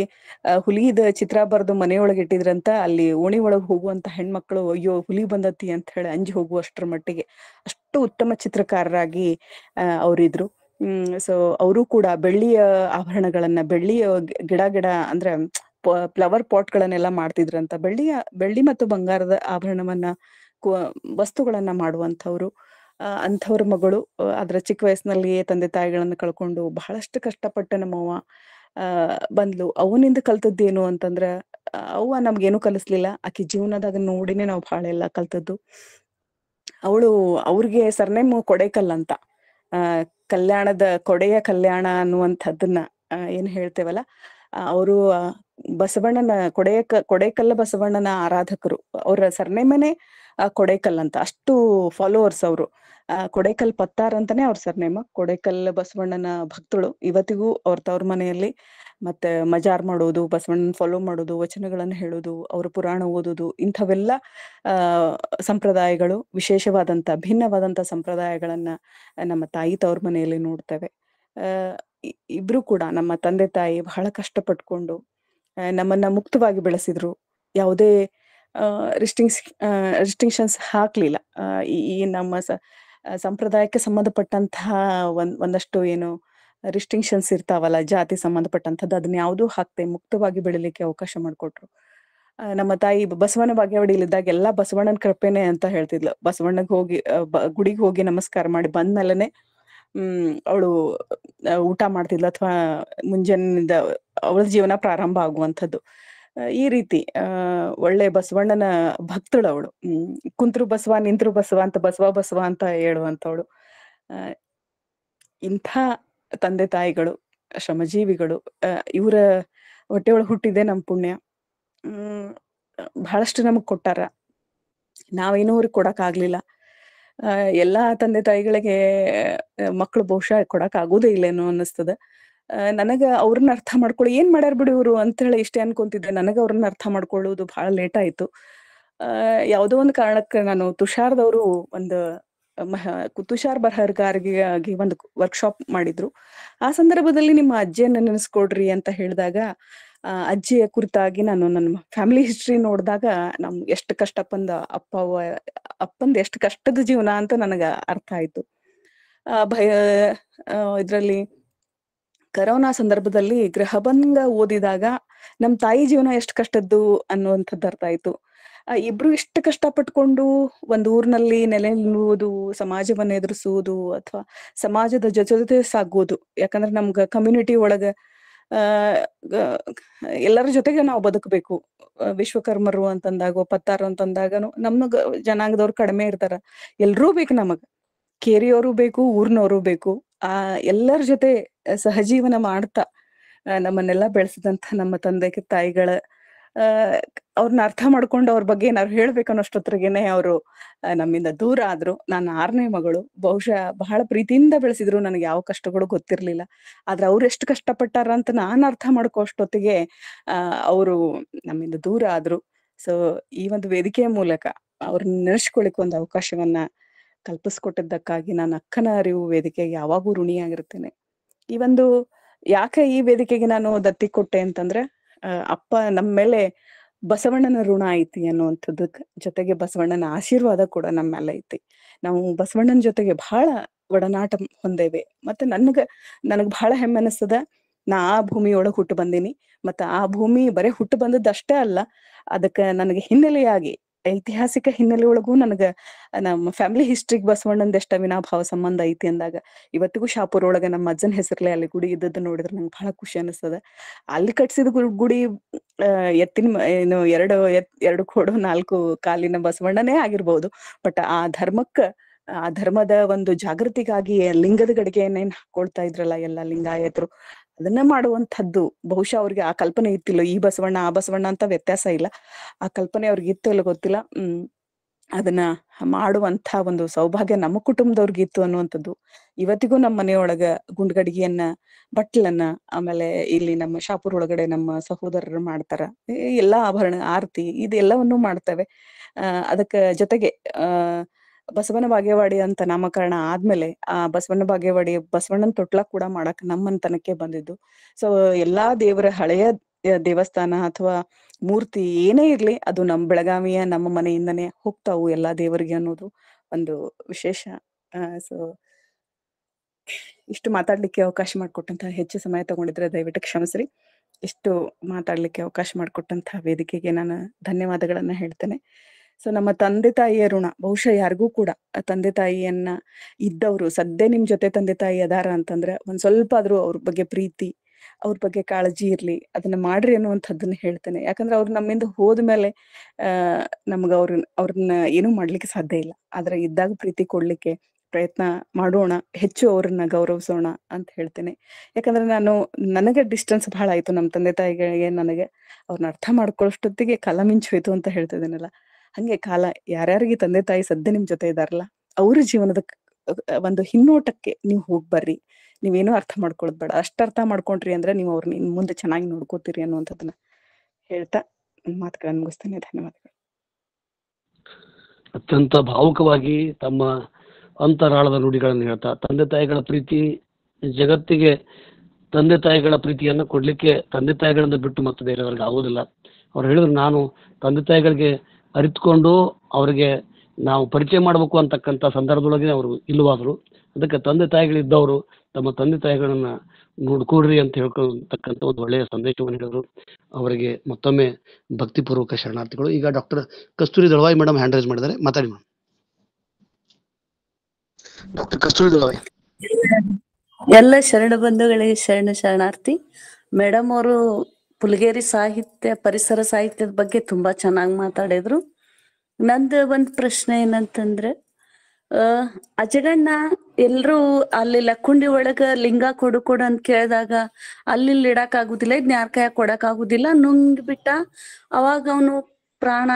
ಹುಲಿದ ಚಿತ್ರ ಬರೆದು ಮನೆಯೊಳಗೆ ಇಟ್ಟಿದ್ರಂತ. ಅಲ್ಲಿ ಓಣಿ ಒಳಗೆ ಹೋಗುವಂತ ಹೆಣ್ಮಕ್ಳು ಅಯ್ಯೋ ಹುಲಿ ಬಂದತಿ ಅಂತ ಹೇಳಿ ಅಂಜಿ ಹೋಗುವಷ್ಟರ ಮಟ್ಟಿಗೆ ಅಷ್ಟು ಉತ್ತಮ ಚಿತ್ರಕಾರರಾಗಿ ಅವರಿದ್ರು. ಸೊ ಅವರು ಕೂಡ ಬೆಳ್ಳಿಯ ಆಭರಣಗಳನ್ನ, ಬೆಳ್ಳಿಯ ಗಿಡ ಅಂದ್ರೆ ಫ್ಲವರ್ ಪಾಟ್ ಗಳನ್ನೆಲ್ಲ ಮಾಡ್ತಿದ್ರಂತ. ಬೆಳ್ಳಿ ಮತ್ತು ಬಂಗಾರದ ಆಭರಣವನ್ನ ವಸ್ತುಗಳನ್ನ ಮಾಡುವಂಥವ್ರು. ಅಂಥವ್ರ ಮಗಳು. ಅದ್ರ ಚಿಕ್ಕ ವಯಸ್ಸಿನಲ್ಲಿಯೇ ತಂದೆ ತಾಯಿಗಳನ್ನ ಕಳ್ಕೊಂಡು ಬಹಳಷ್ಟು ಕಷ್ಟಪಟ್ಟ ನಮ್ಮವ್ವ ಬಂದ್ಲು. ಅವನಿಂದ ಕಲ್ತದ್ದೇನು ಅಂತಂದ್ರ ಅವ್ವ ನಮ್ಗೇನು ಕಲಿಸ್ಲಿಲ್ಲ. ಆಕಿ ಜೀವನದಾಗ ನೋಡಿನೇ ನಾವು ಬಹಳ ಎಲ್ಲ ಕಲ್ತದ್ದು. ಅವ್ರಿಗೆ ಸರ್ನೇಮ್ ಕೊಡೇಕಲ್ ಅಂತ. ಕಲ್ಯಾಣದ ಕೊಡೆಯ ಕಲ್ಯಾಣ ಅನ್ನುವಂಥದ್ದನ್ನ ಏನ್ ಹೇಳ್ತೇವಲ್ಲ, ಅವರು ಬಸವಣ್ಣನ ಕೊಡೇಕಲ್ಲ ಬಸವಣ್ಣನ ಆರಾಧಕರು. ಅವ್ರ ಸರ್ನೇಮನೆ ಕೊಡೇಕಲ್ ಅಂತ. ಅಷ್ಟು ಫಾಲೋವರ್ಸ್ ಅವರು. ಕೊಡೇಕಲ್ ಪತ್ತಾರ್ ಅಂತಾನೆ ಅವ್ರ ಸರ್ನೇಮ. ಕೊಡೇಕಲ್ ಬಸವಣ್ಣನ ಭಕ್ತಳು. ಇವತ್ತಿಗೂ ಅವ್ರ ತವ್ರ ಮನೆಯಲ್ಲಿ ಮತ್ತೆ ಮಜಾರ್ ಮಾಡೋದು, ಬಸವಣ್ಣನ ಫಾಲೋ ಮಾಡೋದು, ವಚನಗಳನ್ನ ಹೇಳೋದು, ಅವ್ರ ಪುರಾಣ ಓದೋದು, ಇಂಥವೆಲ್ಲ ಸಂಪ್ರದಾಯಗಳು, ವಿಶೇಷವಾದಂತ ಭಿನ್ನವಾದಂತ ಸಂಪ್ರದಾಯಗಳನ್ನ ನಮ್ಮ ತಾಯಿ ತವ್ರ ಮನೆಯಲ್ಲಿ ನೋಡ್ತೇವೆ. ಇಬ್ರು ಕೂಡ ನಮ್ಮ ತಂದೆ ತಾಯಿ ಬಹಳ ಕಷ್ಟಪಟ್ಕೊಂಡು ನಮ್ಮನ್ನ ಮುಕ್ತವಾಗಿ ಬೆಳೆಸಿದ್ರು. ಯಾವುದೇ ರಿಸ್ಟ್ರಿಕ್ಷನ್ಸ್ ಹಾಕ್ಲಿಲ್ಲ. ಈ ನಮ್ಮ ಸಂಪ್ರದಾಯಕ್ಕೆ ಸಂಬಂಧಪಟ್ಟಂತಹ ಒಂದಷ್ಟು ಏನು ರಿಸ್ಟ್ರಿಕ್ಷನ್ಸ್ ಇರ್ತಾವಲ್ಲ, ಜಾತಿ ಸಂಬಂಧಪಟ್ಟಂತದ್ದು, ಅದನ್ನ ಯಾವುದೂ ಹಾಕ್ತೆ ಮುಕ್ತವಾಗಿ ಬೆಳಿಲಿಕ್ಕೆ ಅವಕಾಶ ಮಾಡಿಕೊಟ್ರು. ನಮ್ಮ ತಾಯಿ ಬಸವನ ಬಾಗೇವಾಡಿಲಿದ್ದಾಗ ಎಲ್ಲಾ ಬಸವಣ್ಣನ ಕೃಪೆನೆ ಅಂತ ಹೇಳ್ತಿದ್ಲು. ಬಸವಣ್ಣಗ್ ಹೋಗಿ ಗುಡಿಗೆ ಹೋಗಿ ನಮಸ್ಕಾರ ಮಾಡಿ ಬಂದ್ಮೇಲೆನೆ ಅವಳು ಊಟ ಮಾಡ್ತಿದ್ಲು, ಅಥವಾ ಮುಂಜಾನೆಯಿಂದ ಅವಳ ಜೀವನ ಪ್ರಾರಂಭ ಆಗುವಂಥದ್ದು. ಈ ರೀತಿ ಒಳ್ಳೆ ಬಸವಣ್ಣನ ಭಕ್ತಳು ಅವಳು. ಕುಂತ್ರು ಬಸವ, ನಿಂತ್ರು ಬಸವ ಅಂತ ಬಸವ ಅಂತ ಹೇಳುವಂಥವಳು. ಇಂಥ ತಂದೆ ತಾಯಿಗಳು, ಶ್ರಮಜೀವಿಗಳು, ಇವರ ಹೊಟ್ಟೆಯೊಳಗೆ ಹುಟ್ಟಿದೆ ನಮ್ ಪುಣ್ಯ. ಬಹಳಷ್ಟು ನಮಗ್ ಕೊಟ್ಟಾರ. ನಾವೇನೋ ಅವ್ರಿಗೆ ಕೊಡಕ್ ಆಗ್ಲಿಲ್ಲ. ಎಲ್ಲಾ ತಂದೆ ತಾಯಿಗಳಿಗೆ ಮಕ್ಳು ಬಹುಶಃ ಕೊಡಕ್ ಆಗೋದೇ ಇಲ್ಲೇನೋ ಅನ್ನಿಸ್ತದ. ನನಗ ಅವ್ರನ್ನ ಅರ್ಥ ಮಾಡ್ಕೊಳ್ಳಿ, ಏನ್ ಮಾಡ್ಯಾರ ಬಿಡಿ ಇವ್ರು ಅಂತ ಹೇಳಿ ಇಷ್ಟೇ ಅನ್ಕೊಂತಿದ್ದೆ. ನನಗ ಅವ್ರನ್ನ ಅರ್ಥ ಮಾಡ್ಕೊಳ್ಳೋದು ಬಹಳ ಲೇಟ್ ಆಯ್ತು. ಯಾವುದೋ ಒಂದು ಕಾರಣಕ್ಕೆ ನಾನು ತುಷಾರ್ದವರು ತುಷಾರ್ ಬರಹಗಾರರಿಗೆ ಒಂದು ವರ್ಕ್ಶಾಪ್ ಮಾಡಿದ್ರು. ಆ ಸಂದರ್ಭದಲ್ಲಿ ನಿಮ್ಮ ಅಜ್ಜಿಯನ್ನ ನೆನೆಸ್ಕೊಡ್ರಿ ಅಂತ ಹೇಳಿದಾಗ ಅಜ್ಜಿಯ ಕುರಿತಾಗಿ ನಾನು ನನ್ನ ಫ್ಯಾಮಿಲಿ ಹಿಸ್ಟ್ರಿ ನೋಡಿದಾಗ ಎಷ್ಟು ಕಷ್ಟಪಂದ ಅಪ್ಪಂದ ಎಷ್ಟು ಕಷ್ಟದ ಜೀವನ ಅಂತ ನನಗ ಅರ್ಥ ಆಯ್ತು. ಇದ್ರಲ್ಲಿ ಕರೋನಾ ಸಂದರ್ಭದಲ್ಲಿ ಗೃಹಭಂಗ ಓದಿದಾಗ ನಮ್ ತಾಯಿ ಜೀವನ ಎಷ್ಟು ಕಷ್ಟದ್ದು ಅನ್ನುವಂಥದ್ದು ಅರ್ಥ ಆಯ್ತು. ಇಬ್ರು ಇಷ್ಟು ಕಷ್ಟಪಟ್ಕೊಂಡು ಒಂದ್ ಊರಿನಲ್ಲಿ ನೆಲೆ ನಿಲ್ಲುವುದು, ಸಮಾಜವನ್ನ ಎದುರಿಸುವುದು, ಅಥವಾ ಸಮಾಜದ ಜೊತೆ ಸಾಗೋದು. ಯಾಕಂದ್ರೆ ನಮ್ಗ ಕಮ್ಯುನಿಟಿ ಒಳಗ ಎಲ್ಲರ ಜೊತೆಗೆ ನಾವು ಬದುಕಬೇಕು. ವಿಶ್ವಕರ್ಮರು ಅಂತಂದಾಗ, ಪತ್ತಾರು ಅಂತಂದಾಗ ನಮಗ ಜನಾಂಗದವ್ರು ಕಡಿಮೆ ಇರ್ತಾರ. ಎಲ್ರೂ ಬೇಕು ನಮಗ. ಕೇರಿಯವರು ಬೇಕು, ಊರ್ನವರು ಬೇಕು. ಎಲ್ಲರ ಜೊತೆ ಸಹಜೀವನ ಮಾಡ್ತಾ ನಮ್ಮನ್ನೆಲ್ಲ ಬೆಳೆಸಿದಂತ ನಮ್ಮ ತಂದೆ ತಾಯಿಗಳ ಅವ್ರನ್ನ ಅರ್ಥ ಮಾಡ್ಕೊಂಡು ಅವ್ರ ಬಗ್ಗೆ ಏನಾದ್ರು ಹೇಳ್ಬೇಕನ್ನೋಷ್ಟೊತ್ತಿಗೆನೆ ಅವರು ನಮ್ಮಿಂದ ದೂರ ಆದ್ರು. ನಾನು 6ನೇ ಮಗಳು. ಬಹುಶಃ ಬಹಳ ಪ್ರೀತಿಯಿಂದ ಬೆಳೆಸಿದ್ರು, ನನಗೆ ಯಾವ ಕಷ್ಟಗಳು ಗೊತ್ತಿರ್ಲಿಲ್ಲ. ಆದ್ರೆ ಅವ್ರು ಎಷ್ಟು ಕಷ್ಟಪಟ್ಟಾರ ಅಂತ ನಾನು ಅರ್ಥ ಮಾಡ್ಕೋ ಅಷ್ಟೊತ್ತಿಗೆ ಅವರು ನಮ್ಮಿಂದ ದೂರ ಆದ್ರು. ಸೊ ಈ ಒಂದು ವೇದಿಕೆಯ ಮೂಲಕ ಅವ್ರನ್ನ ನೆನೆಸ್ಕೊಳ್ಳಿಕ್ ಒಂದು ಅವಕಾಶವನ್ನ ಕಲ್ಪಿಸ್ಕೊಟ್ಟಿದ್ದಕ್ಕಾಗಿ ನಾನು ಅಕ್ಕನ ಅರಿವು ವೇದಿಕೆಗೆ ಯಾವಾಗೂ ಋಣಿಯಾಗಿರ್ತೇನೆ. ಈ ಒಂದು ಯಾಕೆ ಈ ವೇದಿಕೆಗೆ ನಾನು ದತ್ತಿ ಕೊಟ್ಟೆ ಅಂತಂದ್ರೆ, ಅಪ್ಪ ನಮ್ಮ ಮೇಲೆ ಬಸವಣ್ಣನ ಋಣ ಐತಿ ಅನ್ನುವಂಥದ್ದು, ಜೊತೆಗೆ ಬಸವಣ್ಣನ ಆಶೀರ್ವಾದ ಕೂಡ ನಮ್ಮ ಮೇಲೆ ಐತಿ. ನಾವು ಬಸವಣ್ಣನ ಜೊತೆಗೆ ಬಹಳ ಒಡನಾಟ ಹೊಂದೇವೆ. ಮತ್ತೆ ನನಗ್ ಬಹಳ ಹೆಮ್ಮೆ ಅನಿಸ್ತದ, ನಾ ಆ ಭೂಮಿಯೊಳಗೆ ಹುಟ್ಟು ಬಂದೀನಿ. ಮತ್ತೆ ಆ ಭೂಮಿ ಬರೀ ಹುಟ್ಟು ಬಂದದ್ದಷ್ಟೇ ಅಲ್ಲ, ಅದಕ್ಕೆ ನನಗೆ ಹಿನ್ನೆಲೆಯಾಗಿ ಐತಿಹಾಸಿಕ ಹಿನ್ನೆಲೆ ಒಳಗೂ ನನಗ ನಮ್ಮ ಫ್ಯಾಮಿಲಿ ಹಿಸ್ಟ್ರಿಗೆ ಬಸವಣ್ಣಂದ ಎಷ್ಟ ಅವಿನಾಭಾವ ಸಂಬಂಧ ಐತಿ ಅಂದಾಗ ಇವತ್ತಿಗೂ ಶಾಪುರ್ ಒಳಗ ನಮ್ಮ ಅಜ್ಜನ ಹೆಸರ್ಲೆ ಅಲ್ಲಿ ಗುಡಿ ಇದ್ದದ್ದು ನೋಡಿದ್ರೆ ನಂಗೆ ಬಹಳ ಖುಷಿ ಅನಿಸ್ತದ. ಅಲ್ಲಿ ಕಟ್ಸಿದ ಗುಡಿ ಎತ್ತಿನ ಏನು ಎರಡು ಕೋಡು 4 ಕಾಲಿನ ಬಸವಣ್ಣನೇ ಆಗಿರ್ಬೋದು. ಬಟ್ ಆ ಧರ್ಮದ ಒಂದು ಜಾಗೃತಿಗಾಗಿ ಲಿಂಗದ ಗಡಿಗೆಯನ್ನೇನ್ ಹಾಕೊಳ್ತಾ ಇದ್ರಲ್ಲ ಎಲ್ಲ ಲಿಂಗಾಯತರು, ಅದನ್ನ ಮಾಡುವಂಥದ್ದು ಬಹುಶಃ ಅವ್ರಿಗೆ ಆ ಕಲ್ಪನೆ ಇತ್ತಿಲ್ಲ. ಈ ಬಸವಣ್ಣ ಆ ಬಸವಣ್ಣ ಅಂತ ವ್ಯತ್ಯಾಸ ಇಲ್ಲ, ಆ ಕಲ್ಪನೆ ಅವ್ರಿಗೆ ಇತ್ತು ಇಲ್ಲ ಗೊತ್ತಿಲ್ಲ. ಅದನ್ನ ಮಾಡುವಂತ ಒಂದು ಸೌಭಾಗ್ಯ ನಮ್ಮ ಕುಟುಂಬದವ್ರಿಗೆ ಇತ್ತು ಅನ್ನುವಂಥದ್ದು ಇವತ್ತಿಗೂ ನಮ್ಮ ಮನೆಯೊಳಗ ಗುಂಡ್ಗಡಿಗೆಯನ್ನ, ಬಟ್ಲನ್ನ, ಆಮೇಲೆ ಇಲ್ಲಿ ನಮ್ಮ ಶಾಪುರ್ ಒಳಗಡೆ ನಮ್ಮ ಸಹೋದರರು ಮಾಡ್ತಾರ. ಎಲ್ಲಾ ಆಭರಣ, ಆರತಿ ಇದೆಲ್ಲವನ್ನೂ ಮಾಡ್ತೇವೆ. ಅದಕ್ಕ ಜೊತೆಗೆ ಬಸವನ ಬಾಗೇವಾಡಿ ಅಂತ ನಾಮಕರಣ ಆದ್ಮೇಲೆ ಆ ಬಸವನ ಬಾಗೇವಾಡಿ ಬಸವಣ್ಣನ ತೊಟ್ಲ ಕೂಡ ಮಾಡಕ್ ನಮ್ಮಂತನಕ್ಕೆ ಬಂದಿದ್ದು. ಸೊ ಎಲ್ಲಾ ದೇವರ ಹಳೆಯ ದೇವಸ್ಥಾನ ಅಥವಾ ಮೂರ್ತಿ ಏನೇ ಇರ್ಲಿ ಅದು ನಮ್ಮ ಬೆಳಗಾವಿಯ ನಮ್ಮ ಮನೆಯಿಂದನೇ ಹೋಗ್ತಾವು ಎಲ್ಲಾ ದೇವರಿಗೆ ಅನ್ನೋದು ಒಂದು ವಿಶೇಷ. ಸೊ ಇಷ್ಟು ಮಾತಾಡ್ಲಿಕ್ಕೆ ಅವಕಾಶ ಮಾಡಿಕೊಟ್ಟಂತಹ, ಹೆಚ್ಚು ಸಮಯ ತಗೊಂಡಿದ್ರೆ ದಯವಿಟ್ಟು ಕ್ಷಮಿಸ್ರಿ. ಇಷ್ಟು ಮಾತಾಡ್ಲಿಕ್ಕೆ ಅವಕಾಶ ಮಾಡಿಕೊಟ್ಟಂತಹ ವೇದಿಕೆಗೆ ನಾನು ಧನ್ಯವಾದಗಳನ್ನ ಹೇಳ್ತೇನೆ. ಸೊ ನಮ್ಮ ತಂದೆ ತಾಯಿಯ ಋಣ ಬಹುಶಃ ಯಾರಿಗೂ ಕೂಡ, ತಂದೆ ತಾಯಿಯನ್ನ ಇದ್ದವ್ರು ಸದ್ಯ ನಿಮ್ ಜೊತೆ ತಂದೆ ತಾಯಿ ಅದಾರ ಅಂತಂದ್ರೆ ಒಂದ್ ಸ್ವಲ್ಪ ಆದ್ರೂ ಅವ್ರ ಬಗ್ಗೆ ಪ್ರೀತಿ, ಅವ್ರ ಬಗ್ಗೆ ಕಾಳಜಿ ಇರ್ಲಿ, ಅದನ್ನ ಮಾಡ್ರಿ ಅನ್ನುವಂಥದ್ದನ್ನ ಹೇಳ್ತೇನೆ. ಯಾಕಂದ್ರೆ ಅವ್ರು ನಮ್ಮಿಂದ ಹೋದ್ಮೇಲೆ ನಮ್ಗ ಅವ್ರನ್ನ ಏನೂ ಮಾಡ್ಲಿಕ್ಕೆ ಸಾಧ್ಯ ಇಲ್ಲ. ಆದ್ರೆ ಇದ್ದಾಗ ಪ್ರೀತಿ ಕೊಡ್ಲಿಕ್ಕೆ ಪ್ರಯತ್ನ ಮಾಡೋಣ, ಹೆಚ್ಚು ಅವ್ರನ್ನ ಗೌರವಿಸೋಣ ಅಂತ ಹೇಳ್ತೇನೆ. ಯಾಕಂದ್ರೆ ನನಗೆ ಡಿಸ್ಟೆನ್ಸ್ ಬಹಳ ಆಯ್ತು ನಮ್ಮ ತಂದೆ ತಾಯಿಗಳಿಗೆ. ನನಗೆ ಅವ್ರನ್ನ ಅರ್ಥ ಮಾಡ್ಕೊಳ್ಳೋಷ್ಟೊತ್ತಿಗೆ ಕಾಲ ಮಿಂಚೋಯ್ತು ಅಂತ ಹೇಳ್ತಿದ್ದೇನಲ್ಲ, ಹಂಗೆ ಕಾಲ ಯಾರ್ಯಾರಿಗೆ ತಂದೆ ತಾಯಿ ಸದ್ಯ ನಿಮ್ ಜೊತೆ ಇದಾರಲ್ಲ ಅವ್ರ ಜೀವನದ ಒಂದು ಹಿನ್ನೋಟಕ್ಕೆ ನೀವು ಹೋಗಿ ಬರ್ರಿ. ನೀವೇನೋ ಅರ್ಥ ಮಾಡ್ಕೊಳ್ಳೋದ್ ಬೇಡ, ಅಷ್ಟ ಅರ್ಥ ಮಾಡ್ಕೊಂಡ್ರಿ ಅಂದ್ರೆ ನೀವು ಅವ್ರನ್ನ ಇನ್ ಮುಂದೆ ಚೆನ್ನಾಗಿ ನೋಡ್ಕೋತೀರಿ ಅನ್ನುವಂಥದ್ದನ್ನ ಹೇಳ್ತಾ ಮಾತುಗಳನ್ನ ಮುಗಿಸ್ತೇನೆ. ಧನ್ಯವಾದಗಳು. ಅತ್ಯಂತ ಭಾವುಕವಾಗಿ ತಮ್ಮ ಅಂತರಾಳದ ನುಡಿಗಳನ್ನು ಹೇಳ್ತಾ, ತಂದೆ ತಾಯಿಗಳ ಪ್ರೀತಿ ಜಗತ್ತಿಗೆ ತಂದೆ ತಾಯಿಗಳ ಪ್ರೀತಿಯನ್ನು ಕೊಡ್ಲಿಕ್ಕೆ ತಂದೆ ತಾಯಿಗಳಿಂದ ಬಿಟ್ಟು ಮತ್ತೆ ಬೇರೆಯವ್ರಿಗೆ ಆಗೋದಿಲ್ಲ. ಅವ್ರು ಹೇಳಿದ್ರು, ನಾನು ತಂದೆ ತಾಯಿಗಳಿಗೆ ಅರಿತುಕೊಂಡು ಅವರಿಗೆ ನಾವು ಪರಿಚಯ ಮಾಡಬೇಕು ಅಂತಕ್ಕಂಥ ಸಂದರ್ಭದೊಳಗೆ ಅವರು ಇಲ್ಲವಾದರು. ಅದಕ್ಕೆ ತಂದೆ ತಾಯಿಗಳಿದ್ದವರು ತಮ್ಮ ತಂದೆ ತಾಯಿಗಳನ್ನ ನೋಡ್ಕೊಡ್ರಿ ಅಂತ ಹೇಳ್ಕೊಳ್ತಕ್ಕಂಥ ಒಂದು ಒಳ್ಳೆಯ ಸಂದೇಶವನ್ನು ಹೇಳಿದರು. ಅವರಿಗೆ ಮತ್ತೊಮ್ಮೆ ಭಕ್ತಿಪೂರ್ವಕ ಶರಣಾರ್ಥಿಗಳು. ಈಗ ಡಾಕ್ಟರ್ ಕಸ್ತೂರಿ ದಳವಾಯಿ ಮೇಡಮ್ ಹ್ಯಾಂಡ್ ರೈಸ್ ಮಾಡಿದ್ದಾರೆ, ಮಾತಾಡಿ ಮೇಡಮ್. ಡಾಕ್ಟರ್ ಕಸ್ತೂರಿ ದಳವಾಯಿ. ಎಲ್ಲ ಶರಣ ಬಂಧುಗಳಿಗೆ ಶರಣಾರ್ಥಿ. ಮೇಡಮ್ ಅವರು ಪುಲಿಗೇರಿ ಸಾಹಿತ್ಯ, ಪರಿಸರ ಸಾಹಿತ್ಯದ ಬಗ್ಗೆ ತುಂಬಾ ಚೆನ್ನಾಗಿ ಮಾತಾಡಿದ್ರು. ನಂದು ಒಂದ್ ಪ್ರಶ್ನೆ ಏನಂತಂದ್ರೆ, ಅಜಗಣ್ಣ ಎಲ್ರು ಅಲ್ಲಿ ಲಕ್ಕುಂಡಿ ಒಳಗ ಲಿಂಗ ಕೊಡು ಅಂತ ಕೇಳಿದಾಗ ಅಲ್ಲಿ ಇಡಕ್ ಆಗುದಿಲ್ಲ, ಇದ್ನ ಯಾರ ಕೈಯಾಗ ಕೊಡಕ್ ಆಗುದಿಲ್ಲ, ನುಂಗ್ ಬಿಟ್ಟ. ಅವಾಗ ಅವನು ಪ್ರಾಣ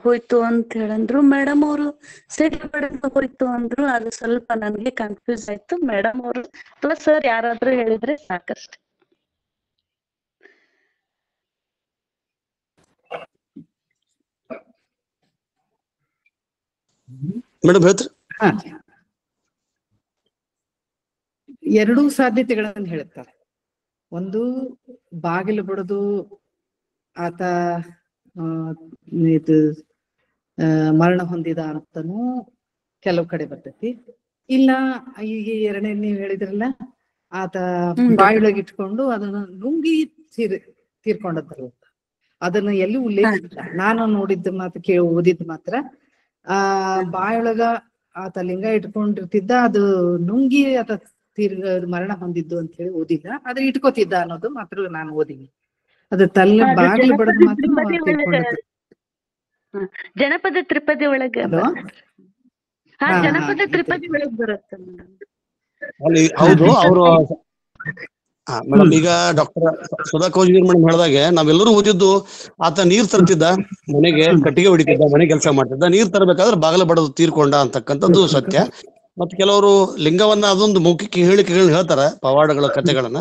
ಹೋಯ್ತು ಅಂತ ಹೇಳಂದ್ರು. ಮೇಡಮ್ ಅವರು ಸಿಡಿ ಬಡಿದು ಹೋಯ್ತು ಅಂದ್ರು. ಅದು ಸ್ವಲ್ಪ ನನ್ಗೆ ಕನ್ಫ್ಯೂಸ್ ಆಯ್ತು. ಮೇಡಮ್ ಅವರು ಅಥವಾ ಸರ್ ಯಾರಾದ್ರೂ ಹೇಳಿದ್ರೆ ಸಾಕಷ್ಟು. ಮೇಡಮ್ ಹೇಳ್ತೀರಿ? ಎರಡೂ ಸಾಧ್ಯತೆಗಳನ್ನು ಹೇಳುತ್ತಾರೆ. ಒಂದು, ಬಾಗಿಲು ಬಡದು ಆತ ಇದು ಮರಣ ಹೊಂದಿದ ಅಂತನೂ ಕೆಲವು ಕಡೆ ಬರ್ತೈತಿ. ಇಲ್ಲ ಈಗ ಎರಡನೇ ನೀವ್ ಹೇಳಿದ್ರಲ್ಲ, ಆತ ಬಾಯಿಯೊಳಗೆ ಇಟ್ಕೊಂಡು ಅದನ್ನ ನುಂಗಿ ತೀರ್ಕೊಂಡದ್ದಲ್ಲ, ಅದನ್ನ ಎಲ್ಲಿ ಉಲ್ಲೇಖ ಇಲ್ಲ. ನಾನು ನೋಡಿದ್ದು ಮಾತ್ರ ಓದಿದ್ ಮಾತ್ರ ಬಾಯೊಳಗ ಆತ ಲಿಂಗ ಇಟ್ಕೊಂಡಿರ್ತಿದ್ದ, ಅದು ನುಂಗಿ ಆತ ಮರಣ ಹೊಂದಿದ್ದು ಅಂತ ಹೇಳಿ ಓದಿಲ್ಲ. ಆದ್ರೆ ಇಟ್ಕೋತಿದ್ದ ಅನ್ನೋದು ಮಾತ್ರ ನಾನು ಓದಿನಿ. ಅದು ಬಾಗಿಲು ಬಡದ್ ಮಾತ್ರ ಜನಪದ ತ್ರಿಪದಿ ಒಳಗೆ ಜನಪದ ತ್ರಿಪದಿ ಒಳಗೆ ಬರುತ್ತೆ. ಹೌದು, ಅವರು ಮೇಡಮ್, ಈಗ ಡಾಕ್ಟರ್ ಸುಧಾ ಕೌಜ್ಗಿರ್ ಮೇಡಮ್ ಹೇಳಿದಾಗೆ ನಾವೆಲ್ಲರೂ ಓದಿದ್ದು ಆತ ನೀರ್ ತರ್ತಿದ್ದ, ಮನೆಗೆ ಕಟ್ಟಿಗೆ ಹೊಡಿತಿದ್ದ, ಮನೆ ಕೆಲಸ ಮಾಡ್ತಿದ್ದ, ನೀರ್ ತರಬೇಕಾದ್ರೆ ಬಾಗಲ ಬಡದು ತೀರ್ಕೊಂಡ ಅಂತಕ್ಕಂಥದ್ದು ಸತ್ಯ. ಮತ್ತೆ ಕೆಲವರು ಲಿಂಗವನ್ನ ಅದೊಂದು ಮೌಖಿಕ ಹೇಳಿಕೆಗಳನ್ನ ಹೇಳ್ತಾರ, ಪವಾಡಗಳ ಕಥೆಗಳನ್ನ,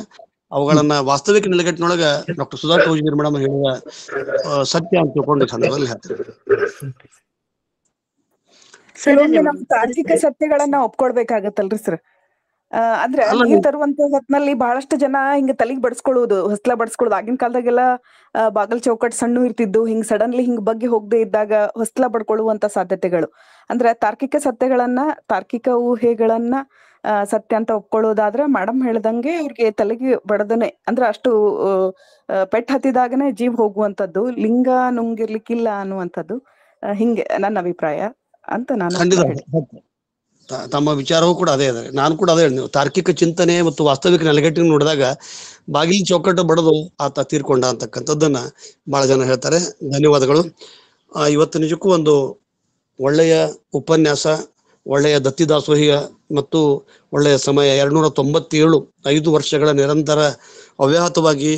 ಅವುಗಳನ್ನ ವಾಸ್ತವಿಕ ನೆಲೆಗಟ್ಟಿನೊಳಗ ಡಾಕ್ಟರ್ ಸುಧಾ ಕೌಜ್ಗಿರ್ ಮೇಡಮ್ ಹೇಳುವ ಸತ್ಯ ಅಂತ ತಿಳ್ಕೊಂಡು ಈ ಸಂದರ್ಭದಲ್ಲಿ ಹೇಳ್ತಾರೆ. ಕೆಲವೊಮ್ಮೆ ನಾವು ತಾರ್ಕಿಕ ಸತ್ಯಗಳನ್ನ ಒಪ್ಕೊಳ್ಬೇಕಾಗತ್ತಲ್ರಿ ಸರ್. ಅಂದ್ರೆ ನೀರ್ ತರುವಂತ ಹೊತ್ನಲ್ಲಿ ಬಹಳಷ್ಟು ಜನ ಹಿಂಗ ತಲೆಗ್ ಬಡ್ಸ್ಕೊಳ್ಳುವುದು, ಹೊಸ್ಲ ಬಡ್ಸ್ಕೊಳ್ಳೋದು. ಆಗಿನ ಕಾಲದಾಗೆಲ್ಲ ಬಾಗಲ್ ಚೌಕಟ್ ಸಣ್ಣ ಇರ್ತಿದ್ದು, ಹಿಂಗ್ ಸಡನ್ಲಿ ಹಿಂಗ್ ಬಗ್ಗೆ ಹೋಗದೆ ಇದ್ದಾಗ ಹೊಸ್ಲ ಬಡ್ಕೊಳ್ಳುವಂತ ಸಾಧ್ಯತೆಗಳು. ಅಂದ್ರೆ ತಾರ್ಕಿಕ ಸತ್ಯಗಳನ್ನ, ತಾರ್ಕಿಕ ಊಹೆಗಳನ್ನ ಸತ್ಯ ಅಂತ ಒಪ್ಕೊಳ್ಳೋದಾದ್ರೆ ಮೇಡಮ್ ಹೇಳ್ದಂಗೆ ಅವ್ರಿಗೆ ತಲೆಗೆ ಬಡದನೆ, ಅಂದ್ರೆ ಅಷ್ಟು ಪೆಟ್ ಹತ್ತಿದಾಗನೆ ಜೀವ ಹೋಗುವಂತದ್ದು, ಲಿಂಗ ನುಂಗಿರ್ಲಿಕ್ಕಿಲ್ಲ ಅನ್ನುವಂಥದ್ದು ಹಿಂಗೆ ನನ್ನ ಅಭಿಪ್ರಾಯ ಅಂತ ನಾನು ತಮ್ಮ ವಿಚಾರವೂ ಕೂಡ ಅದೇ ಇದೆ. ನಾನು ಕೂಡ ಅದೇ ಹೇಳಿದೆ, ತಾರ್ಕಿಕ ಚಿಂತನೆ ಮತ್ತು ವಾಸ್ತವಿಕ ನೆಲೆಗಟ್ಟಿನ ನೋಡಿದಾಗ ಬಾಗಿಲು ಚೌಕಟ್ಟು ಬಡದು ಆತ ತೀರ್ಕೊಂಡ ಅಂತಕ್ಕಂಥದ್ದನ್ನ ಬಹಳ ಜನ ಹೇಳ್ತಾರೆ. ಧನ್ಯವಾದಗಳು. ಇವತ್ತು ನಿಜಕ್ಕೂ ಒಂದು ಒಳ್ಳೆಯ ಉಪನ್ಯಾಸ, ಒಳ್ಳೆಯ ದತ್ತಿದಾಸೋಹಿಯ ಮತ್ತು ಒಳ್ಳೆಯ ಸಮಯ. 297 5 ವರ್ಷಗಳ ನಿರಂತರ ಅವ್ಯಾಹತವಾಗಿ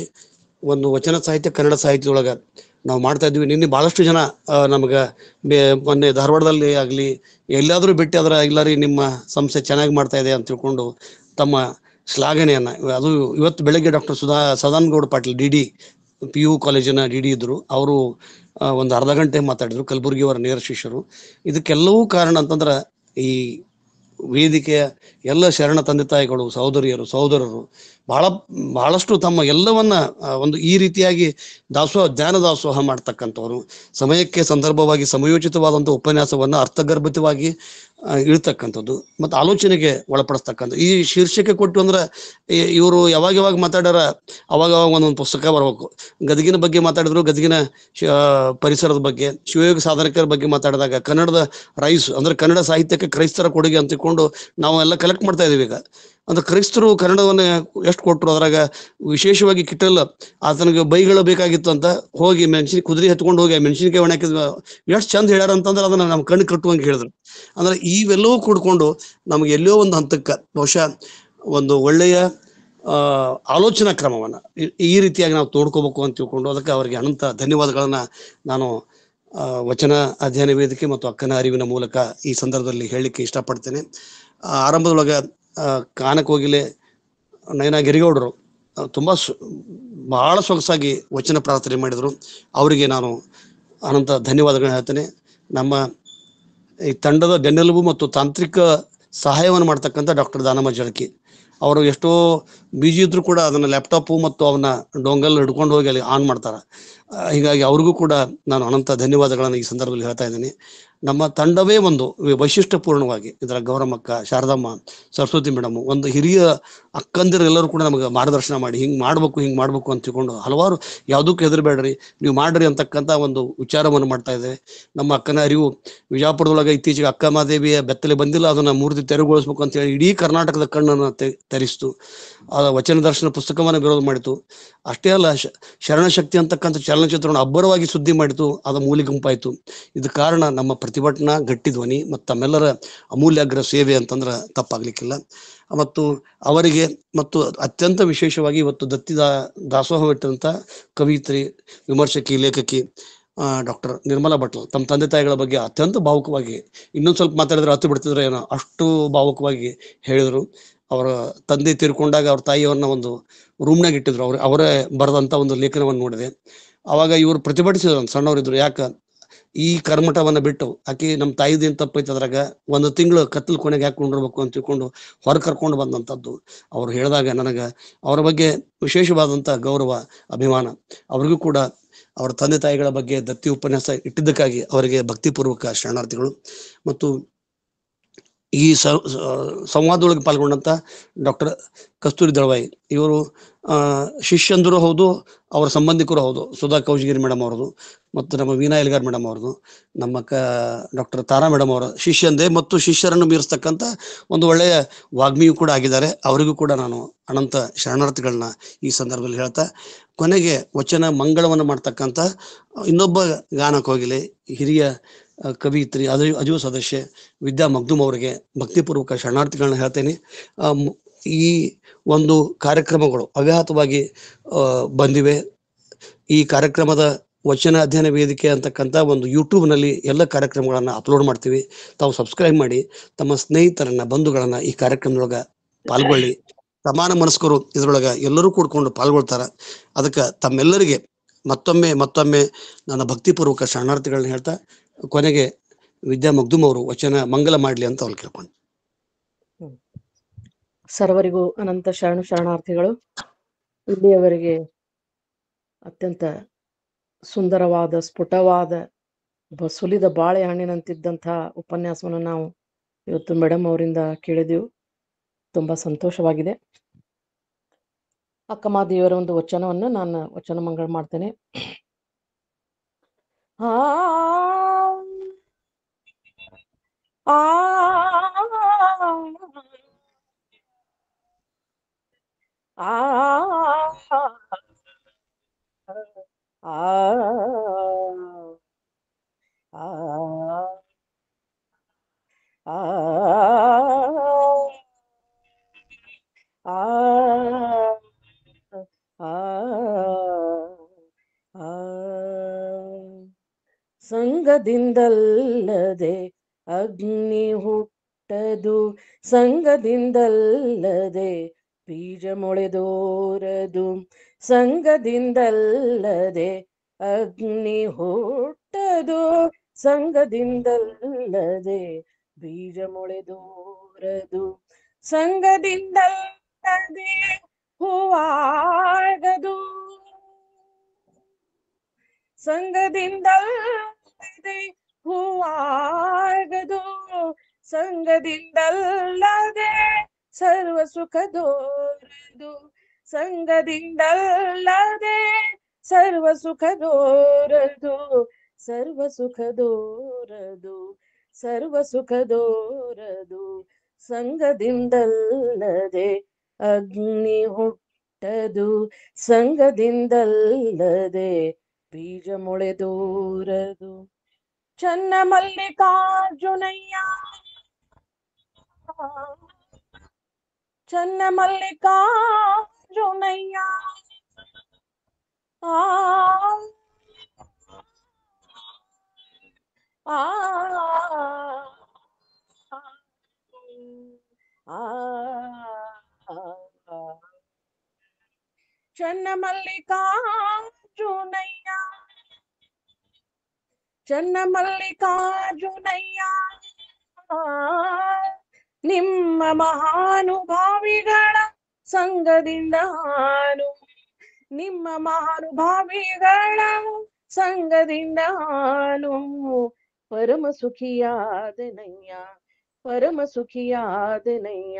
ಒಂದು ವಚನ ಸಾಹಿತ್ಯ, ಕನ್ನಡ ಸಾಹಿತ್ಯದೊಳಗ ನಾವು ಮಾಡ್ತಾ ಇದ್ವಿ. ನಿನ್ನೆ ಬಹಳಷ್ಟು ಜನ ನಮ್ಗೆ ಮೊನ್ನೆ ಧಾರವಾಡದಲ್ಲಿ ಆಗಲಿ ಎಲ್ಲಾದ್ರೂ ಭೇಟಿ ಆದ್ರೆ, ಇಲ್ಲಾರಿ ನಿಮ್ಮ ಸಂಸ್ಥೆ ಚೆನ್ನಾಗಿ ಮಾಡ್ತಾ ಇದೆ ಅಂತ ತಿಳ್ಕೊಂಡು ತಮ್ಮ ಶ್ಲಾಘನೆಯನ್ನ, ಅದು ಇವತ್ತು ಬೆಳಗ್ಗೆ ಡಾಕ್ಟರ್ ಸದಾನಗೌಡ ಪಾಟೀಲ್ DD PU ಕಾಲೇಜಿನ DD ಇದ್ರು, ಅವರು ಒಂದು ಅರ್ಧ ಗಂಟೆ ಮಾತಾಡಿದ್ರು, ಕಲಬುರಗಿಯವರ ನೇರ ಶಿಷ್ಯರು. ಇದಕ್ಕೆಲ್ಲವೂ ಕಾರಣ ಅಂತಂದ್ರೆ ಈ ವೇದಿಕೆಯ ಎಲ್ಲ ಶರಣ ತಂದೆ ತಾಯಿಗಳು, ಸಹೋದರಿಯರು, ಸಹೋದರರು ಬಹಳಷ್ಟು ತಮ್ಮ ಎಲ್ಲವನ್ನ ಒಂದು ಈ ರೀತಿಯಾಗಿ ಜ್ಞಾನ ದಾಸೋಹ ಮಾಡ್ತಕ್ಕಂಥವ್ರು, ಸಮಯಕ್ಕೆ ಸಂದರ್ಭವಾಗಿ ಸಮಯೋಚಿತವಾದಂಥ ಉಪನ್ಯಾಸವನ್ನ ಅರ್ಥಗರ್ಭಿತವಾಗಿ ಇಳ್ತಕ್ಕಂಥದ್ದು ಮತ್ತು ಆಲೋಚನೆಗೆ ಒಳಪಡಿಸ್ತಕ್ಕಂಥ. ಈ ಶೀರ್ಷಿಕೆ ಕೊಟ್ಟು ಅಂದ್ರೆ ಇವರು ಯಾವಾಗ ಮಾತಾಡ್ಯಾರ ಅವಾಗ ಒಂದೊಂದು ಪುಸ್ತಕ ಬರಬೇಕು. ಗದಗಿನ ಬಗ್ಗೆ ಮಾತಾಡಿದ್ರು, ಗದಗಿನ ಪರಿಸರದ ಬಗ್ಗೆ, ಶಿವಯೋಗ ಸಾಧಕರ ಬಗ್ಗೆ ಮಾತಾಡಿದಾಗ ಕನ್ನಡದ ರೈಸ್ ಅಂದ್ರೆ ಕನ್ನಡ ಸಾಹಿತ್ಯಕ್ಕೆ ಕ್ರೈಸ್ತರ ಕೊಡುಗೆ ಅಂತ ತಿಳ್ಕೊಂಡು ನಾವು ಎಲ್ಲ ಕಲೆಕ್ಟ್ ಮಾಡ್ತಾ ಇದೀವಿ. ಈಗ ಅಂದ್ರೆ ಕ್ರೈಸ್ತರು ಕನ್ನಡವನ್ನ ಎಷ್ಟು ಕೊಟ್ಟರು, ಅದ್ರಾಗ ವಿಶೇಷವಾಗಿ ಕಿಟ್ಟಲ್ ಆತನಿಗೆ ಬೈಗಳು ಬೇಕಾಗಿತ್ತು ಅಂತ ಹೋಗಿ ಕುದುರೆ ಹತ್ಕೊಂಡು ಹೋಗಿ ಮೆಣಸಿನಕಾಯಿ ಒಣ ಹಾಕಿದ್ ಎಷ್ಟು ಚಂದ ಹೇಳ್ಯಾರ ಅಂತಂದ್ರೆ ಅದನ್ನ ನಮ್ಮ ಕಣ್ಣು ಕಟ್ಟುವಂಗೆ ಹೇಳಿದ್ರು. ಅಂದ್ರೆ ಇವೆಲ್ಲವೂ ಕೂಡ್ಕೊಂಡು ನಮ್ಗೆ ಎಲ್ಲೋ ಒಂದು ಹಂತಕ್ಕೆ ಬಹುಶಃ ಒಂದು ಒಳ್ಳೆಯ ಆಲೋಚನಾ ಕ್ರಮವನ್ನ ಈ ರೀತಿಯಾಗಿ ನಾವು ತೋಡ್ಕೋಬೇಕು ಅಂತ ತಿಳ್ಕೊಂಡು ಅದಕ್ಕೆ ಅವರಿಗೆ ಅನಂತ ಧನ್ಯವಾದಗಳನ್ನ ನಾನು ವಚನ ಅಧ್ಯಯನ ವೇದಿಕೆ ಮತ್ತು ಅಕ್ಕನ ಅರಿವಿನ ಮೂಲಕ ಈ ಸಂದರ್ಭದಲ್ಲಿ ಹೇಳಲಿಕ್ಕೆ ಇಷ್ಟಪಡ್ತೇನೆ. ಆರಂಭದೊಳಗ ಕಾನಕೋಗಿಲೆ ನಯನ ಗಿರಿಗೌಡರು ತುಂಬಾ ಬಹಳ ಸೊಗಸಾಗಿ ವಚನ ಪ್ರಾರ್ಥನೆ ಮಾಡಿದರು. ಅವರಿಗೆ ನಾನು ಅನಂತ ಧನ್ಯವಾದಗಳನ್ನ ಹೇಳ್ತೇನೆ. ನಮ್ಮ ಈ ತಂಡದ ಬೆನ್ನೆಲುಬು ಮತ್ತು ತಾಂತ್ರಿಕ ಸಹಾಯವನ್ನು ಮಾಡ್ತಕ್ಕಂಥ ಡಾಕ್ಟರ್ ದಾನಮ್ಮ ಜಳಕಿ ಅವರು ಎಷ್ಟೋ ಬಿಜಿ ಇದ್ರು ಕೂಡ ಅದನ್ನ ಲ್ಯಾಪ್ಟಾಪು ಮತ್ತು ಅವನ್ನ ಡೊಂಗಲ್ ಹಿಡ್ಕೊಂಡು ಹೋಗಿ ಅಲ್ಲಿ ಆನ್ ಮಾಡ್ತಾರ. ಹೀಗಾಗಿ ಅವ್ರಿಗೂ ಕೂಡ ನಾನು ಅನಂತ ಧನ್ಯವಾದಗಳನ್ನು ಈ ಸಂದರ್ಭದಲ್ಲಿ ಹೇಳ್ತಾ ಇದ್ದೀನಿ. ನಮ್ಮ ತಂಡವೇ ಒಂದು ವೈಶಿಷ್ಟ್ಯಪೂರ್ಣವಾಗಿ ಇದರ ಗೌರಮ್ಮಕ್ಕ, ಶಾರದಮ್ಮ, ಸರಸ್ವತಿ ಮೇಡಮ್, ಒಂದು ಹಿರಿಯ ಅಕ್ಕಂದಿರೆಲ್ಲರೂ ಕೂಡ ನಮಗೆ ಮಾರ್ಗದರ್ಶನ ಮಾಡಿ ಹಿಂಗೆ ಮಾಡ್ಬೇಕು ಅಂತ ತಿಳ್ಕೊಂಡು ಹಲವಾರು ಯಾವುದಕ್ಕೂ ಹೆದರಬೇಡ್ರಿ ನೀವು ಮಾಡ್ರಿ ಅಂತಕ್ಕಂಥ ಒಂದು ವಿಚಾರವನ್ನು ಮಾಡ್ತಾ ಇದ್ದೇವೆ. ನಮ್ಮ ಅಕ್ಕನ ಅರಿವು ವಿಜಯಪುರದೊಳಗೆ ಇತ್ತೀಚೆಗೆ ಅಕ್ಕ ಮಹಾದೇವಿಯ ಬೆತ್ತಲೆ ಬಂದಿಲ್ಲ, ಅದನ್ನ ಮೂರ್ತಿ ತೆರವುಗೊಳಿಸ್ಬೇಕು ಅಂತ ಹೇಳಿ ಇಡೀ ಕರ್ನಾಟಕದ ಕಣ್ಣನ್ನು ತರಿಸ್ತು. ಆ ವಚನ ದರ್ಶನ ಪುಸ್ತಕವನ್ನು ವಿರೋಧ ಮಾಡಿತು. ಅಷ್ಟೇ ಅಲ್ಲ, ಶರಣಶಕ್ತಿ ಅಂತಕ್ಕಂಥ ಚಲನಚಿತ್ರವನ್ನು ಅಬ್ಬರವಾಗಿ ಸುದ್ದಿ ಮಾಡಿತು, ಅದು ಮೂಲಿ ಗುಂಪಾಯಿತು. ಇದು ಕಾರಣ ನಮ್ಮ ಪ್ರತಿಭಟನಾ ಗಟ್ಟಿ ಧ್ವನಿ ಮತ್ತು ತಮ್ಮೆಲ್ಲರ ಅಮೂಲ್ಯಾಗ್ರ ಸೇವೆ ಅಂತಂದ್ರೆ ತಪ್ಪಾಗ್ಲಿಕ್ಕಿಲ್ಲ. ಮತ್ತು ಅವರಿಗೆ ಮತ್ತು ಅತ್ಯಂತ ವಿಶೇಷವಾಗಿ ಇವತ್ತು ದಾಸೋಹವಿಟ್ಟಂತ ಕವಿತ್ರಿ, ವಿಮರ್ಶಕಿ, ಲೇಖಕಿ ಡಾಕ್ಟರ್ ನಿರ್ಮಲಾ ಭಟ್ಲ್ ತಮ್ಮ ತಂದೆ ತಾಯಿಗಳ ಬಗ್ಗೆ ಅತ್ಯಂತ ಭಾವುಕವಾಗಿ, ಇನ್ನೊಂದು ಸ್ವಲ್ಪ ಮಾತಾಡಿದ್ರೆ ಹತ್ತು ಬಿಡ್ತಿದ್ರೆ ಏನೋ ಅಷ್ಟು ಭಾವುಕವಾಗಿ ಹೇಳಿದರು. ಅವರ ತಂದೆ ತೀರ್ಕೊಂಡಾಗ ಅವ್ರ ತಾಯಿಯವ್ರನ್ನ ಒಂದು ರೂಮ್ನಾಗ ಇಟ್ಟಿದ್ರು. ಅವರೇ ಬರೆದಂತ ಒಂದು ಲೇಖನವನ್ನು ನೋಡಿದೆ. ಅವಾಗ ಇವರು ಪ್ರತಿಭಟಿಸಿದ್ರು, ಸಣ್ಣವರಿದ್ರು, ಯಾಕ ಈ ಕರ್ಮಠವನ್ನ ಬಿಟ್ಟು ಆಕಿ ನಮ್ಮ ತಾಯಿದೇನು ತಪ್ಪೈತೆ, ಅದ್ರಾಗ ಒಂದು ತಿಂಗಳು ಕತ್ತಲು ಕೊನೆಗೆ ಯಾಕೆ ಕೊಂಡಿರ್ಬೇಕು ಅಂತ ತಿಳ್ಕೊಂಡು ಹೊರ ಕರ್ಕೊಂಡು ಬಂದಂಥದ್ದು ಅವ್ರು ಹೇಳಿದಾಗ ನನಗೆ ಅವರ ಬಗ್ಗೆ ವಿಶೇಷವಾದಂಥ ಗೌರವ, ಅಭಿಮಾನ. ಅವ್ರಿಗೂ ಕೂಡ ಅವರ ತಂದೆ ತಾಯಿಗಳ ಬಗ್ಗೆ ದತ್ತಿ ಉಪನ್ಯಾಸ ಇಟ್ಟಿದ್ದಕ್ಕಾಗಿ ಅವರಿಗೆ ಭಕ್ತಿಪೂರ್ವಕ ಶರಣಾರ್ಥಿಗಳು. ಮತ್ತು ಈ ಸಂವಾದದೊಳಗೆ ಪಾಲ್ಗೊಂಡಂತ ಡಾಕ್ಟರ್ ಕಸ್ತೂರಿ ದಳವಾಯಿ ಇವರು ಶಿಷ್ಯಂದರು ಹೌದು, ಅವರ ಸಂಬಂಧಿಕರು ಹೌದು. ಸುಧಾ ಕೌಜ್ಗಿರಿ ಮೇಡಮ್ ಅವ್ರದ್ದು ಮತ್ತು ನಮ್ಮ ವೀಣಾ ಎಲ್ಗಾರ್ ಮೇಡಮ್ ಅವ್ರದ್ದು, ನಮ್ಮ ಡಾಕ್ಟರ್ ತಾರಾ ಮೇಡಮ್ ಅವರ ಶಿಷ್ಯಂದೆ ಮತ್ತು ಶಿಷ್ಯರನ್ನು ಮೀರಿಸ್ತಕ್ಕಂಥ ಒಂದು ಒಳ್ಳೆಯ ವಾಗ್ಮಿಯೂ ಕೂಡ ಆಗಿದ್ದಾರೆ. ಅವರಿಗೂ ಕೂಡ ನಾನು ಅನಂತ ಶರಣಾರ್ಥಿಗಳನ್ನ ಈ ಸಂದರ್ಭದಲ್ಲಿ ಹೇಳ್ತಾ, ಕೊನೆಗೆ ವಚನ ಮಂಗಳವನ್ನು ಮಾಡ್ತಕ್ಕಂಥ ಇನ್ನೊಬ್ಬ ಗಾನಕೋಗಿಲೆ, ಹಿರಿಯ ಕವಿಯಿತ್ರಿ, ಅಜು ಸದಸ್ಯೆ ವಿದ್ಯಾ ಮಗ್ದುಮ್ ಅವರಿಗೆ ಭಕ್ತಿಪೂರ್ವಕ ಶರಣಾರ್ಥಿಗಳನ್ನ ಹೇಳ್ತೇನೆ. ಈ ಒಂದು ಕಾರ್ಯಕ್ರಮಗಳು ಅವ್ಯಾಹತವಾಗಿ ಬಂದಿವೆ. ಈ ಕಾರ್ಯಕ್ರಮದ ವಚನ ಅಧ್ಯಯನ ವೇದಿಕೆ ಅಂತಕ್ಕಂಥ ಒಂದು ಯೂಟ್ಯೂಬ್ನಲ್ಲಿ ಎಲ್ಲ ಕಾರ್ಯಕ್ರಮಗಳನ್ನು ಅಪ್ಲೋಡ್ ಮಾಡ್ತೀವಿ. ತಾವು ಸಬ್ಸ್ಕ್ರೈಬ್ ಮಾಡಿ ತಮ್ಮ ಸ್ನೇಹಿತರನ್ನ ಬಂಧುಗಳನ್ನ ಈ ಕಾರ್ಯಕ್ರಮದೊಳಗೆ ಪಾಲ್ಗೊಳ್ಳಿ. ಸಮಾನ ಮನಸ್ಕರು ಇದ್ರೊಳಗೆ ಎಲ್ಲರೂ ಕೂಡ್ಕೊಂಡು ಪಾಲ್ಗೊಳ್ತಾರ. ಅದಕ್ಕೆ ತಮ್ಮೆಲ್ಲರಿಗೆ ಮತ್ತೊಮ್ಮೆ ನನ್ನ ಭಕ್ತಿಪೂರ್ವಕ ಶರಣಾರ್ಥಿಗಳನ್ನ ಹೇಳ್ತಾ ಕೊನೆಗೆ ವಿದ್ಯಾ ಮಗ್ದುಮ್ ಅವರು ವಚನ ಮಂಗಲ ಮಾಡಲಿ ಅಂತ ಅವ್ರು ಕೇಳ್ಕೊಂಡು. ಸರ್ವರಿಗೂ ಅನಂತ ಶರಣಾರ್ಥಿಗಳು. ಇಲ್ಲಿಯವರೆಗೆ ಅತ್ಯಂತ ಸುಂದರವಾದ ಸ್ಫುಟವಾದ ಸುಲಿದ ಬಾಳೆಹಣ್ಣಿನಂತಿದ್ದಂತಹ ಉಪನ್ಯಾಸವನ್ನು ನಾವು ಇವತ್ತು ಮೇಡಮ್ ಅವರಿಂದ ಕೇಳಿದೆವು. ತುಂಬಾ ಸಂತೋಷವಾಗಿದೆ. ಅಕ್ಕಮಾದೇವಿಯವರ ಒಂದು ವಚನವನ್ನು ನಾನು ವಚನ ಮಂಗಳ ಮಾಡ್ತೇನೆ. ಆ ಸಂಗದಿಂದಲ್ಲದೆ ಅಗ್ನಿ ಹುಟ್ಟದು, ಸಂಗದಿಂದಲ್ಲದೆ ಬೀಜ ಮೊಳೆದೋರದು, ಸಂಗದಿಂದಲ್ಲದೆ ಅಗ್ನಿ ಹುಟ್ಟದು, ಸಂಗದಿಂದಲ್ಲದೆ ಬೀಜ ಮೊಳೆದೋರದು, ಸಂಗದಿಂದಲ್ಲದೆ ಹೂವಾಗದು, ಸಂಗದಿಂದಲ್ಲದೆ ಹೂವಾಗದು, ಸಂಗದಿಂದಲ್ಲದೆ ಸರ್ವ ಸುಖದೋರದು, ಸಂಗದಿಂದಲ್ಲದೆ ಸರ್ವ ಸುಖದೋರದು, ಸರ್ವ ಸುಖದೋರದು, ಸರ್ವ ಸುಖದೋರದು, ಸಂಗದಿಂದಲ್ಲದೆ ಅಗ್ನಿ ಹುಟ್ಟದು, ಸಂಗದಿಂದಲ್ಲದೆ ಬೀಜ ಮೊಳೆದೋರದು. ಚನ್ನ ಮಲ್ಲಿಕಾರ್ಜುನಯ್ಯ, ಚನ್ನ ಮಲ್ಲಿಕಾರ್ಜುನಯ್ಯ, ಆ ಆ ಚನ್ನ ಮಲ್ಲಿಕಾರ್ಜುನಯ್ಯ, ಚನ್ನ ಮಲ್ಲಿಕಾರ್ಜುನಯ್ಯ, ನಿಮ್ಮ ಮಹಾನುಭಾವಿಗಳ ಸಂಗದಿಂದ ನಾನು, ನಿಮ್ಮ ಮಹಾನುಭಾವಿಗಳ ಸಂಗದಿಂದ ನಾನು ಪರಮ ಸುಖಿಯಾದೆನಯ್ಯ, ಪರಮ ಸುಖಿಯಾದೆನಯ್ಯ,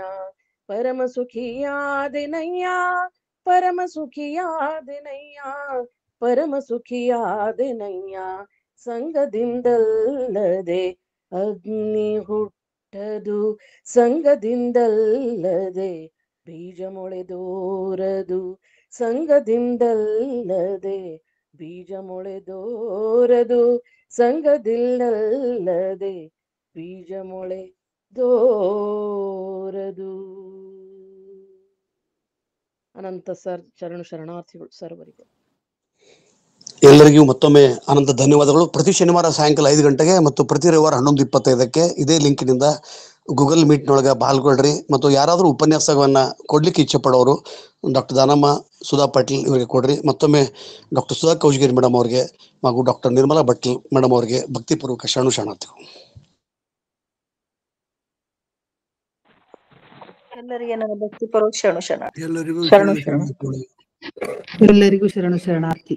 ಪರಮ ಸುಖಿಯಾದೆನಯ್ಯ, ಪರಮ ಸುಖಿಯಾದೆನಯ್ಯ, ಪರಮ ಸುಖಿಯಾದೆನಯ್ಯ, ಸಂಗದಿಂದಲ್ಲದೆ ಅಗ್ನಿ ಹುಟ್ಟದು, ಸಂಗದಿಂದಲ್ಲದೆ ಬೀಜ ಮೊಳೆದೋರದು, ಸಂಗದಿಂದಲ್ಲದೆ ಬೀಜ ಮೊಳೆದೋರದು, ಸಂಗದಿಲ್ಲದೆ ಬೀಜ ಮೊಳೆದೋರದು. ಅನಂತ ಶರಣಾರ್ಥಿಗಳು ಸರ್ವರಿಗೂ. ಎಲ್ಲರಿಗೂ ಮತ್ತೊಮ್ಮೆ ಅನಂತ ಧನ್ಯವಾದಗಳು. ಪ್ರತಿ ಶನಿವಾರ ಸಾಯಂಕಾಲ 5 ಗಂಟೆಗೆ ಮತ್ತು ಪ್ರತಿ ರವಿವಾರ 11:25ಕ್ಕೆ ಇದೇ ಲಿಂಕ್ನಿಂದ ಗೂಗಲ್ ಮೀಟ್ನೊಳಗೆ ಪಾಲ್ಗೊಳ್ರಿ. ಮತ್ತು ಯಾರಾದರೂ ಉಪನ್ಯಾಸವನ್ನ ಕೊಡ್ಲಿಕ್ಕೆ ಇಚ್ಛೆ ಪಡೋರು ಡಾಕ್ಟರ್ ದಾನಮ್ಮ ಸುಧಾ ಪಾಟೀಲ್ ಇವರಿಗೆ ಕೊಡ್ರಿ. ಮತ್ತೊಮ್ಮೆ ಡಾಕ್ಟರ್ ಸುಧಾ ಕೌಜಗೇರಿ ಮೇಡಮ್ ಅವರಿಗೆ ಹಾಗೂ ಡಾಕ್ಟರ್ ನಿರ್ಮಲಾ ಭಟ್ಲ್ ಮೇಡಮ್ ಅವರಿಗೆ ಭಕ್ತಿಪೂರ್ವಕ ಶರಣಾರ್ಥಿಗಳು. ಎಲ್ಲರಿಗೆ ನನ್ನ ಭಕ್ತಿಪೂರ್ವಕ ಶರಣಾರ್ಥಿ. ಎಲ್ಲರಿಗೂ ಎಲ್ಲರಿಗೂ ಶರಣಾರ್ಥಿ.